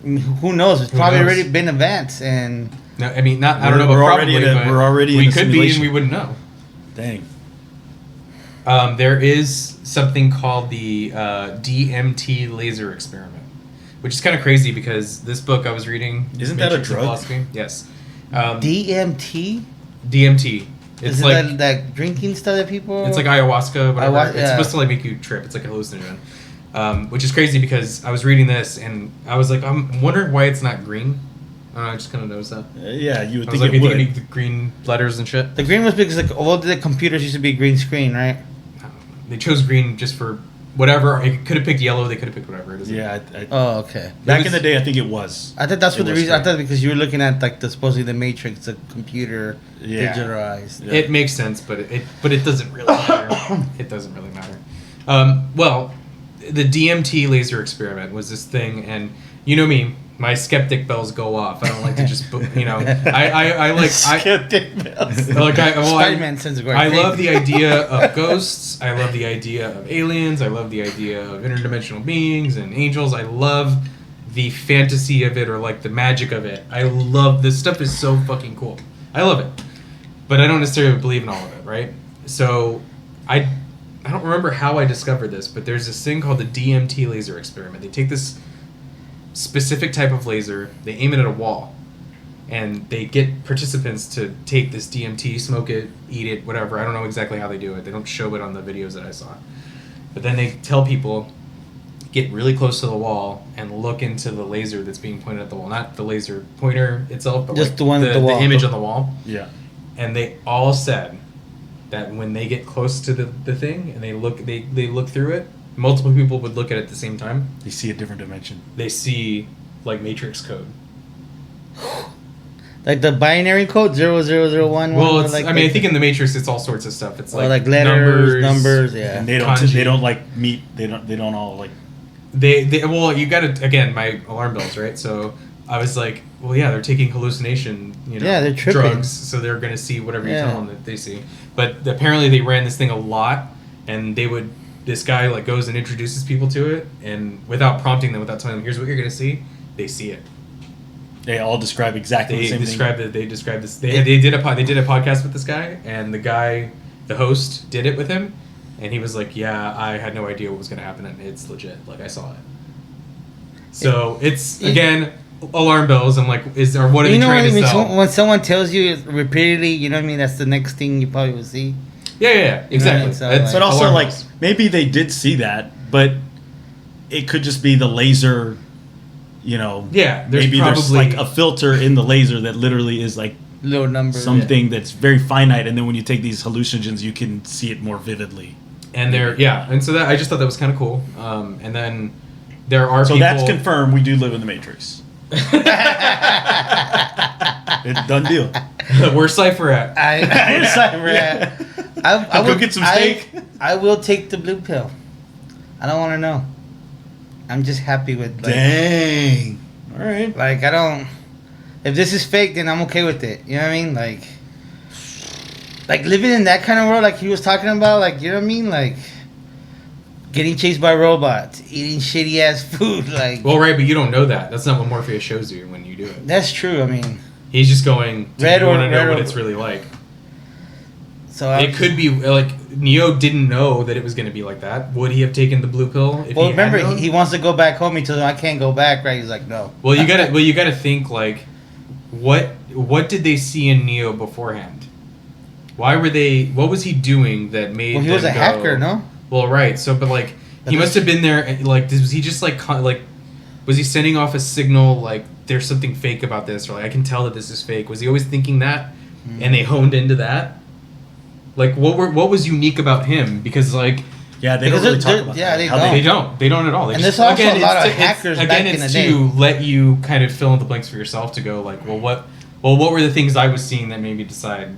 Speaker 2: Who knows? It's probably already been advanced, and
Speaker 3: No, I mean not. I don't know. But
Speaker 4: We're
Speaker 3: probably,
Speaker 4: we're already
Speaker 3: we
Speaker 4: in a
Speaker 3: could be,
Speaker 4: simulation.
Speaker 3: and we wouldn't know.
Speaker 4: Dang.
Speaker 3: There is something called the DMT laser experiment, which is kind of crazy because this book I was reading.
Speaker 4: Isn't that a
Speaker 3: Matrix of
Speaker 4: drug?
Speaker 3: Philosophy. Yes.
Speaker 2: DMT.
Speaker 3: DMT. It's
Speaker 2: Is it
Speaker 3: like
Speaker 2: that drinking stuff that people?
Speaker 3: it's like ayahuasca, whatever.
Speaker 2: Yeah.
Speaker 3: It's supposed to like make you trip. It's like a hallucinogen, which is crazy because I was reading this and I was like, I'm wondering why it's not green. I just kind of noticed that.
Speaker 4: Yeah, you would
Speaker 3: I was
Speaker 4: think
Speaker 3: like,
Speaker 4: it
Speaker 3: you
Speaker 4: would.
Speaker 3: think the green letters and shit.
Speaker 2: The green was because like all the computers used to be green screen, right?
Speaker 3: They chose green just for whatever. It could have picked yellow. They could have picked whatever. It isn't.
Speaker 4: Yeah.
Speaker 2: Oh, okay.
Speaker 4: Back in the day, I think it was.
Speaker 2: I thought that's what
Speaker 4: It
Speaker 2: the
Speaker 4: was
Speaker 2: reason. I
Speaker 4: green.
Speaker 2: thought because you were looking at like supposedly the Matrix, the computer
Speaker 4: Yeah.
Speaker 2: digitalized.
Speaker 4: Yeah.
Speaker 3: It makes sense, but it doesn't really matter. It doesn't really matter. Well, the DMT laser experiment was this thing, and you know me, my skeptic bells go off. I don't like to just, I like
Speaker 4: Skeptic bells.
Speaker 2: Spider-Man sends a great
Speaker 3: I
Speaker 2: thing.
Speaker 3: love the idea of ghosts. I love the idea of aliens. I love the idea of interdimensional beings and angels. I love the fantasy of it or like the magic of it. I love this stuff is so fucking cool. I love it. But I don't necessarily believe in all of it, right? So I don't remember how I discovered this, but there's this thing called the DMT laser experiment. They take this specific type of laser, they aim it at a wall, and they get participants to take this DMT, smoke it, eat it, whatever. I don't know exactly how they do it. They don't show it on the videos that I saw. But then they tell people, get really close to the wall and look into the laser that's being pointed at the wall. Not the laser pointer itself, but
Speaker 2: Just
Speaker 3: like
Speaker 2: the one at the wall.
Speaker 3: The image on the wall.
Speaker 4: Yeah.
Speaker 3: And they all said that when they get close to the thing and they look through it, multiple people would look at it at the same time.
Speaker 4: You see a different dimension.
Speaker 3: They see like Matrix code.
Speaker 2: Like the binary code 0001.
Speaker 3: Well, it's,
Speaker 2: like
Speaker 3: I think in the Matrix it's all sorts of stuff. It's
Speaker 2: or
Speaker 3: like
Speaker 2: letters, numbers, yeah.
Speaker 4: And they don't.
Speaker 3: Kanji.
Speaker 4: They don't like meet. They don't all like.
Speaker 3: Well, you got to again my alarm bells, right? So I was like, well, yeah, they're taking hallucination,
Speaker 2: Yeah, they're tripping.
Speaker 3: drugs, so they're going to see whatever you tell them that they see. But apparently they ran this thing a lot, and this guy like goes and introduces people to it, and without prompting them, without telling them, here's what you're going to see, they see it.
Speaker 4: They all describe exactly the same thing.
Speaker 3: They described this. They did a podcast with this guy, and the host, did it with him, and he was like, "Yeah, I had no idea what was going to happen, and it's legit. Like I saw it." So it's again alarm bells. I'm like, what are they trying to sell?
Speaker 2: When someone tells you repeatedly, you know what I mean. That's the next thing you probably will see.
Speaker 3: Yeah, exactly.
Speaker 2: So,
Speaker 4: but also, like, maybe they did see that, but it could just be the laser.
Speaker 3: Yeah,
Speaker 4: there's like a filter in the laser that literally is like
Speaker 2: low number
Speaker 4: something that's very finite, and then when you take these hallucinogens, you can see it more vividly.
Speaker 3: And and so that I just thought that was kind of cool. And then there are
Speaker 4: so
Speaker 3: people.
Speaker 4: That's confirmed. We do live in the Matrix. It's done deal.
Speaker 3: Where's Cypher at?
Speaker 2: Where's Cypher at? I
Speaker 4: go get some steak.
Speaker 2: I will take the blue pill. I don't want to know. I'm just happy with.
Speaker 4: Dang. All right.
Speaker 2: Like I don't. If this is fake, then I'm okay with it. You know what I mean? Like living in that kind of world, like he was talking about, like, you know what I mean? Like getting chased by robots, eating shitty ass food, like.
Speaker 3: Well, right, but you don't know that. That's not what Morpheus shows you when you do it.
Speaker 2: That's true. I mean,
Speaker 3: he's just going. Do
Speaker 2: red
Speaker 3: you
Speaker 2: or
Speaker 3: want to know
Speaker 2: red
Speaker 3: what
Speaker 2: or,
Speaker 3: it's really like?
Speaker 2: So
Speaker 3: it could be like Neo didn't know that it was going to be like that. Would he have taken the blue pill? If
Speaker 2: well, remember he wants to go back home. He told him I can't go back. Right? He's like, no.
Speaker 3: Well, you gotta think like, what did they see in Neo beforehand? Why were they? What was he doing that made?
Speaker 2: Well, he was a hacker, no?
Speaker 3: Well, right. So, but like, he must have been there. Like, was he just like was he sending off a signal like there's something fake about this, or like I can tell that this is fake? Was he always thinking that, and they honed into that? Like, what was unique about him? Because like.
Speaker 4: Yeah, they don't really talk about that.
Speaker 3: They don't. They don't at all.
Speaker 2: And there's also a lot of hackers back in the day.
Speaker 3: It's to let you kind of fill in the blanks for yourself to go like, what were the things I was seeing that made me decide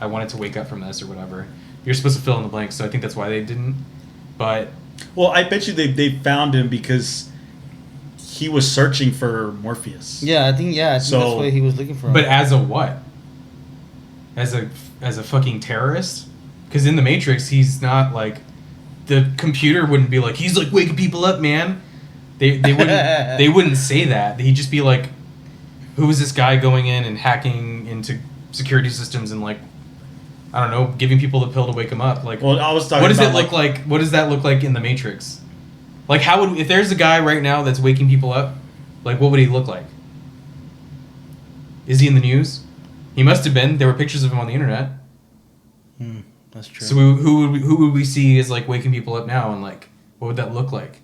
Speaker 3: I wanted to wake up from this or whatever. You're supposed to fill in the blanks, so I think that's why they didn't. But
Speaker 4: well, I bet you they found him because he was searching for Morpheus.
Speaker 2: Yeah, I think that's what he was looking for.
Speaker 3: But as a what? As a fucking terrorist? Because in the Matrix, he's not like. The computer wouldn't be like, he's like waking people up, man. They wouldn't say that. He'd just be like, who is this guy going in and hacking into security systems and like, I don't know, giving people the pill to wake them up? Like,
Speaker 4: well, I was talking
Speaker 3: what does
Speaker 4: about
Speaker 3: it look like? What does that look like in the Matrix? Like, how would if there's a guy right now that's waking people up, like what would he look like? Is he in the news? He must have been. There were pictures of him on the internet.
Speaker 2: That's true.
Speaker 3: So who would we see as like waking people up now, and like what would that look like?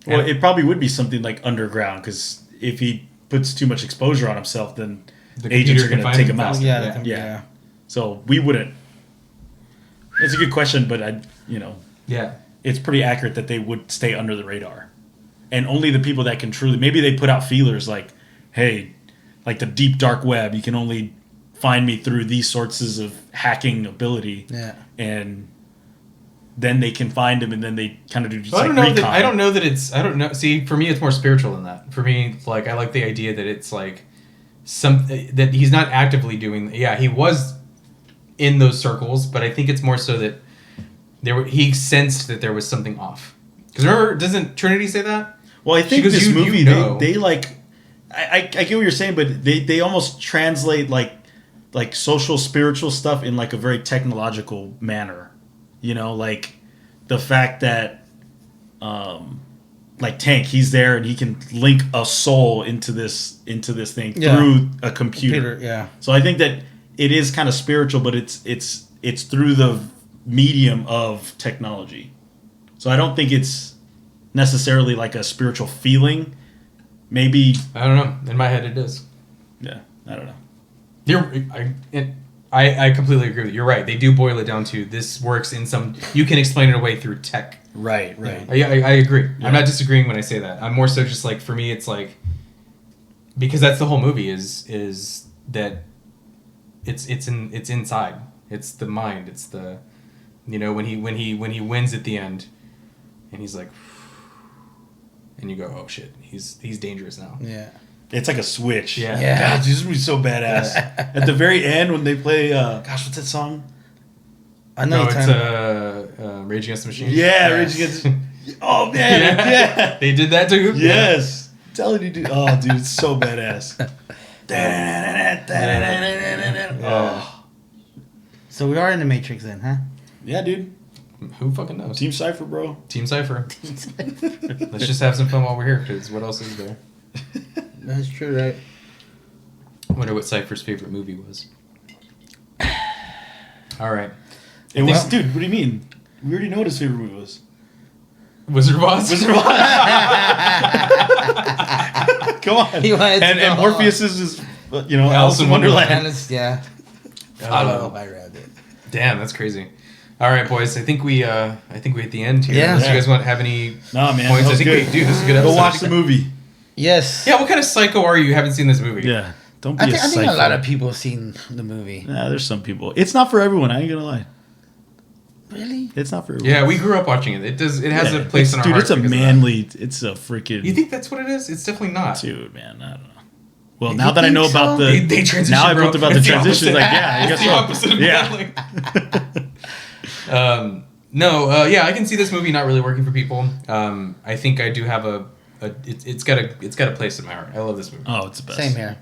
Speaker 4: Well, it probably would be something like underground, because if he puts too much exposure on himself, then the agents are going to take him out.
Speaker 2: Yeah.
Speaker 4: So we wouldn't. It's a good question, but it's pretty accurate that they would stay under the radar, and only the people that can truly maybe they put out feelers like, hey, like the deep dark web, you can only find me through these sources of hacking ability.
Speaker 2: Yeah.
Speaker 4: And then they can find him, and then they kind of do just
Speaker 3: I don't know that it's. I don't know. See, for me, it's more spiritual than that. For me, like I like the idea that it's like that he's not actively doing. Yeah, he was in those circles, but I think it's more so that he sensed that there was something off. Because remember, doesn't Trinity say that?
Speaker 4: Well, I think this movie they like. I get what you're saying, but they almost translate like social spiritual stuff in like a very technological manner, like the fact that like Tank, he's there and he can link a soul into this thing through a computer.
Speaker 2: Yeah.
Speaker 4: So I think that it is kind of spiritual, but it's through the medium of technology. So I don't think it's necessarily like a spiritual feeling. Maybe
Speaker 3: I don't know. In my head, it is.
Speaker 4: Yeah, I don't know.
Speaker 3: I completely agree with you. You're right. They do boil it down to this works in some. You can explain it away through tech.
Speaker 4: Right.
Speaker 3: I agree. Yeah. I'm not disagreeing when I say that. I'm more so just like for me, it's like because that's the whole movie is that it's inside. It's the mind. It's the when he wins at the end, and he's like, and you go, oh shit, he's dangerous now.
Speaker 2: Yeah.
Speaker 4: It's like a switch.
Speaker 3: Yeah.
Speaker 2: Yeah.
Speaker 4: God, this would be so badass. At the very end when they play, gosh, what's that song?
Speaker 2: I know
Speaker 3: No,
Speaker 2: you're
Speaker 3: it's
Speaker 2: talking
Speaker 3: Rage Against the Machine.
Speaker 4: Yeah,
Speaker 2: Yes.
Speaker 4: Rage Against. Oh man, yeah.
Speaker 3: They did that too.
Speaker 4: Yes. I'm telling you, dude. Oh, dude, it's so badass. Oh.
Speaker 2: So we are in the Matrix then, huh?
Speaker 4: Yeah, dude.
Speaker 3: Who fucking knows?
Speaker 4: Team Cypher, bro.
Speaker 3: Team Cypher. Let's just have some fun while we're here, because what else is there?
Speaker 2: That's true, right?
Speaker 3: I wonder what Cypher's favorite movie was. All right.
Speaker 4: It was, dude. What do you mean? We already know what his favorite movie was.
Speaker 3: Wizard of Oz?
Speaker 4: Wizard of Oz. Come on.
Speaker 2: He wanted to
Speaker 4: And
Speaker 2: go
Speaker 4: Morpheus is, Alice in Wonderland.
Speaker 2: Yeah. I don't know if I read it.
Speaker 3: Damn, that's crazy. All right, boys. I think we hit the end here.
Speaker 2: Yeah.
Speaker 3: Unless you guys want to have any
Speaker 4: Nah, man.
Speaker 3: points.
Speaker 4: That
Speaker 3: I
Speaker 4: was
Speaker 3: think
Speaker 4: good.
Speaker 3: we do. This is a good episode.
Speaker 4: Go watch the movie.
Speaker 2: Yes.
Speaker 3: Yeah, what kind of psycho are you haven't seen this movie?
Speaker 4: Yeah. Don't be
Speaker 2: I
Speaker 4: a
Speaker 2: think a
Speaker 4: psycho.
Speaker 2: lot of people have seen the movie.
Speaker 4: Nah, there's some people. It's not for everyone. I ain't gonna lie.
Speaker 2: Really?
Speaker 4: It's not for everyone.
Speaker 3: Yeah, we grew up watching it. It has a place in our
Speaker 4: dude,
Speaker 3: hearts.
Speaker 4: it's a
Speaker 3: because of that.
Speaker 4: manly. It's a freaking.
Speaker 3: You think that's what it is? It's definitely not.
Speaker 4: Dude, man, I don't know. Well,
Speaker 2: You
Speaker 4: now that I know
Speaker 2: think
Speaker 4: about
Speaker 2: so?
Speaker 4: the,
Speaker 3: They transition.
Speaker 4: now I
Speaker 3: bro.
Speaker 4: wrote about the
Speaker 3: It's
Speaker 4: transition.
Speaker 3: opposite.
Speaker 4: Like, yeah, I guess
Speaker 3: It's the
Speaker 4: so.
Speaker 3: opposite of
Speaker 4: Yeah.
Speaker 3: manly. Yeah, I can see this movie not really working for people. I think I do have it's got a place in my heart. I love this movie.
Speaker 4: Oh, it's the best.
Speaker 2: Same here.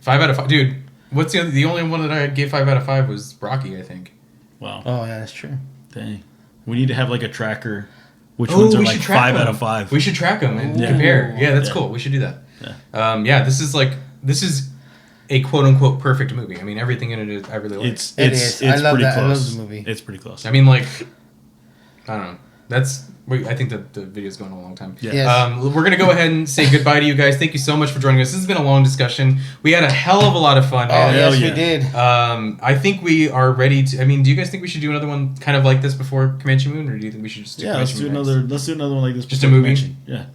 Speaker 3: 5 out of 5, dude. What's the only one that I gave 5 out of 5 was Rocky, I think.
Speaker 4: Wow.
Speaker 2: Oh, yeah, that's true.
Speaker 4: Dang. We need to have like a tracker. Which
Speaker 3: Oh,
Speaker 4: ones are
Speaker 3: we
Speaker 4: like
Speaker 3: should track
Speaker 4: 5 out
Speaker 3: them.
Speaker 4: of 5?
Speaker 3: We should track them and
Speaker 4: Yeah.
Speaker 3: compare. Yeah, that's
Speaker 4: Yeah.
Speaker 3: cool. We should do that.
Speaker 4: Yeah.
Speaker 3: This is a quote unquote perfect movie. I mean, everything in it is I really like.
Speaker 4: It's
Speaker 2: It is. I love
Speaker 4: pretty
Speaker 2: that. I love
Speaker 4: close.
Speaker 2: the movie.
Speaker 4: It's pretty close.
Speaker 3: I mean, like, I don't know. I think that the video's going on a long time.
Speaker 4: Yeah.
Speaker 2: Yes.
Speaker 3: We're going to go ahead and say goodbye to you guys. Thank you so much for joining us. This has been a long discussion. We had a hell of a lot of fun.
Speaker 2: Oh,
Speaker 3: man.
Speaker 4: hell
Speaker 2: yes,
Speaker 4: yeah.
Speaker 2: we did.
Speaker 3: I think we are ready to. I mean, do you guys think we should do another one kind of like this before Comanche Moon, or do you think we should just do
Speaker 4: Yeah, let's
Speaker 3: Comanche
Speaker 4: do
Speaker 3: Moon
Speaker 4: another.
Speaker 3: next?
Speaker 4: Let's do another one like this.
Speaker 3: Just a
Speaker 4: before
Speaker 3: movie?
Speaker 4: Comanche. Yeah.
Speaker 3: What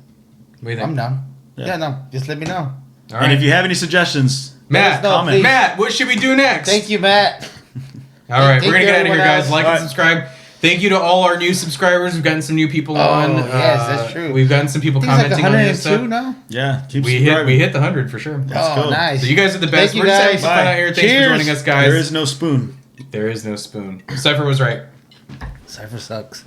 Speaker 3: do you think?
Speaker 2: I'm down.
Speaker 4: Yeah.
Speaker 2: Yeah, no. Just let me know.
Speaker 3: All
Speaker 4: And
Speaker 3: right.
Speaker 4: if you have any suggestions,
Speaker 3: Matt,
Speaker 2: Let us know,
Speaker 4: comment.
Speaker 2: please.
Speaker 3: Matt, what should we do next?
Speaker 2: Thank you, Matt.
Speaker 3: All right,
Speaker 2: Thank
Speaker 3: we're gonna
Speaker 2: you,
Speaker 3: get out of here,
Speaker 2: everyone
Speaker 3: guys.
Speaker 2: else.
Speaker 3: Like
Speaker 4: All
Speaker 3: and
Speaker 4: right.
Speaker 3: subscribe. Thank you to all our new subscribers. We've gotten some new people
Speaker 2: Oh,
Speaker 3: on.
Speaker 2: yes, that's true.
Speaker 3: We've gotten some people
Speaker 2: I think it's like
Speaker 3: commenting on this
Speaker 2: 102
Speaker 3: stuff.
Speaker 2: now.
Speaker 4: yeah, keep
Speaker 3: We
Speaker 4: subscribing.
Speaker 3: hit the 100 for sure.
Speaker 4: Let's
Speaker 2: Oh,
Speaker 4: go.
Speaker 2: nice.
Speaker 3: So you guys are the best.
Speaker 2: Thank you,
Speaker 3: We're just having
Speaker 2: guys.
Speaker 3: some fun
Speaker 4: Bye.
Speaker 3: out here. Thanks
Speaker 2: Cheers.
Speaker 3: for joining us, guys.
Speaker 4: There is no spoon.
Speaker 3: There is no spoon. Cypher was right.
Speaker 2: Cypher sucks.